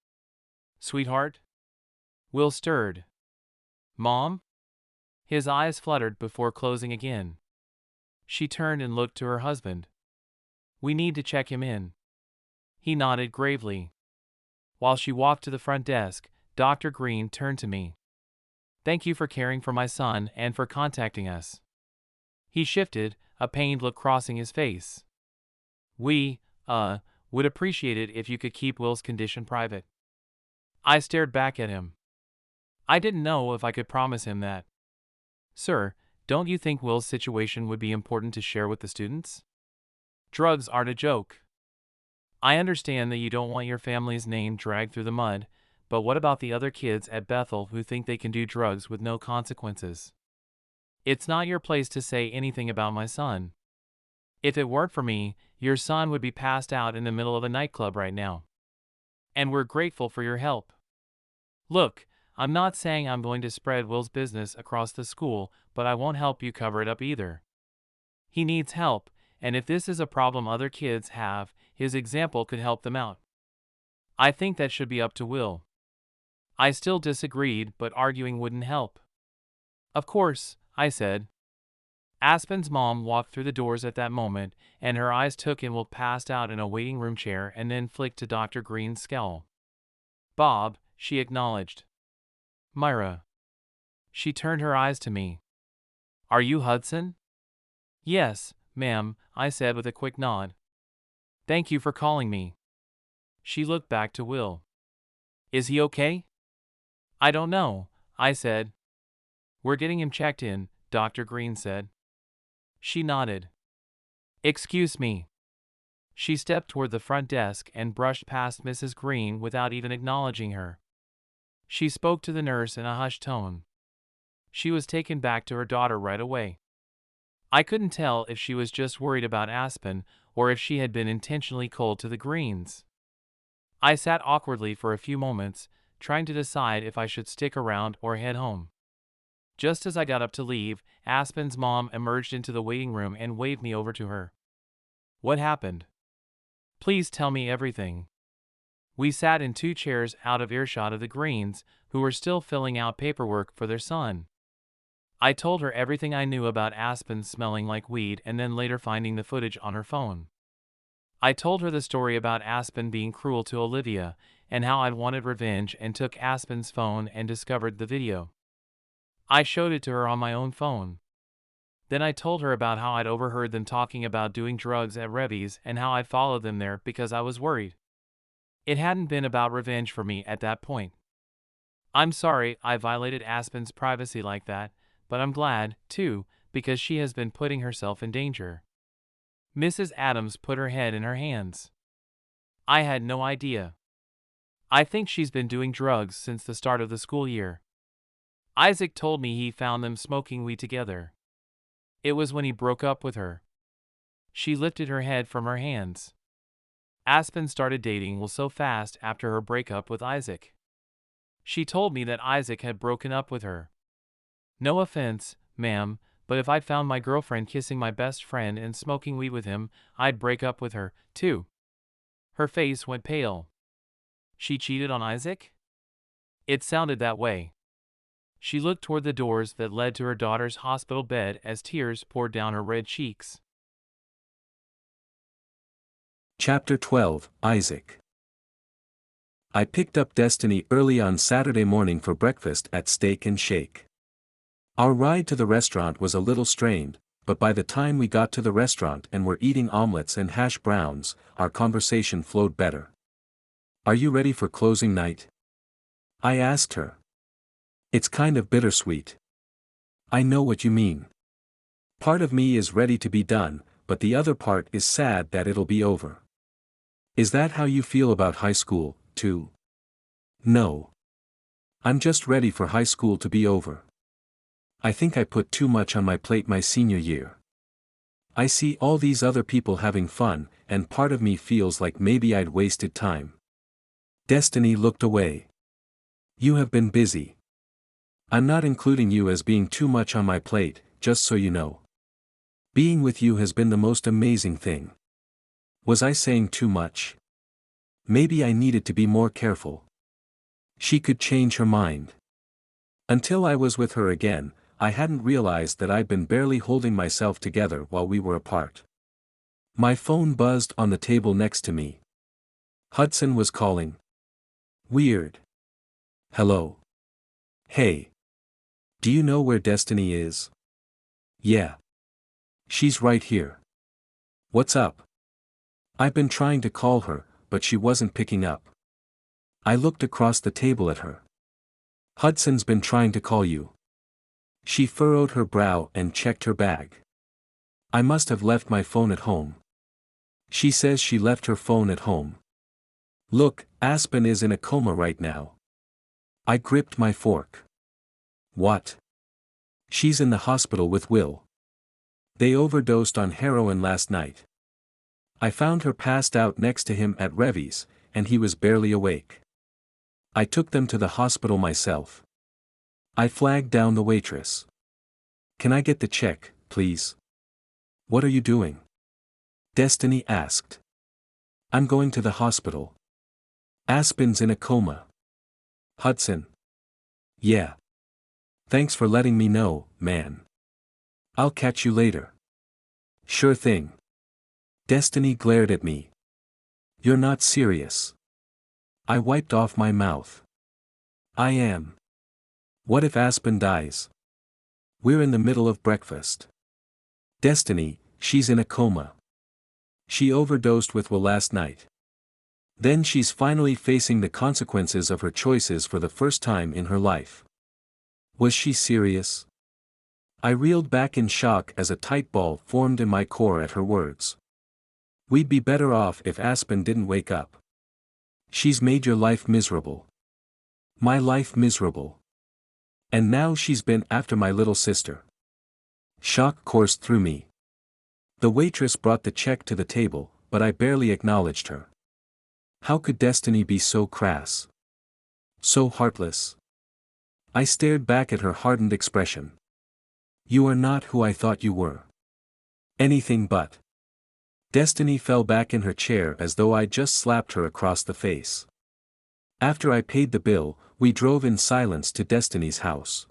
Sweetheart? Will stirred. Mom? His eyes fluttered before closing again. She turned and looked to her husband. We need to check him in. He nodded gravely. While she walked to the front desk, Dr. Green turned to me. Thank you for caring for my son and for contacting us. He shifted, a pained look crossing his face. We, would appreciate it if you could keep Will's condition private. I stared back at him. I didn't know if I could promise him that. Sir, don't you think Will's situation would be important to share with the students? Drugs aren't a joke. I understand that you don't want your family's name dragged through the mud, but what about the other kids at Bethel who think they can do drugs with no consequences? It's not your place to say anything about my son. If it weren't for me, your son would be passed out in the middle of a nightclub right now. And we're grateful for your help. Look, I'm not saying I'm going to spread Will's business across the school, but I won't help you cover it up either. He needs help, and if this is a problem other kids have, his example could help them out. I think that should be up to Will. I still disagreed, but arguing wouldn't help. Of course, I said. Aspen's mom walked through the doors at that moment, and her eyes took in Will passed out in a waiting room chair and then flicked to Dr. Green's skull. Bob, she acknowledged. Myra. She turned her eyes to me. Are you Hudson? Yes, ma'am, I said with a quick nod. Thank you for calling me. She looked back to Will. Is he okay? I don't know, I said. We're getting him checked in, Dr. Green said. She nodded. Excuse me. She stepped toward the front desk and brushed past Mrs. Green without even acknowledging her. She spoke to the nurse in a hushed tone. She was taken back to her daughter right away. I couldn't tell if she was just worried about Aspen or if she had been intentionally cold to the Greens. I sat awkwardly for a few moments, trying to decide if I should stick around or head home. Just as I got up to leave, Aspen's mom emerged into the waiting room and waved me over to her. What happened? Please tell me everything. We sat in 2 chairs out of earshot of the Greens, who were still filling out paperwork for their son. I told her everything I knew about Aspen smelling like weed and then later finding the footage on her phone. I told her the story about Aspen being cruel to Olivia, and how I'd wanted revenge and took Aspen's phone and discovered the video. I showed it to her on my own phone. Then I told her about how I'd overheard them talking about doing drugs at Revy's and how I followed them there because I was worried. It hadn't been about revenge for me at that point. I'm sorry I violated Aspen's privacy like that, but I'm glad, too, because she has been putting herself in danger. Mrs. Adams put her head in her hands. I had no idea. I think she's been doing drugs since the start of the school year. Isaac told me he found them smoking weed together. It was when he broke up with her. She lifted her head from her hands. Aspen started dating Will so fast after her breakup with Isaac. She told me that Isaac had broken up with her. No offense, ma'am, but if I'd found my girlfriend kissing my best friend and smoking weed with him, I'd break up with her, too. Her face went pale. She cheated on Isaac? It sounded that way. She looked toward the doors that led to her daughter's hospital bed as tears poured down her red cheeks. Chapter 12, Isaac. I picked up Destiny early on Saturday morning for breakfast at Steak and Shake. Our ride to the restaurant was a little strained, but by the time we got to the restaurant and were eating omelets and hash browns, our conversation flowed better. "Are you ready for closing night?" I asked her. "It's kind of bittersweet." "I know what you mean. Part of me is ready to be done, but the other part is sad that it'll be over." "Is that how you feel about high school, too?" "No. I'm just ready for high school to be over. I think I put too much on my plate my senior year. I see all these other people having fun, and part of me feels like maybe I'd wasted time." Destiny looked away. "You have been busy. I'm not including you as being too much on my plate, just so you know. Being with you has been the most amazing thing." Was I saying too much? Maybe I needed to be more careful. She could change her mind. Until I was with her again, I hadn't realized that I'd been barely holding myself together while we were apart. My phone buzzed on the table next to me. Hudson was calling. Weird. "Hello. Hey. Do you know where Destiny is?" "Yeah. She's right here." "What's up?" "I've been trying to call her, but she wasn't picking up." I looked across the table at her. "Hudson's been trying to call you." She furrowed her brow and checked her bag. "I must have left my phone at home." She says she left her phone at home. "Look, Aspen is in a coma right now." I gripped my fork. "What?" "She's in the hospital with Will. They overdosed on heroin last night. I found her passed out next to him at Revy's, and he was barely awake. I took them to the hospital myself." I flagged down the waitress. "Can I get the check, please?" "What are you doing?" Destiny asked. "I'm going to the hospital. Aspen's in a coma." "Hudson?" "Yeah. Thanks for letting me know, man. I'll catch you later." "Sure thing." Destiny glared at me. "You're not serious." I wiped off my mouth. "I am. What if Aspen dies? We're in the middle of breakfast." "Destiny, she's in a coma. She overdosed with Will last night. Then she's finally facing the consequences of her choices for the first time in her life." Was she serious? I reeled back in shock as a tight ball formed in my core at her words. "We'd be better off if Aspen didn't wake up. She's made your life miserable. My life miserable. And now she's been after my little sister." Shock coursed through me. The waitress brought the check to the table, but I barely acknowledged her. How could Destiny be so crass? So heartless? I stared back at her hardened expression. "You are not who I thought you were. Anything but." Destiny fell back in her chair as though I'd just slapped her across the face. After I paid the bill, we drove in silence to Destiny's house.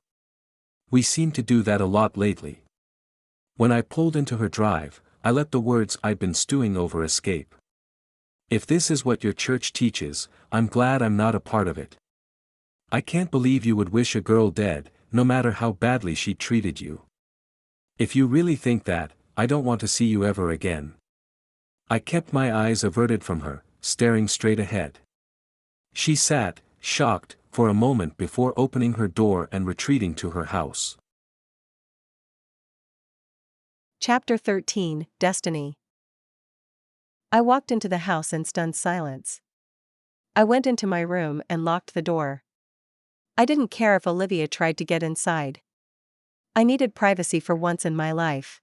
We seemed to do that a lot lately. When I pulled into her drive, I let the words I'd been stewing over escape. If this is what your church teaches, I'm glad I'm not a part of it. I can't believe you would wish a girl dead, no matter how badly she treated you. If you really think that, I don't want to see you ever again. I kept my eyes averted from her, staring straight ahead. She sat, shocked, for a moment before opening her door and retreating to her house. Chapter 13, Destiny. I walked into the house in stunned silence. I went into my room and locked the door. I didn't care if Olivia tried to get inside. I needed privacy for once in my life.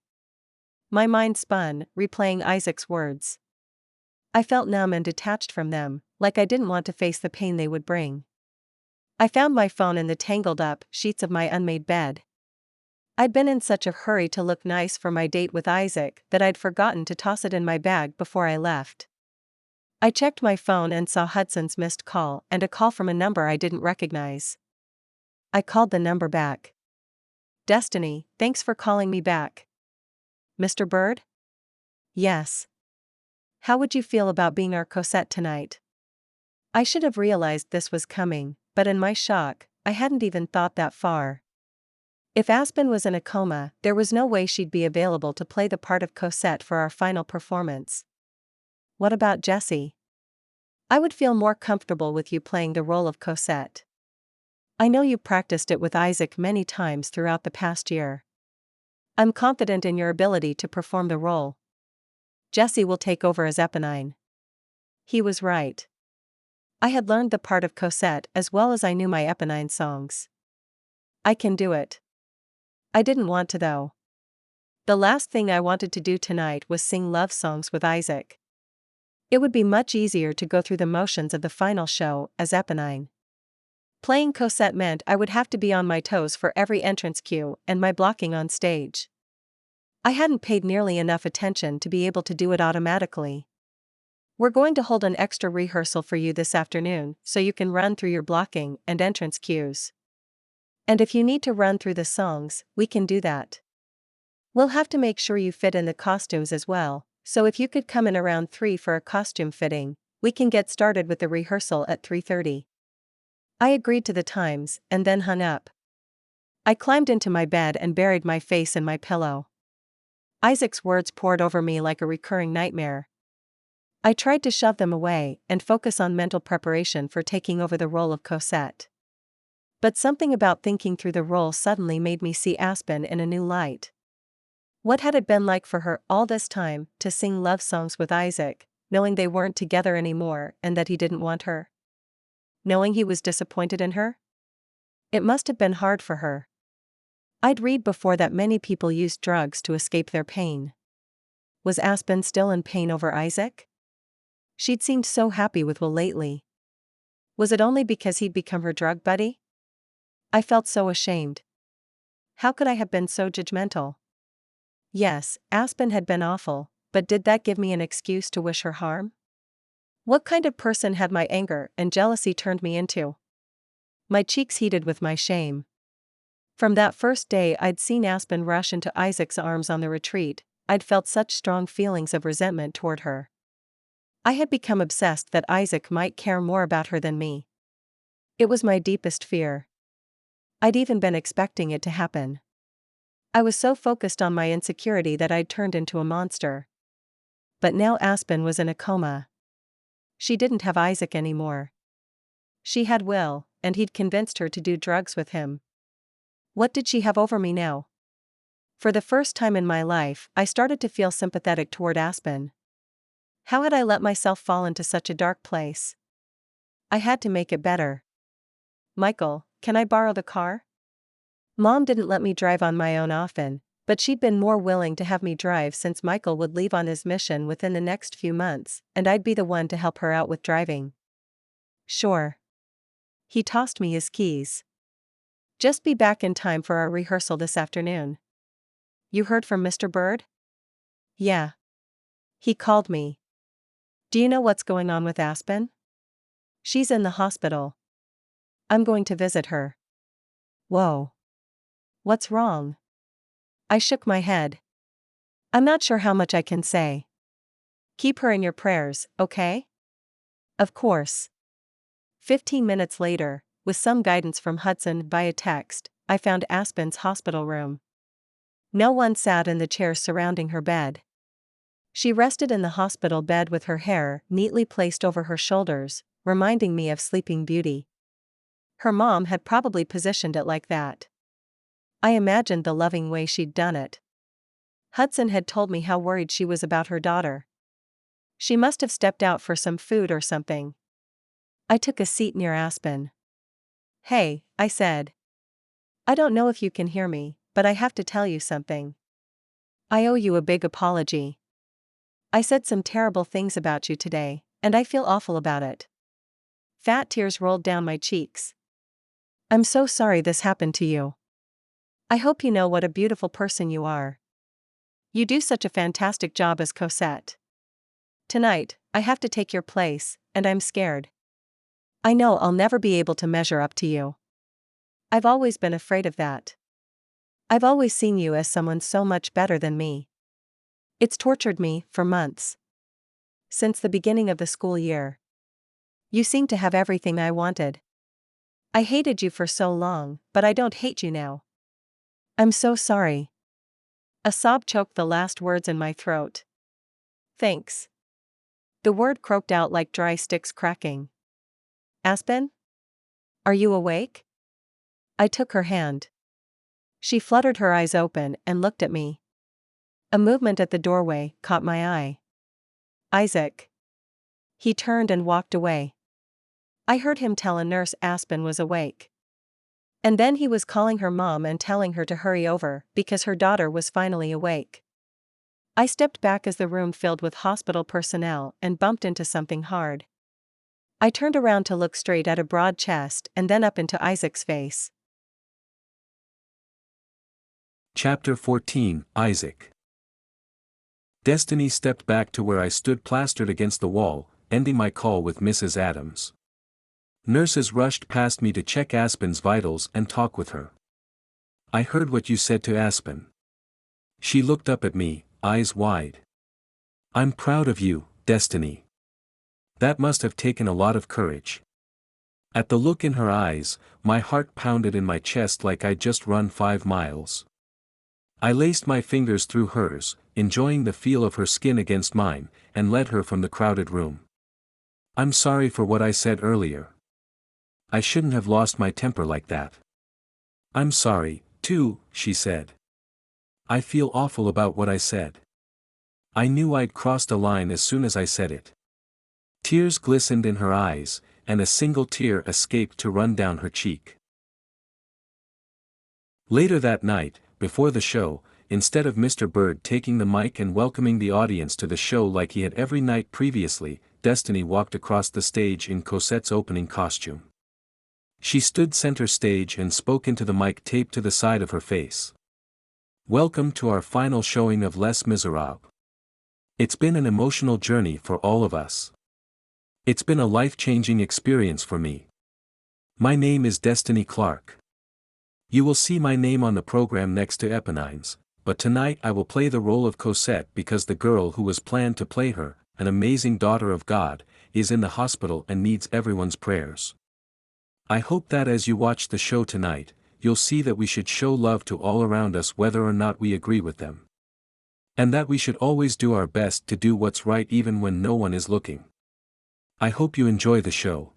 My mind spun, replaying Isaac's words. I felt numb and detached from them, like I didn't want to face the pain they would bring. I found my phone in the tangled up sheets of my unmade bed. I'd been in such a hurry to look nice for my date with Isaac that I'd forgotten to toss it in my bag before I left. I checked my phone and saw Hudson's missed call and a call from a number I didn't recognize. I called the number back. Destiny, thanks for calling me back. Mr. Bird? Yes. How would you feel about being our Cosette tonight? I should have realized this was coming, but in my shock, I hadn't even thought that far. If Aspen was in a coma, there was no way she'd be available to play the part of Cosette for our final performance. What about Jessie? I would feel more comfortable with you playing the role of Cosette. I know you practiced it with Isaac many times throughout the past year. I'm confident in your ability to perform the role. Jessie will take over as Eponine. He was right. I had learned the part of Cosette as well as I knew my Eponine songs. I can do it. I didn't want to though. The last thing I wanted to do tonight was sing love songs with Isaac. It would be much easier to go through the motions of the final show as Eponine. Playing Cosette meant I would have to be on my toes for every entrance cue and my blocking on stage. I hadn't paid nearly enough attention to be able to do it automatically. We're going to hold an extra rehearsal for you this afternoon so you can run through your blocking and entrance cues. And if you need to run through the songs, we can do that. We'll have to make sure you fit in the costumes as well, so if you could come in around 3 for a costume fitting, we can get started with the rehearsal at 3:30. I agreed to the times and then hung up. I climbed into my bed and buried my face in my pillow. Isaac's words poured over me like a recurring nightmare. I tried to shove them away and focus on mental preparation for taking over the role of Cosette. But something about thinking through the role suddenly made me see Aspen in a new light. What had it been like for her all this time to sing love songs with Isaac, knowing they weren't together anymore and that he didn't want her? Knowing he was disappointed in her? It must have been hard for her. I'd read before that many people used drugs to escape their pain. Was Aspen still in pain over Isaac? She'd seemed so happy with Will lately. Was it only because he'd become her drug buddy? I felt so ashamed. How could I have been so judgmental? Yes, Aspen had been awful, but did that give me an excuse to wish her harm? What kind of person had my anger and jealousy turned me into? My cheeks heated with my shame. From that first day I'd seen Aspen rush into Isaac's arms on the retreat, I'd felt such strong feelings of resentment toward her. I had become obsessed that Isaac might care more about her than me. It was my deepest fear. I'd even been expecting it to happen. I was so focused on my insecurity that I'd turned into a monster. But now Aspen was in a coma. She didn't have Isaac anymore. She had Will, and he'd convinced her to do drugs with him. What did she have over me now? For the first time in my life, I started to feel sympathetic toward Aspen. How had I let myself fall into such a dark place? I had to make it better. Michael, can I borrow the car? Mom didn't let me drive on my own often, but she'd been more willing to have me drive since Michael would leave on his mission within the next few months, and I'd be the one to help her out with driving. Sure. He tossed me his keys. Just be back in time for our rehearsal this afternoon. You heard from Mr. Bird? Yeah. He called me. Do you know what's going on with Aspen? She's in the hospital. I'm going to visit her. Whoa. What's wrong? I shook my head. I'm not sure how much I can say. Keep her in your prayers, okay? Of course. 15 minutes later, with some guidance from Hudson via text, I found Aspen's hospital room. No one sat in the chairs surrounding her bed. She rested in the hospital bed with her hair neatly placed over her shoulders, reminding me of Sleeping Beauty. Her mom had probably positioned it like that. I imagined the loving way she'd done it. Hudson had told me how worried she was about her daughter. She must have stepped out for some food or something. I took a seat near Aspen. "Hey," I said. "I don't know if you can hear me, but I have to tell you something. I owe you a big apology. I said some terrible things about you today, and I feel awful about it." Fat tears rolled down my cheeks. "I'm so sorry this happened to you. I hope you know what a beautiful person you are. You do such a fantastic job as Cosette. Tonight, I have to take your place, and I'm scared. I know I'll never be able to measure up to you. I've always been afraid of that. I've always seen you as someone so much better than me. It's tortured me for months. Since the beginning of the school year. You seem to have everything I wanted. I hated you for so long, but I don't hate you now. I'm so sorry." A sob choked the last words in my throat. "Thanks." The word croaked out like dry sticks cracking. "Aspen? Are you awake?" I took her hand. She fluttered her eyes open and looked at me. A movement at the doorway caught my eye. "Isaac." He turned and walked away. I heard him tell a nurse Aspen was awake. And then he was calling her mom and telling her to hurry over because her daughter was finally awake. I stepped back as the room filled with hospital personnel and bumped into something hard. I turned around to look straight at a broad chest and then up into Isaac's face. Chapter 14, Isaac. Destiny stepped back to where I stood plastered against the wall, ending my call with Mrs. Adams. Nurses rushed past me to check Aspen's vitals and talk with her. "I heard what you said to Aspen." She looked up at me, eyes wide. "I'm proud of you, Destiny. That must have taken a lot of courage." At the look in her eyes, my heart pounded in my chest like I'd just run 5 miles. I laced my fingers through hers, enjoying the feel of her skin against mine, and led her from the crowded room. "I'm sorry for what I said earlier. I shouldn't have lost my temper like that." "I'm sorry, too," she said. "I feel awful about what I said. I knew I'd crossed a line as soon as I said it." Tears glistened in her eyes, and a single tear escaped to run down her cheek. Later that night, before the show, instead of Mr. Bird taking the mic and welcoming the audience to the show like he had every night previously, Destiny walked across the stage in Cosette's opening costume. She stood center stage and spoke into the mic taped to the side of her face. "Welcome to our final showing of Les Miserables. It's been an emotional journey for all of us. It's been a life-changing experience for me. My name is Destiny Clark. You will see my name on the program next to Eponine's, but tonight I will play the role of Cosette because the girl who was planned to play her, an amazing daughter of God, is in the hospital and needs everyone's prayers. I hope that as you watch the show tonight, you'll see that we should show love to all around us whether or not we agree with them. And that we should always do our best to do what's right even when no one is looking. I hope you enjoy the show."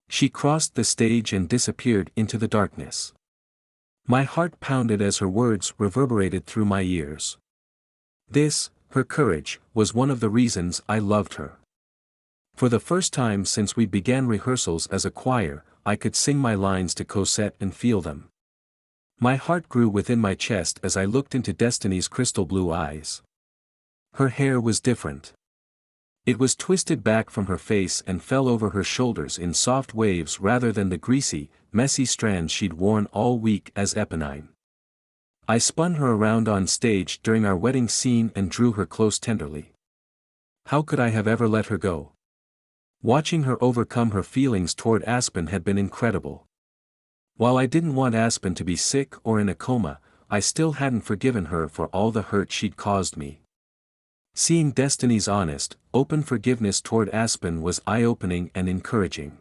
She crossed the stage and disappeared into the darkness. My heart pounded as her words reverberated through my ears. This, her courage, was one of the reasons I loved her. For the first time since we began rehearsals as a choir, I could sing my lines to Cosette and feel them. My heart grew within my chest as I looked into Destiny's crystal blue eyes. Her hair was different. It was twisted back from her face and fell over her shoulders in soft waves rather than the greasy, messy strands she'd worn all week as Eponine. I spun her around on stage during our wedding scene and drew her close tenderly. How could I have ever let her go? Watching her overcome her feelings toward Aspen had been incredible. While I didn't want Aspen to be sick or in a coma, I still hadn't forgiven her for all the hurt she'd caused me. Seeing Destiny's honest, open forgiveness toward Aspen was eye-opening and encouraging.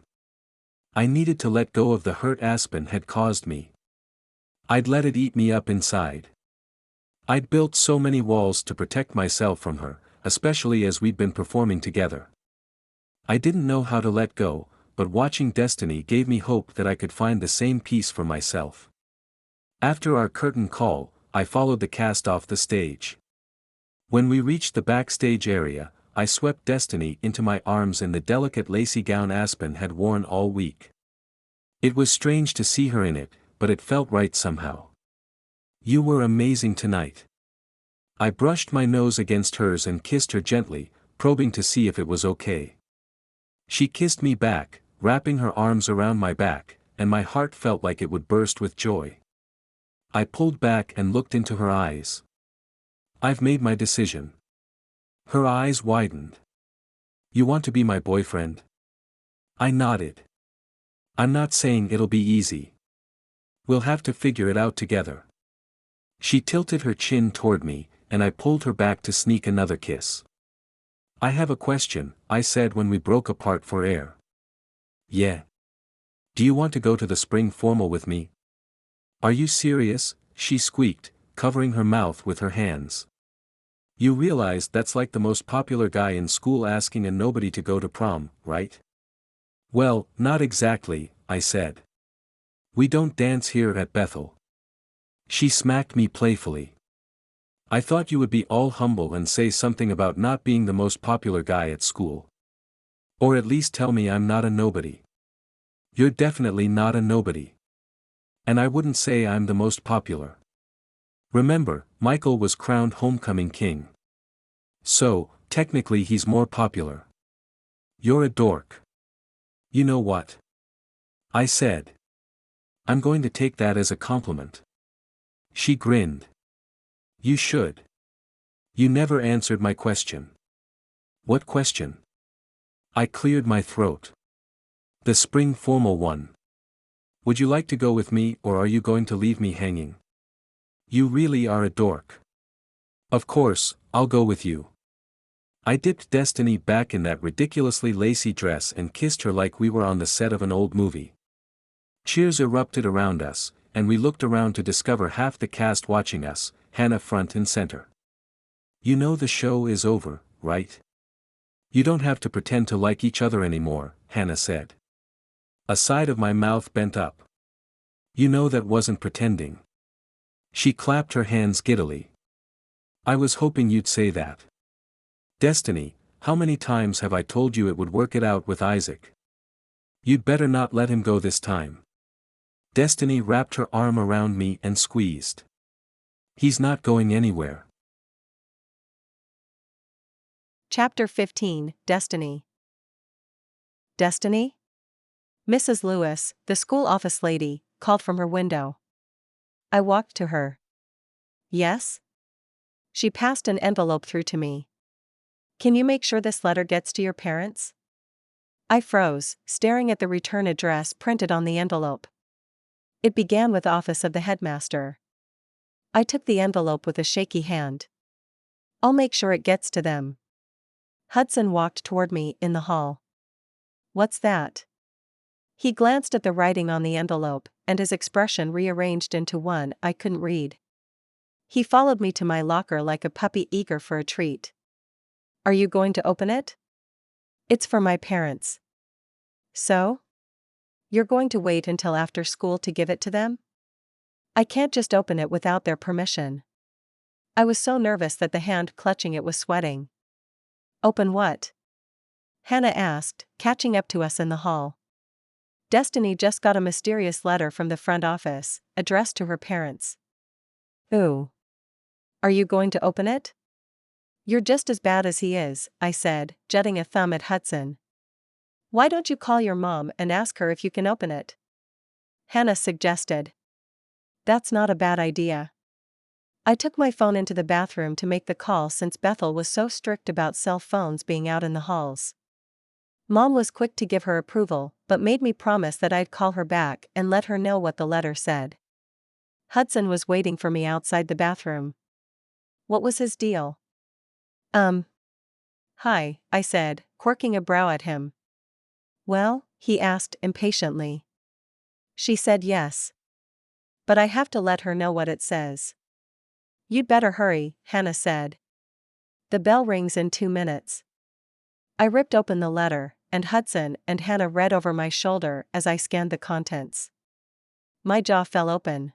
I needed to let go of the hurt Aspen had caused me. I'd let it eat me up inside. I'd built so many walls to protect myself from her, especially as we'd been performing together. I didn't know how to let go, but watching Destiny gave me hope that I could find the same peace for myself. After our curtain call, I followed the cast off the stage. When we reached the backstage area, I swept Destiny into my arms in the delicate lacy gown Aspen had worn all week. It was strange to see her in it, but it felt right somehow. You were amazing tonight. I brushed my nose against hers and kissed her gently, probing to see if it was okay. She kissed me back, wrapping her arms around my back, and my heart felt like it would burst with joy. I pulled back and looked into her eyes. I've made my decision. Her eyes widened. You want to be my boyfriend? I nodded. I'm not saying it'll be easy. We'll have to figure it out together. She tilted her chin toward me, and I pulled her back to sneak another kiss. I have a question, I said when we broke apart for air. Yeah. Do you want to go to the spring formal with me? Are you serious? She squeaked, covering her mouth with her hands. You realize that's like the most popular guy in school asking a nobody to go to prom, right? Well, not exactly, I said. We don't dance here at Bethel. She smacked me playfully. I thought you would be all humble and say something about not being the most popular guy at school. Or at least tell me I'm not a nobody. You're definitely not a nobody. And I wouldn't say I'm the most popular. Remember, Michael was crowned homecoming king. So, technically he's more popular. You're a dork. You know what? I said. I'm going to take that as a compliment. She grinned. You should. You never answered my question. What question? I cleared my throat. The spring formal one. Would you like to go with me or are you going to leave me hanging? You really are a dork. Of course, I'll go with you. I dipped Destiny back in that ridiculously lacy dress and kissed her like we were on the set of an old movie. Cheers erupted around us, and we looked around to discover half the cast watching us, Hannah front and center. You know the show is over, right? You don't have to pretend to like each other anymore, Hannah said. A side of my mouth bent up. You know that wasn't pretending. She clapped her hands giddily. I was hoping you'd say that. Destiny, how many times have I told you it would work it out with Isaac? You'd better not let him go this time. Destiny wrapped her arm around me and squeezed. He's not going anywhere. Chapter 15, Destiny. Destiny? Mrs. Lewis, the school office lady, called from her window. I walked to her. Yes? She passed an envelope through to me. Can you make sure this letter gets to your parents? I froze, staring at the return address printed on the envelope. It began with Office of the Headmaster. I took the envelope with a shaky hand. I'll make sure it gets to them. Hudson walked toward me in the hall. What's that? He glanced at the writing on the envelope, and his expression rearranged into one I couldn't read. He followed me to my locker like a puppy eager for a treat. Are you going to open it? It's for my parents. So? You're going to wait until after school to give it to them? I can't just open it without their permission. I was so nervous that the hand clutching it was sweating. Open what? Hannah asked, catching up to us in the hall. Destiny just got a mysterious letter from the front office, addressed to her parents. Ooh. Are you going to open it? You're just as bad as he is, I said, jutting a thumb at Hudson. Why don't you call your mom and ask her if you can open it? Hannah suggested. That's not a bad idea. I took my phone into the bathroom to make the call since Bethel was so strict about cell phones being out in the halls. Mom was quick to give her approval, but made me promise that I'd call her back and let her know what the letter said. Hudson was waiting for me outside the bathroom. What was his deal? Um, Hi, I said, quirking a brow at him. Well, he asked impatiently. She said yes. But I have to let her know what it says. You'd better hurry, Hannah said. The bell rings in 2 minutes. I ripped open the letter, and Hudson and Hannah read over my shoulder as I scanned the contents. My jaw fell open.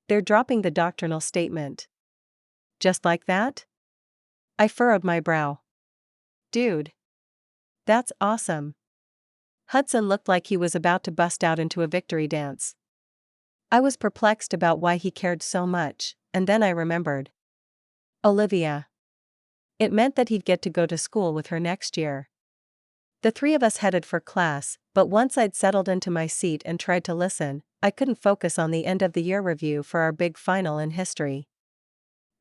They're dropping the doctrinal statement. Just like that? I furrowed my brow. Dude. That's awesome. Hudson looked like he was about to bust out into a victory dance. I was perplexed about why he cared so much, and then I remembered. Olivia. It meant that he'd get to go to school with her next year. The three of us headed for class, but once I'd settled into my seat and tried to listen, I couldn't focus on the end of the year review for our big final in history.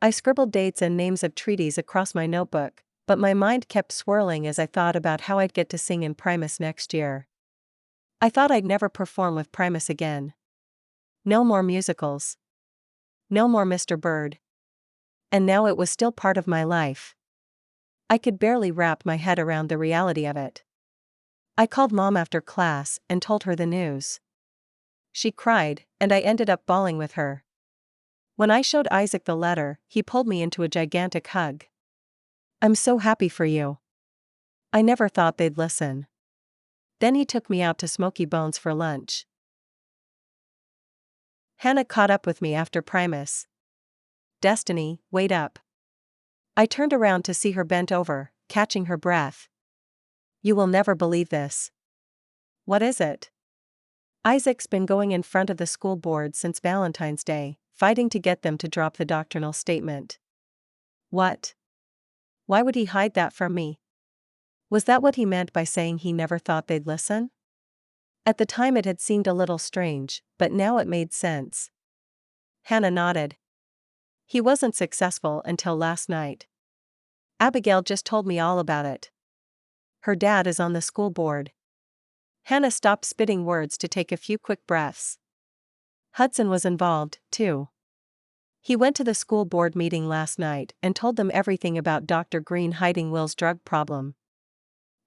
I scribbled dates and names of treaties across my notebook, but my mind kept swirling as I thought about how I'd get to sing in Primus next year. I thought I'd never perform with Primus again. No more musicals. No more Mr. Bird. And now it was still part of my life. I could barely wrap my head around the reality of it. I called Mom after class and told her the news. She cried, and I ended up bawling with her. When I showed Isaac the letter, he pulled me into a gigantic hug. I'm so happy for you. I never thought they'd listen. Then he took me out to Smoky Bones for lunch. Hannah caught up with me after Primus. Destiny, wait up. I turned around to see her bent over, catching her breath. You will never believe this. What is it? Isaac's been going in front of the school board since Valentine's Day, fighting to get them to drop the doctrinal statement. What? Why would he hide that from me? Was that what he meant by saying he never thought they'd listen? At the time it had seemed a little strange, but now it made sense. Hannah nodded. He wasn't successful until last night. Abigail just told me all about it. Her dad is on the school board. Hannah stopped spitting words to take a few quick breaths. Hudson was involved, too. He went to the school board meeting last night and told them everything about Dr. Green hiding Will's drug problem.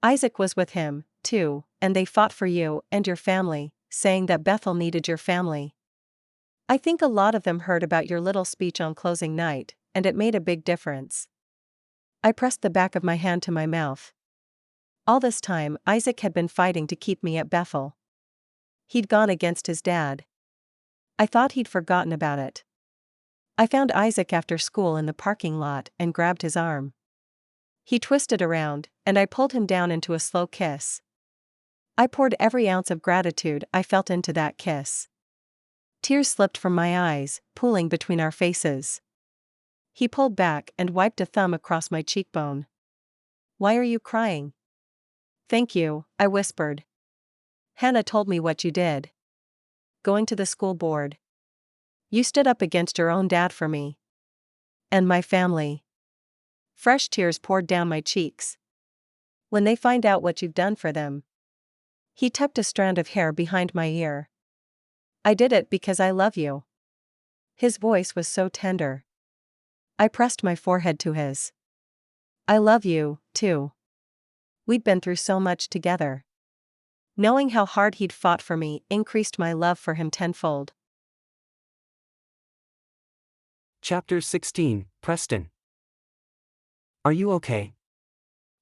Isaac was with him, too, and they fought for you and your family, saying that Bethel needed your family. I think a lot of them heard about your little speech on closing night, and it made a big difference. I pressed the back of my hand to my mouth. All this time, Isaac had been fighting to keep me at Bethel. He'd gone against his dad. I thought he'd forgotten about it. I found Isaac after school in the parking lot and grabbed his arm. He twisted around, and I pulled him down into a slow kiss. I poured every ounce of gratitude I felt into that kiss. Tears slipped from my eyes, pooling between our faces. He pulled back and wiped a thumb across my cheekbone. Why are you crying? Thank you, I whispered. Hannah told me what you did. Going to the school board. You stood up against your own dad for me. And my family. Fresh tears poured down my cheeks. When they find out what you've done for them. He tucked a strand of hair behind my ear. I did it because I love you. His voice was so tender. I pressed my forehead to his. I love you, too. We'd been through so much together. Knowing how hard he'd fought for me increased my love for him tenfold. Chapter 16, Preston. Are you okay?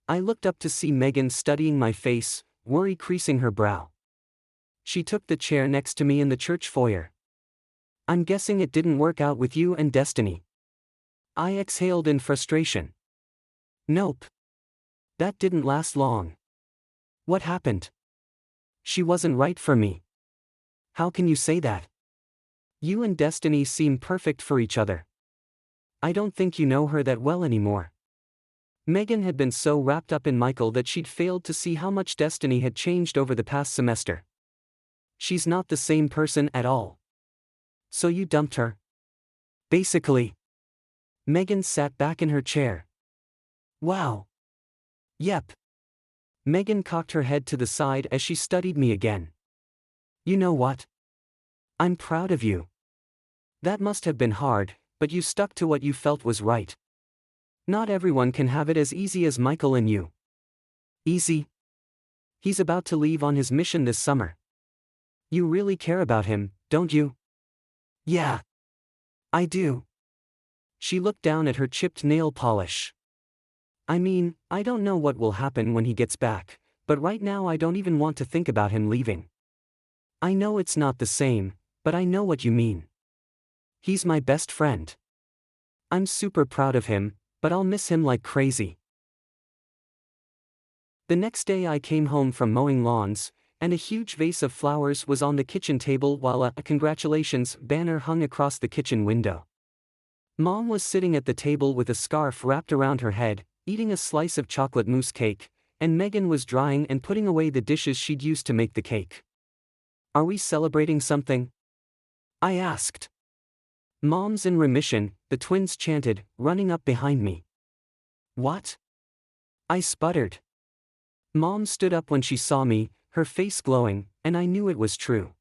I looked up to see Megan studying my face, worry creasing her brow. She took the chair next to me in the church foyer. I'm guessing it didn't work out with you and Destiny. I exhaled in frustration. Nope. That didn't last long. What happened? She wasn't right for me. How can you say that? You and Destiny seem perfect for each other. I don't think you know her that well anymore. Megan had been so wrapped up in Michael that she'd failed to see how much Destiny had changed over the past semester. She's not the same person at all. So you dumped her? Basically. Megan sat back in her chair. Wow. Yep. Megan cocked her head to the side as she studied me again. You know what? I'm proud of you. That must have been hard, but you stuck to what you felt was right. Not everyone can have it as easy as Michael and you. Easy? He's about to leave on his mission this summer. You really care about him, don't you? Yeah. I do. She looked down at her chipped nail polish. I mean, I don't know what will happen when he gets back, but right now I don't even want to think about him leaving. I know it's not the same, but I know what you mean. He's my best friend. I'm super proud of him, but I'll miss him like crazy. The next day I came home from mowing lawns, and a huge vase of flowers was on the kitchen table while a congratulations banner hung across the kitchen window. Mom was sitting at the table with a scarf wrapped around her head, eating a slice of chocolate mousse cake, and Megan was drying and putting away the dishes she'd used to make the cake. Are we celebrating something? I asked. Mom's in remission, the twins chanted, running up behind me. What? I sputtered. Mom stood up when she saw me, her face glowing, and I knew it was true.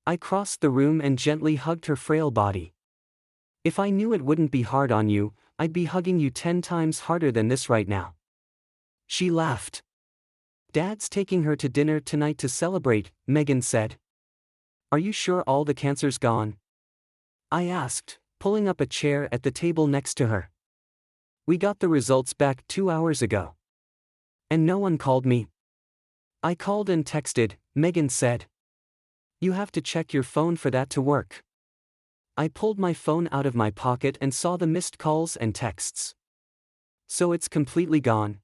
I crossed the room and gently hugged her frail body. If I knew it wouldn't be hard on you, I'd be hugging you 10 times harder than this right now. She laughed. Dad's taking her to dinner tonight to celebrate, Megan said. Are you sure all the cancer's gone? I asked, pulling up a chair at the table next to her. We got the results back 2 hours ago. And no one called me. I called and texted, Megan said. You have to check your phone for that to work. I pulled my phone out of my pocket and saw the missed calls and texts. So it's completely gone.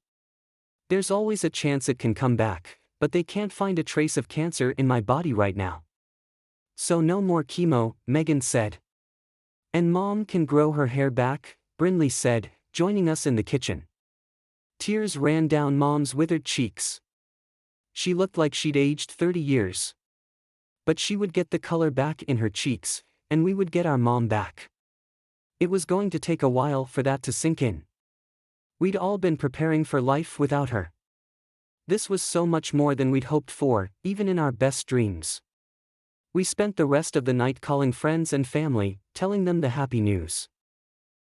There's always a chance it can come back, but they can't find a trace of cancer in my body right now. So no more chemo, Megan said. And Mom can grow her hair back, Brinley said, joining us in the kitchen. Tears ran down Mom's withered cheeks. She looked like she'd aged 30 years. But she would get the color back in her cheeks, and we would get our mom back. It was going to take a while for that to sink in. We'd all been preparing for life without her. This was so much more than we'd hoped for, even in our best dreams. We spent the rest of the night calling friends and family, telling them the happy news.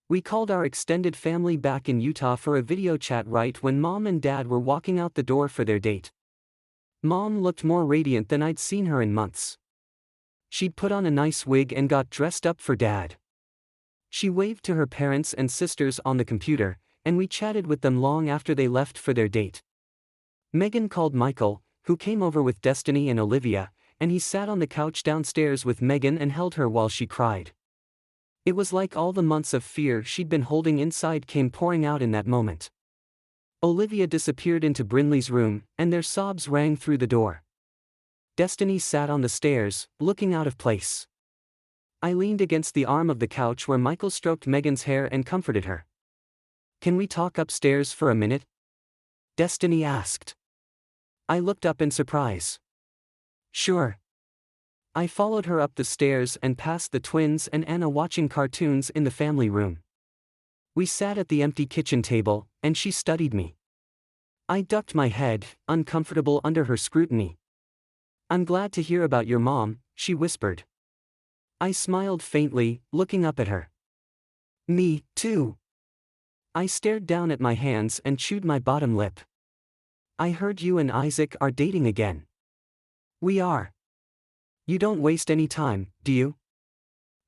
We called our extended family back in Utah for a video chat right when Mom and Dad were walking out the door for their date. Mom looked more radiant than I'd seen her in months. She'd put on a nice wig and got dressed up for Dad. She waved to her parents and sisters on the computer, and we chatted with them long after they left for their date. Megan called Michael, who came over with Destiny and Olivia, and he sat on the couch downstairs with Megan and held her while she cried. It was like all the months of fear she'd been holding inside came pouring out in that moment. Olivia disappeared into Brinley's room, and their sobs rang through the door. Destiny sat on the stairs, looking out of place. I leaned against the arm of the couch where Michael stroked Megan's hair and comforted her. Can we talk upstairs for a minute? Destiny asked. I looked up in surprise. Sure. I followed her up the stairs and past the twins and Anna watching cartoons in the family room. We sat at the empty kitchen table, and she studied me. I ducked my head, uncomfortable under her scrutiny. I'm glad to hear about your mom, she whispered. I smiled faintly, looking up at her. Me, too. I stared down at my hands and chewed my bottom lip. I heard you and Isaac are dating again. We are. You don't waste any time, do you?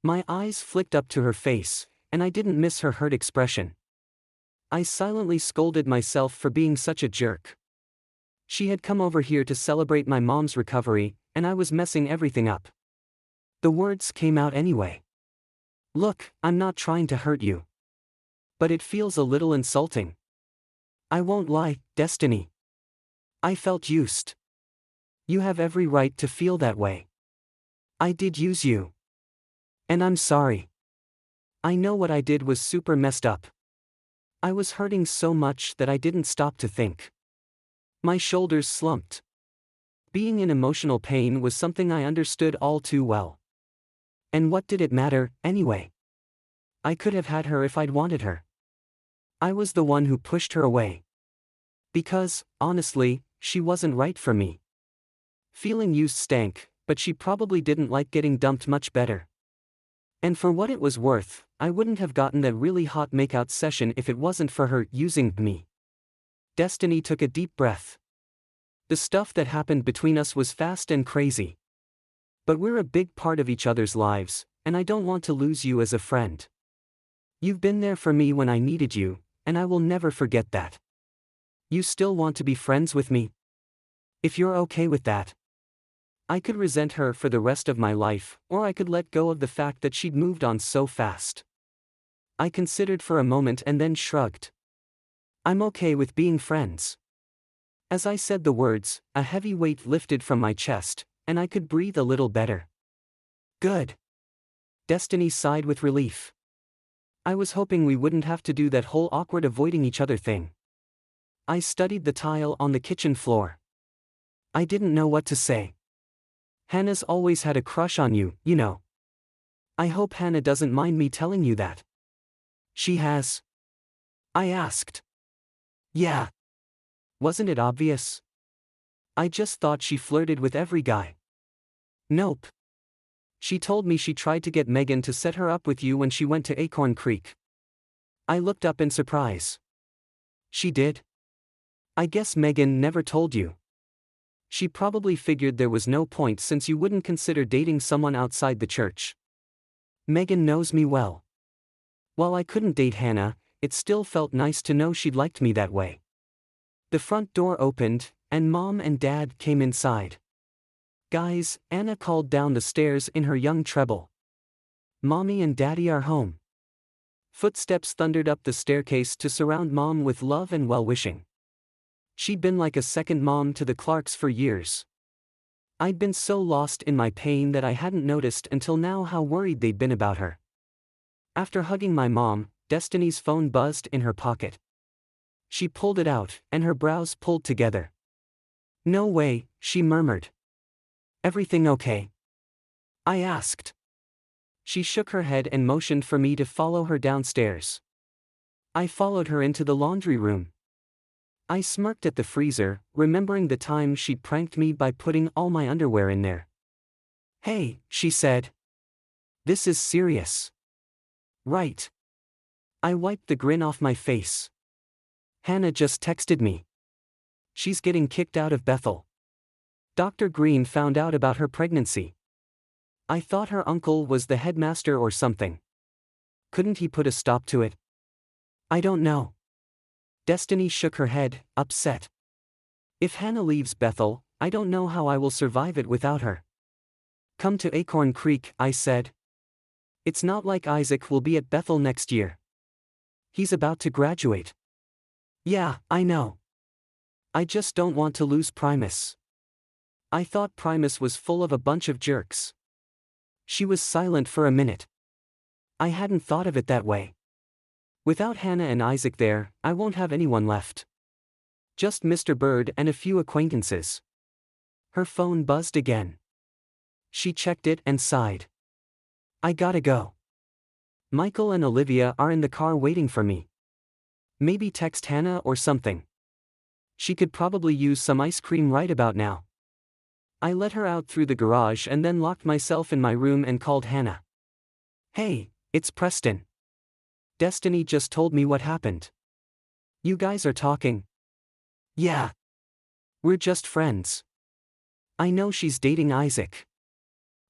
My eyes flicked up to her face, and I didn't miss her hurt expression. I silently scolded myself for being such a jerk. She had come over here to celebrate my mom's recovery, and I was messing everything up. The words came out anyway. Look, I'm not trying to hurt you. But it feels a little insulting. I won't lie, Destiny. I felt used. You have every right to feel that way. I did use you. And I'm sorry. I know what I did was super messed up. I was hurting so much that I didn't stop to think. My shoulders slumped. Being in emotional pain was something I understood all too well. And what did it matter, anyway? I could have had her if I'd wanted her. I was the one who pushed her away. Because, honestly, she wasn't right for me. Feeling used stank, but she probably didn't like getting dumped much better. And for what it was worth, I wouldn't have gotten that really hot makeout session if it wasn't for her using me. Destiny took a deep breath. The stuff that happened between us was fast and crazy. But we're a big part of each other's lives, and I don't want to lose you as a friend. You've been there for me when I needed you, and I will never forget that. You still want to be friends with me? If you're okay with that. I could resent her for the rest of my life, or I could let go of the fact that she'd moved on so fast. I considered for a moment and then shrugged. I'm okay with being friends. As I said the words, a heavy weight lifted from my chest, and I could breathe a little better. Good. Destiny sighed with relief. I was hoping we wouldn't have to do that whole awkward avoiding each other thing. I studied the tile on the kitchen floor. I didn't know what to say. Hannah's always had a crush on you, you know. I hope Hannah doesn't mind me telling you that. She has? I asked. Yeah. Wasn't it obvious? I just thought she flirted with every guy. Nope. She told me she tried to get Megan to set her up with you when she went to Acorn Creek. I looked up in surprise. She did? I guess Megan never told you. She probably figured there was no point since you wouldn't consider dating someone outside the church. Megan knows me well. While I couldn't date Hannah, it still felt nice to know she'd liked me that way. The front door opened, and Mom and Dad came inside. Guys, Anna called down the stairs in her young treble. Mommy and Daddy are home. Footsteps thundered up the staircase to surround Mom with love and well-wishing. She'd been like a second mom to the Clarks for years. I'd been so lost in my pain that I hadn't noticed until now how worried they'd been about her. After hugging my mom, Destiny's phone buzzed in her pocket. She pulled it out, and her brows pulled together. No way, she murmured. Everything okay? I asked. She shook her head and motioned for me to follow her downstairs. I followed her into the laundry room. I smirked at the freezer, remembering the time she'd pranked me by putting all my underwear in there. Hey, she said. This is serious. Right. I wiped the grin off my face. Hannah just texted me. She's getting kicked out of Bethel. Dr. Green found out about her pregnancy. I thought her uncle was the headmaster or something. Couldn't he put a stop to it? I don't know. Destiny shook her head, upset. If Hannah leaves Bethel, I don't know how I will survive it without her. Come to Acorn Creek, I said. It's not like Isaac will be at Bethel next year. He's about to graduate. Yeah, I know. I just don't want to lose Primus. I thought Primus was full of a bunch of jerks. She was silent for a minute. I hadn't thought of it that way. Without Hannah and Isaac there, I won't have anyone left. Just Mr. Bird and a few acquaintances. Her phone buzzed again. She checked it and sighed. I gotta go. Michael and Olivia are in the car waiting for me. Maybe text Hannah or something. She could probably use some ice cream right about now. I let her out through the garage and then locked myself in my room and called Hannah. Hey, it's Preston. Destiny just told me what happened. You guys are talking? Yeah. We're just friends. I know she's dating Isaac.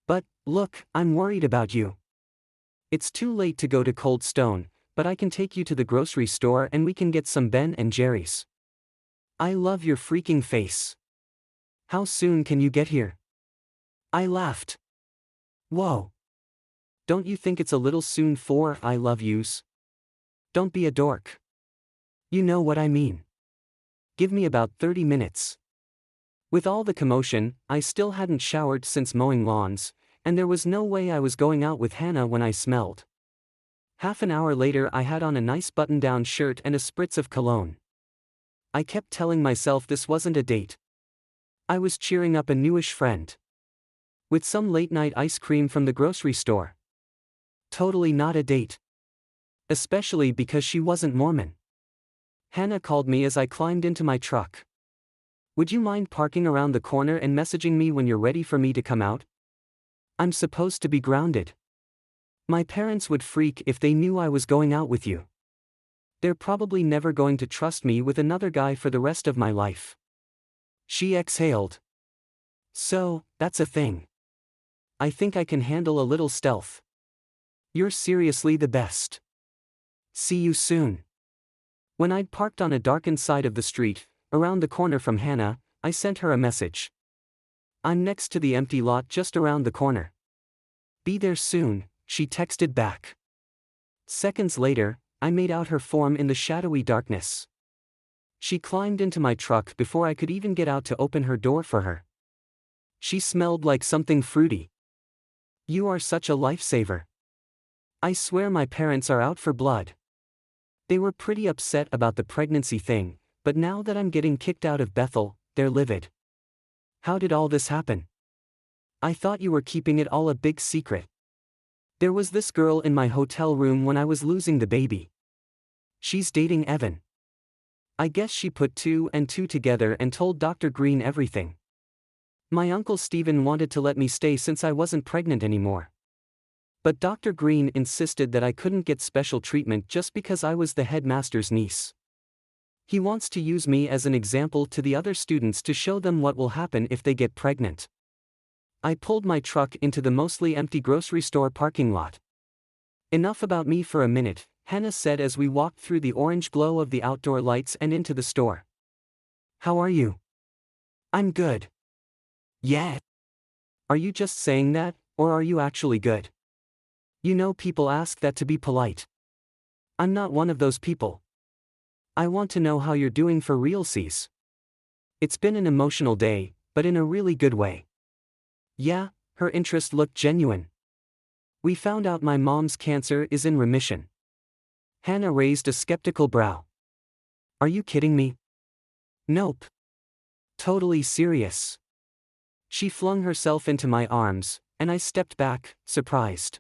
But, look, I'm worried about you. It's too late to go to Cold Stone, but I can take you to the grocery store and we can get some Ben and Jerry's. I love your freaking face. How soon can you get here? I laughed. Whoa. Don't you think it's a little soon for I love yous? Don't be a dork. You know what I mean. Give me about 30 minutes. With all the commotion, I still hadn't showered since mowing lawns, and there was no way I was going out with Hannah when I smelled. Half an hour later I had on a nice button-down shirt and a spritz of cologne. I kept telling myself this wasn't a date. I was cheering up a newish friend. With some late-night ice cream from the grocery store. Totally not a date. Especially because she wasn't Mormon. Hannah called me as I climbed into my truck. Would you mind parking around the corner and messaging me when you're ready for me to come out? I'm supposed to be grounded. My parents would freak if they knew I was going out with you. They're probably never going to trust me with another guy for the rest of my life. She exhaled. So, that's a thing. I think I can handle a little stealth. You're seriously the best. See you soon. When I'd parked on a darkened side of the street, around the corner from Hannah, I sent her a message. I'm next to the empty lot just around the corner. Be there soon, she texted back. Seconds later, I made out her form in the shadowy darkness. She climbed into my truck before I could even get out to open her door for her. She smelled like something fruity. You are such a lifesaver. I swear my parents are out for blood. They were pretty upset about the pregnancy thing, but now that I'm getting kicked out of Bethel, they're livid. How did all this happen? I thought you were keeping it all a big secret. There was this girl in my hotel room when I was losing the baby. She's dating Evan. I guess she put 2 and 2 together and told Dr. Green everything. My uncle Stephen wanted to let me stay since I wasn't pregnant anymore. But Dr. Green insisted that I couldn't get special treatment just because I was the headmaster's niece. He wants to use me as an example to the other students to show them what will happen if they get pregnant. I pulled my truck into the mostly empty grocery store parking lot. Enough about me for a minute, Hannah said as we walked through the orange glow of the outdoor lights and into the store. How are you? I'm good. Yeah. Are you just saying that, or are you actually good? You know, people ask that to be polite. I'm not one of those people. I want to know how you're doing for realsies. It's been an emotional day, but in a really good way. Yeah, her interest looked genuine. We found out my mom's cancer is in remission. Hannah raised a skeptical brow. Are you kidding me? Nope. Totally serious. She flung herself into my arms, and I stepped back, surprised.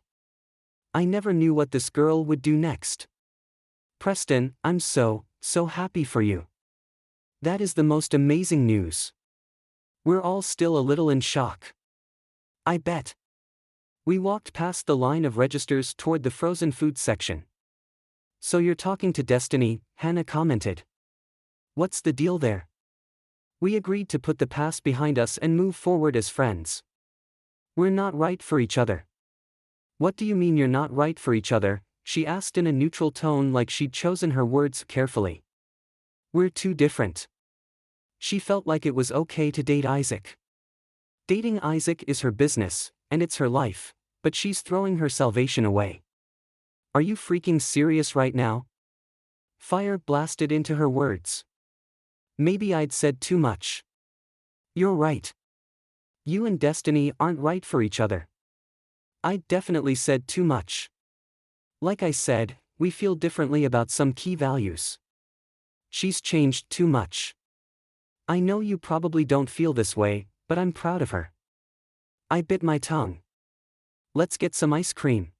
I never knew what this girl would do next. Preston, I'm so happy for you. That is the most amazing news. We're all still a little in shock. I bet. We walked past the line of registers toward the frozen food section. So you're talking to Destiny, Hannah commented. What's the deal there? We agreed to put the past behind us and move forward as friends. We're not right for each other. What do you mean you're not right for each other? She asked in a neutral tone, like she'd chosen her words carefully. We're too different. She felt like it was okay to date Isaac. Dating Isaac is her business, and it's her life, but she's throwing her salvation away. Are you freaking serious right now? Fire blasted into her words. Maybe I'd said too much. You're right. You and Destiny aren't right for each other. I definitely said too much. Like I said, we feel differently about some key values. She's changed too much. I know you probably don't feel this way, but I'm proud of her. I bit my tongue. Let's get some ice cream.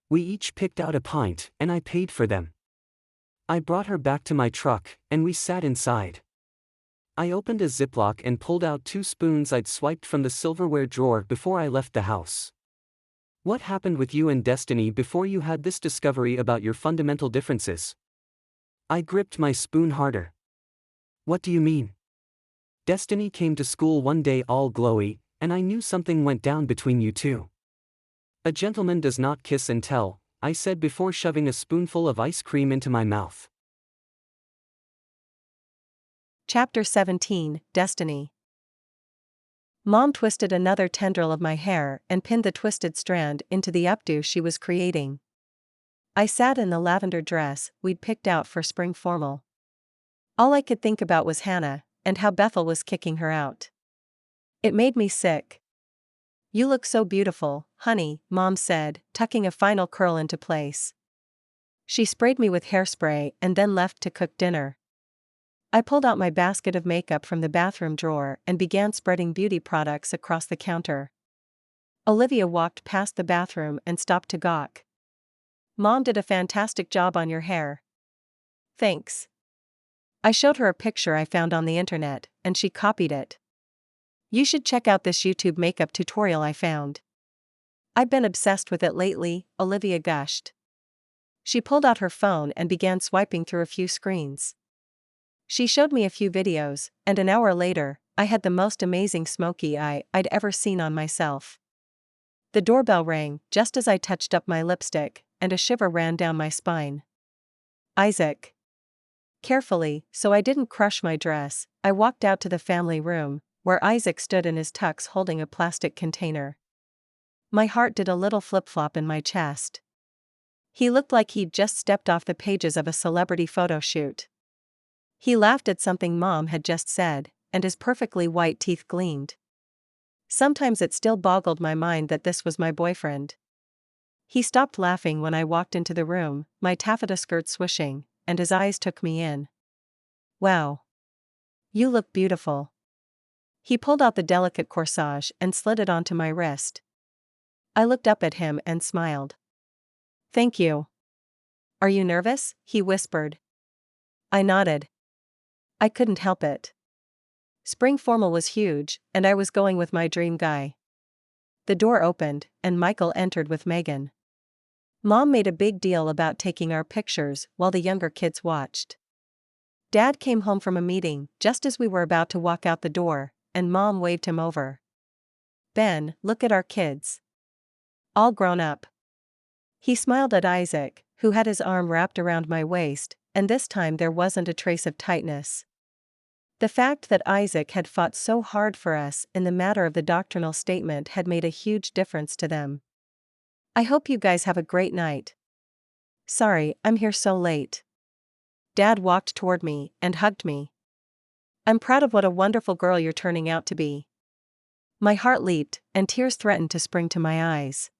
We each picked out a pint, and I paid for them. I brought her back to my truck, and we sat inside. I opened a Ziploc and pulled out 2 spoons I'd swiped from the silverware drawer before I left the house. What happened with you and Destiny before you had this discovery about your fundamental differences? I gripped my spoon harder. What do you mean? Destiny came to school one day all glowy, and I knew something went down between you two. A gentleman does not kiss and tell, I said before shoving a spoonful of ice cream into my mouth. Chapter 17, Destiny. Mom twisted another tendril of my hair and pinned the twisted strand into the updo she was creating. I sat in the lavender dress we'd picked out for spring formal. All I could think about was Hannah, and how Bethel was kicking her out. It made me sick. You look so beautiful, honey, Mom said, tucking a final curl into place. She sprayed me with hairspray and then left to cook dinner. I pulled out my basket of makeup from the bathroom drawer and began spreading beauty products across the counter. Olivia walked past the bathroom and stopped to gawk. Mom did a fantastic job on your hair. Thanks. I showed her a picture I found on the internet, and she copied it. You should check out this YouTube makeup tutorial I found. "I've been obsessed with it lately," Olivia gushed. She pulled out her phone and began swiping through a few screens. She showed me a few videos, and an hour later, I had the most amazing smoky eye I'd ever seen on myself. The doorbell rang just as I touched up my lipstick, and a shiver ran down my spine. "Isaac." Carefully, so I didn't crush my dress, I walked out to the family room, where Isaac stood in his tux holding a plastic container. My heart did a little flip-flop in my chest. He looked like he'd just stepped off the pages of a celebrity photo shoot. He laughed at something Mom had just said, and his perfectly white teeth gleamed. Sometimes it still boggled my mind that this was my boyfriend. He stopped laughing when I walked into the room, my taffeta skirt swishing, and his eyes took me in. "Wow. You look beautiful." He pulled out the delicate corsage and slid it onto my wrist. I looked up at him and smiled. "Thank you." "Are you nervous?" he whispered. I nodded. I couldn't help it. Spring formal was huge, and I was going with my dream guy. The door opened, and Michael entered with Megan. Mom made a big deal about taking our pictures while the younger kids watched. Dad came home from a meeting just as we were about to walk out the door, and Mom waved him over. "Ben, look at our kids. All grown up." He smiled at Isaac, who had his arm wrapped around my waist, and this time there wasn't a trace of tightness. The fact that Isaac had fought so hard for us in the matter of the doctrinal statement had made a huge difference to them. "I hope you guys have a great night." "Sorry, I'm here so late." Dad walked toward me and hugged me. "I'm proud of what a wonderful girl you're turning out to be." My heart leaped, and tears threatened to spring to my eyes.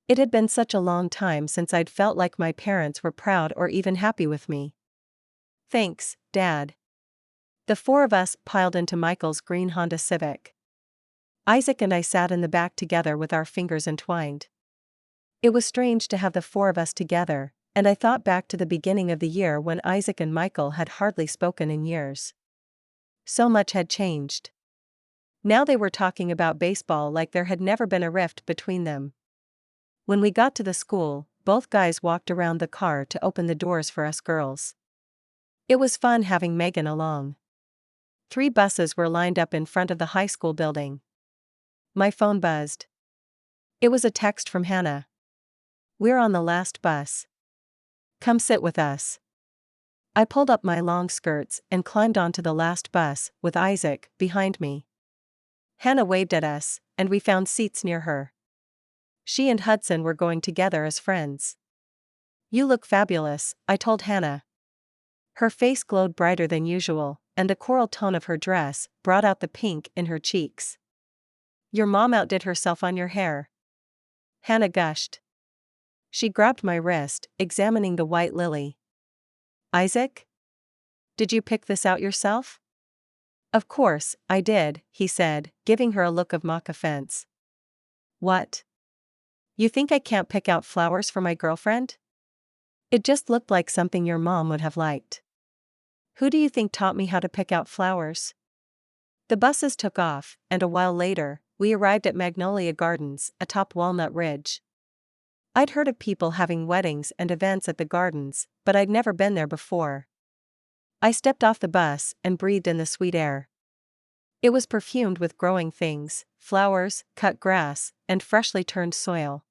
It had been such a long time since I'd felt like my parents were proud or even happy with me. "Thanks, Dad." The four of us piled into Michael's green Honda Civic. Isaac and I sat in the back together with our fingers entwined. It was strange to have the four of us together, and I thought back to the beginning of the year when Isaac and Michael had hardly spoken in years. So much had changed. Now they were talking about baseball like there had never been a rift between them. When we got to the school, both guys walked around the car to open the doors for us girls. It was fun having Megan along. 3 buses were lined up in front of the high school building. My phone buzzed. It was a text from Hannah. "We're on the last bus. Come sit with us." I pulled up my long skirts and climbed onto the last bus, with Isaac behind me. Hannah waved at us, and we found seats near her. She and Hudson were going together as friends. "You look fabulous," I told Hannah. Her face glowed brighter than usual, and the coral tone of her dress brought out the pink in her cheeks. "Your mom outdid herself on your hair," Hannah gushed. She grabbed my wrist, examining the white lily. "Isaac? Did you pick this out yourself?" "Of course, I did," he said, giving her a look of mock offense. "What? You think I can't pick out flowers for my girlfriend? It just looked like something your mom would have liked." "Who do you think taught me how to pick out flowers?" The buses took off, and a while later, we arrived at Magnolia Gardens, atop Walnut Ridge. I'd heard of people having weddings and events at the gardens, but I'd never been there before. I stepped off the bus and breathed in the sweet air. It was perfumed with growing things, flowers, cut grass, and freshly turned soil.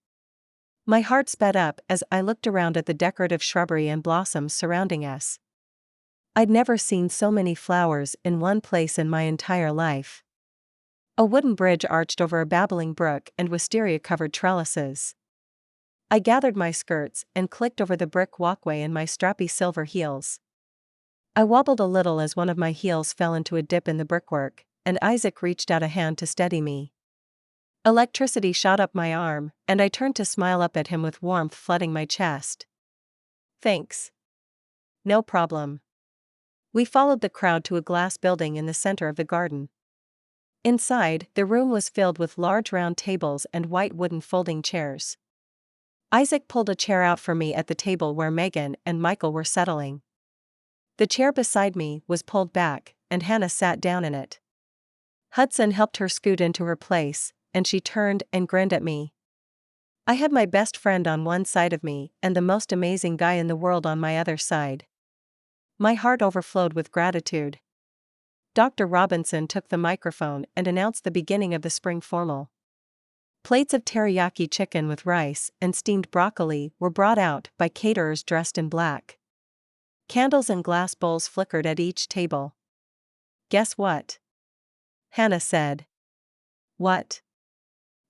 My heart sped up as I looked around at the decorative shrubbery and blossoms surrounding us. I'd never seen so many flowers in one place in my entire life. A wooden bridge arched over a babbling brook and wisteria-covered trellises. I gathered my skirts and clicked over the brick walkway in my strappy silver heels. I wobbled a little as one of my heels fell into a dip in the brickwork, and Isaac reached out a hand to steady me. Electricity shot up my arm, and I turned to smile up at him with warmth flooding my chest. "Thanks." "No problem." We followed the crowd to a glass building in the center of the garden. Inside, the room was filled with large round tables and white wooden folding chairs. Isaac pulled a chair out for me at the table where Megan and Michael were settling. The chair beside me was pulled back, and Hannah sat down in it. Hudson helped her scoot into her place, and she turned and grinned at me. I had my best friend on one side of me and the most amazing guy in the world on my other side. My heart overflowed with gratitude. Dr. Robinson took the microphone and announced the beginning of the spring formal. Plates of teriyaki chicken with rice and steamed broccoli were brought out by caterers dressed in black. Candles and glass bowls flickered at each table. "Guess what?" Hannah said. "What?"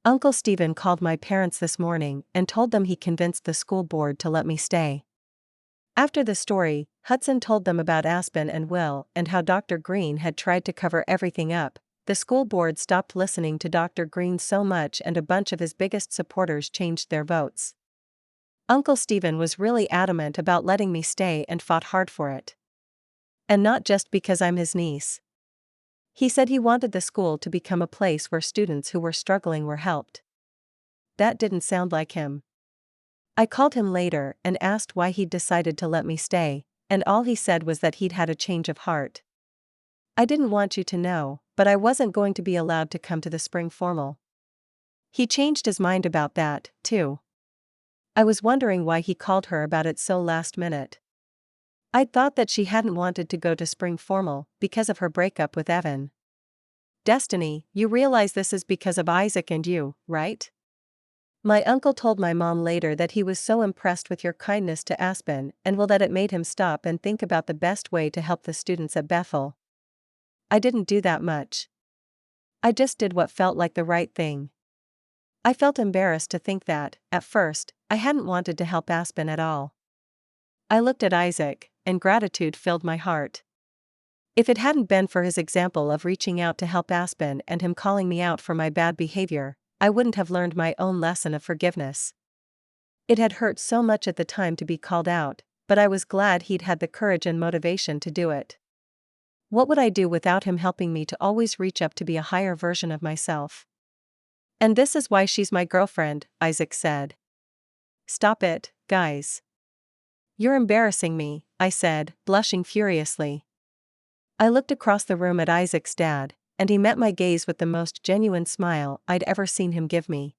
"Uncle Stephen called my parents this morning and told them he convinced the school board to let me stay." After the story, Hudson told them about Aspen and Will and how Dr. Green had tried to cover everything up. The school board stopped listening to Dr. Green so much and a bunch of his biggest supporters changed their votes. Uncle Stephen was really adamant about letting me stay and fought hard for it. And not just because I'm his niece. He said he wanted the school to become a place where students who were struggling were helped. That didn't sound like him. I called him later and asked why he'd decided to let me stay, and all he said was that he'd had a change of heart. "I didn't want you to know, but I wasn't going to be allowed to come to the spring formal." He changed his mind about that, too. I was wondering why he called her about it so last minute. I'd thought that she hadn't wanted to go to spring formal because of her breakup with Evan. "Destiny, you realize this is because of Isaac and you, right?" My uncle told my mom later that he was so impressed with your kindness to Aspen and Will that it made him stop and think about the best way to help the students at Bethel. "I didn't do that much. I just did what felt like the right thing." I felt embarrassed to think that, at first, I hadn't wanted to help Aspen at all. I looked at Isaac, and gratitude filled my heart. If it hadn't been for his example of reaching out to help Aspen and him calling me out for my bad behavior, I wouldn't have learned my own lesson of forgiveness. It had hurt so much at the time to be called out, but I was glad he'd had the courage and motivation to do it. What would I do without him helping me to always reach up to be a higher version of myself? "And this is why she's my girlfriend," Isaac said. "Stop it, guys. You're embarrassing me," I said, blushing furiously. I looked across the room at Isaac's dad, and he met my gaze with the most genuine smile I'd ever seen him give me.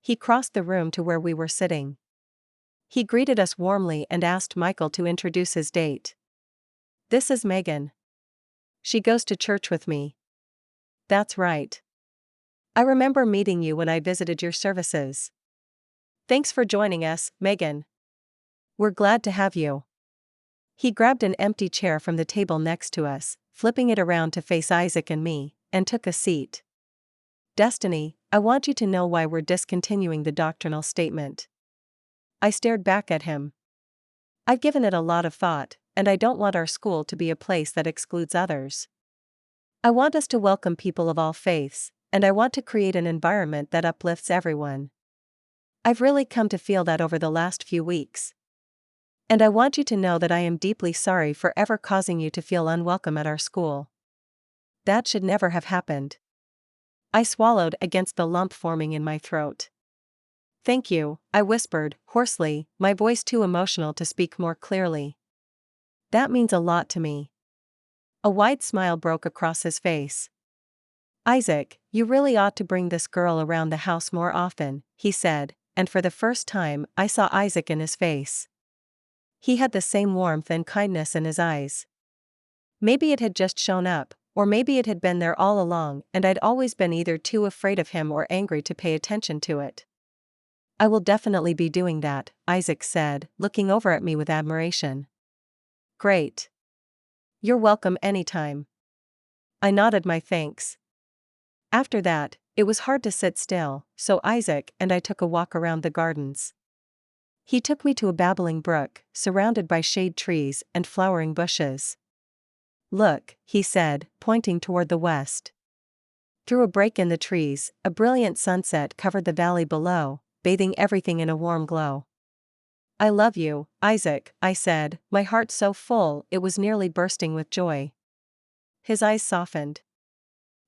He crossed the room to where we were sitting. He greeted us warmly and asked Michael to introduce his date. "This is Megan. She goes to church with me." "That's right. I remember meeting you when I visited your services. Thanks for joining us, Megan. We're glad to have you." He grabbed an empty chair from the table next to us, flipping it around to face Isaac and me, and took a seat. "Destiny, I want you to know why we're discontinuing the doctrinal statement." I stared back at him. "I've given it a lot of thought, and I don't want our school to be a place that excludes others. I want us to welcome people of all faiths, and I want to create an environment that uplifts everyone. I've really come to feel that over the last few weeks. And I want you to know that I am deeply sorry for ever causing you to feel unwelcome at our school. That should never have happened." I swallowed against the lump forming in my throat. "Thank you," I whispered, hoarsely, my voice too emotional to speak more clearly. "That means a lot to me." A wide smile broke across his face. "Isaac, you really ought to bring this girl around the house more often," he said, and for the first time I saw Isaac in his face. He had the same warmth and kindness in his eyes. Maybe it had just shown up, or maybe it had been there all along and I'd always been either too afraid of him or angry to pay attention to it. "I will definitely be doing that," Isaac said, looking over at me with admiration. "Great. You're welcome anytime." I nodded my thanks. After that, it was hard to sit still, so Isaac and I took a walk around the gardens. He took me to a babbling brook, surrounded by shade trees and flowering bushes. "Look," he said, pointing toward the west. Through a break in the trees, a brilliant sunset covered the valley below, bathing everything in a warm glow. "I love you, Isaac," I said, my heart so full it was nearly bursting with joy. His eyes softened.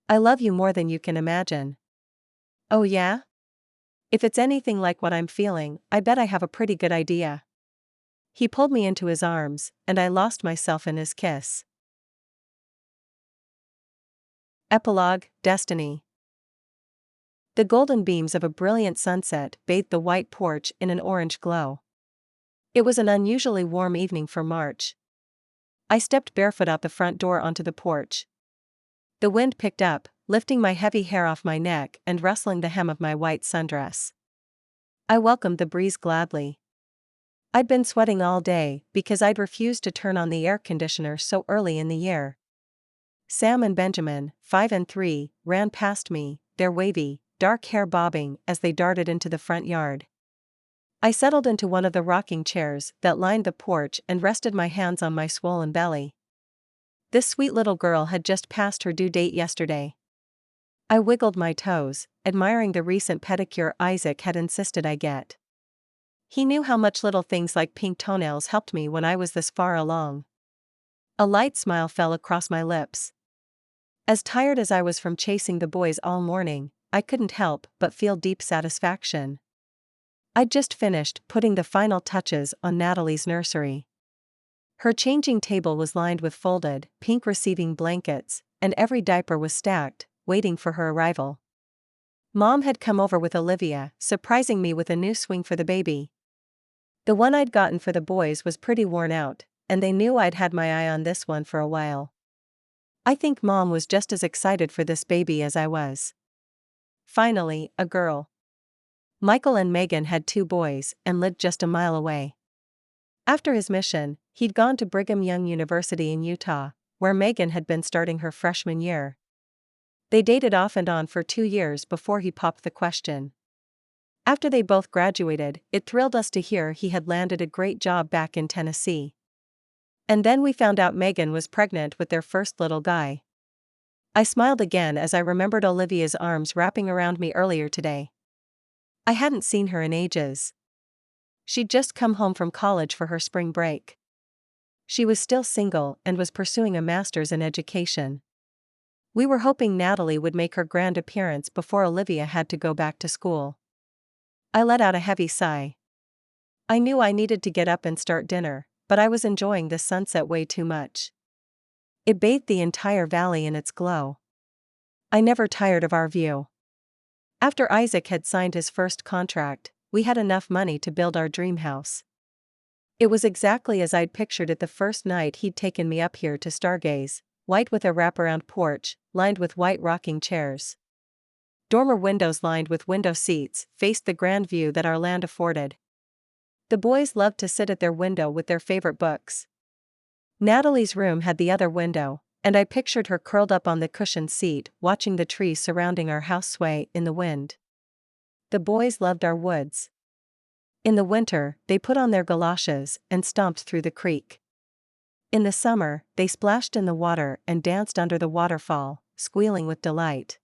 "I love you more than you can imagine." "Oh yeah? If it's anything like what I'm feeling, I bet I have a pretty good idea." He pulled me into his arms, and I lost myself in his kiss. Epilogue, Destiny. The golden beams of a brilliant sunset bathed the white porch in an orange glow. It was an unusually warm evening for March. I stepped barefoot out the front door onto the porch. The wind picked up, lifting my heavy hair off my neck and rustling the hem of my white sundress. I welcomed the breeze gladly. I'd been sweating all day because I'd refused to turn on the air conditioner so early in the year. Sam and Benjamin, 5 and 3, ran past me, their wavy, dark hair bobbing as they darted into the front yard. I settled into one of the rocking chairs that lined the porch and rested my hands on my swollen belly. This sweet little girl had just passed her due date yesterday. I wiggled my toes, admiring the recent pedicure Isaac had insisted I get. He knew how much little things like pink toenails helped me when I was this far along. A light smile fell across my lips. As tired as I was from chasing the boys all morning, I couldn't help but feel deep satisfaction. I'd just finished putting the final touches on Natalie's nursery. Her changing table was lined with folded, pink receiving blankets, and every diaper was stacked, waiting for her arrival. Mom had come over with Olivia, surprising me with a new swing for the baby. The one I'd gotten for the boys was pretty worn out, and they knew I'd had my eye on this one for a while. I think Mom was just as excited for this baby as I was. Finally, a girl. Michael and Megan had 2 boys and lived just a mile away. After his mission, he'd gone to Brigham Young University in Utah, where Megan had been starting her freshman year. They dated off and on for 2 years before he popped the question. After they both graduated, it thrilled us to hear he had landed a great job back in Tennessee. And then we found out Megan was pregnant with their first little guy. I smiled again as I remembered Olivia's arms wrapping around me earlier today. I hadn't seen her in ages. She'd just come home from college for her spring break. She was still single and was pursuing a master's in education. We were hoping Natalie would make her grand appearance before Olivia had to go back to school. I let out a heavy sigh. I knew I needed to get up and start dinner, but I was enjoying the sunset way too much. It bathed the entire valley in its glow. I never tired of our view. After Isaac had signed his first contract, we had enough money to build our dream house. It was exactly as I'd pictured it the first night he'd taken me up here to stargaze, white with a wraparound porch, lined with white rocking chairs. Dormer windows lined with window seats faced the grand view that our land afforded. The boys loved to sit at their window with their favorite books. Natalie's room had the other window, and I pictured her curled up on the cushioned seat, watching the trees surrounding our house sway in the wind. The boys loved our woods. In the winter, they put on their galoshes and stomped through the creek. In the summer, they splashed in the water and danced under the waterfall, squealing with delight.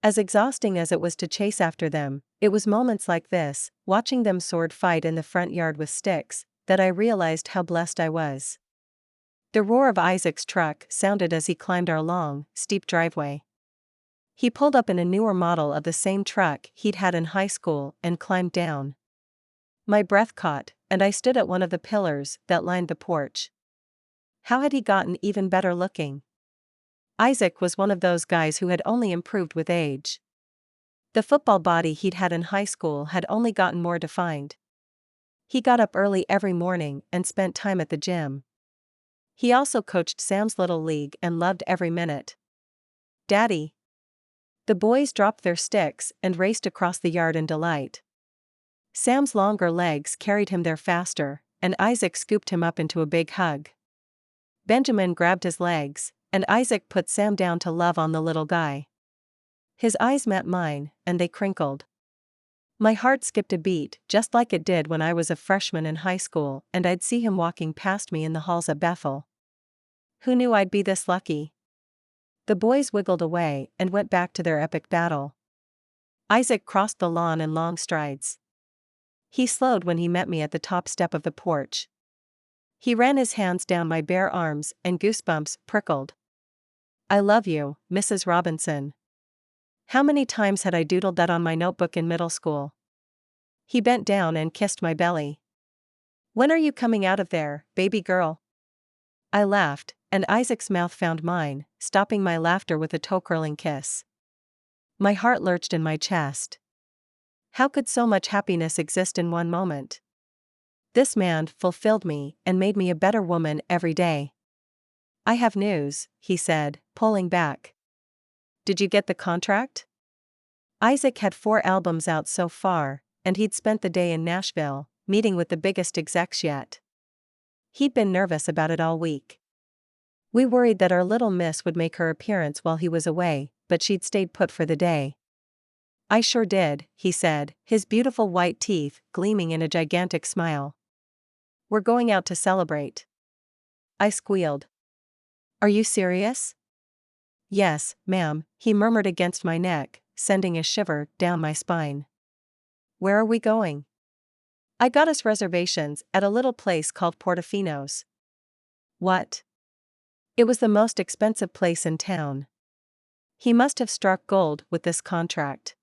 As exhausting as it was to chase after them, it was moments like this, watching them sword fight in the front yard with sticks, that I realized how blessed I was. The roar of Isaac's truck sounded as he climbed our long, steep driveway. He pulled up in a newer model of the same truck he'd had in high school and climbed down. My breath caught, and I stood at one of the pillars that lined the porch. How had he gotten even better looking? Isaac was one of those guys who had only improved with age. The football body he'd had in high school had only gotten more defined. He got up early every morning and spent time at the gym. He also coached Sam's little league and loved every minute. "Daddy!" The boys dropped their sticks and raced across the yard in delight. Sam's longer legs carried him there faster, and Isaac scooped him up into a big hug. Benjamin grabbed his legs, and Isaac put Sam down to love on the little guy. His eyes met mine, and they crinkled. My heart skipped a beat, just like it did when I was a freshman in high school and I'd see him walking past me in the halls at Bethel. Who knew I'd be this lucky? The boys wiggled away and went back to their epic battle. Isaac crossed the lawn in long strides. He slowed when he met me at the top step of the porch. He ran his hands down my bare arms and goosebumps prickled. "I love you, Mrs. Robinson." How many times had I doodled that on my notebook in middle school? He bent down and kissed my belly. "When are you coming out of there, baby girl?" I laughed, and Isaac's mouth found mine, stopping my laughter with a toe-curling kiss. My heart lurched in my chest. How could so much happiness exist in one moment? This man fulfilled me and made me a better woman every day. I have news, he said, pulling back. Did you get the contract? Isaac had 4 albums out so far, and he'd spent the day in Nashville, meeting with the biggest execs yet. He'd been nervous about it all week. We worried that our little miss would make her appearance while he was away, but she'd stayed put for the day. I sure did, he said, his beautiful white teeth gleaming in a gigantic smile. We're going out to celebrate. I squealed. Are you serious? Yes, ma'am, he murmured against my neck, sending a shiver down my spine. Where are we going? I got us reservations at a little place called Portofino's. What? It was the most expensive place in town. He must have struck gold with this contract.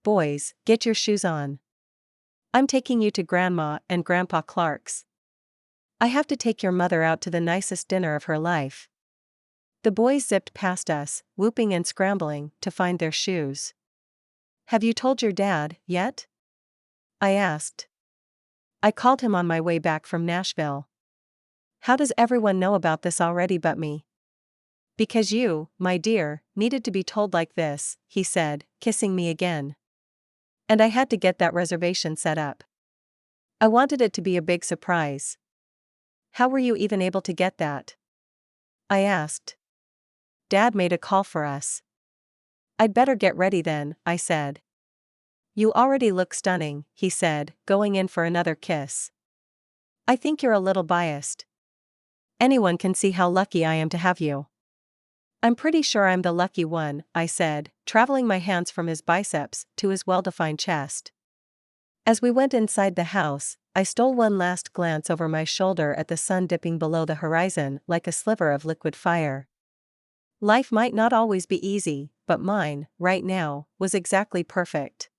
Boys, get your shoes on. I'm taking you to Grandma and Grandpa Clark's. I have to take your mother out to the nicest dinner of her life. The boys zipped past us, whooping and scrambling to find their shoes. Have you told your dad yet? I asked. I called him on my way back from Nashville. How does everyone know about this already but me? Because you, my dear, needed to be told like this, he said, kissing me again. And I had to get that reservation set up. I wanted it to be a big surprise. How were you even able to get that? I asked. Dad made a call for us. I'd better get ready then, I said. You already look stunning, he said, going in for another kiss. I think you're a little biased. Anyone can see how lucky I am to have you. I'm pretty sure I'm the lucky one, I said, traveling my hands from his biceps to his well-defined chest. As we went inside the house, I stole one last glance over my shoulder at the sun dipping below the horizon like a sliver of liquid fire. Life might not always be easy, but mine, right now, was exactly perfect.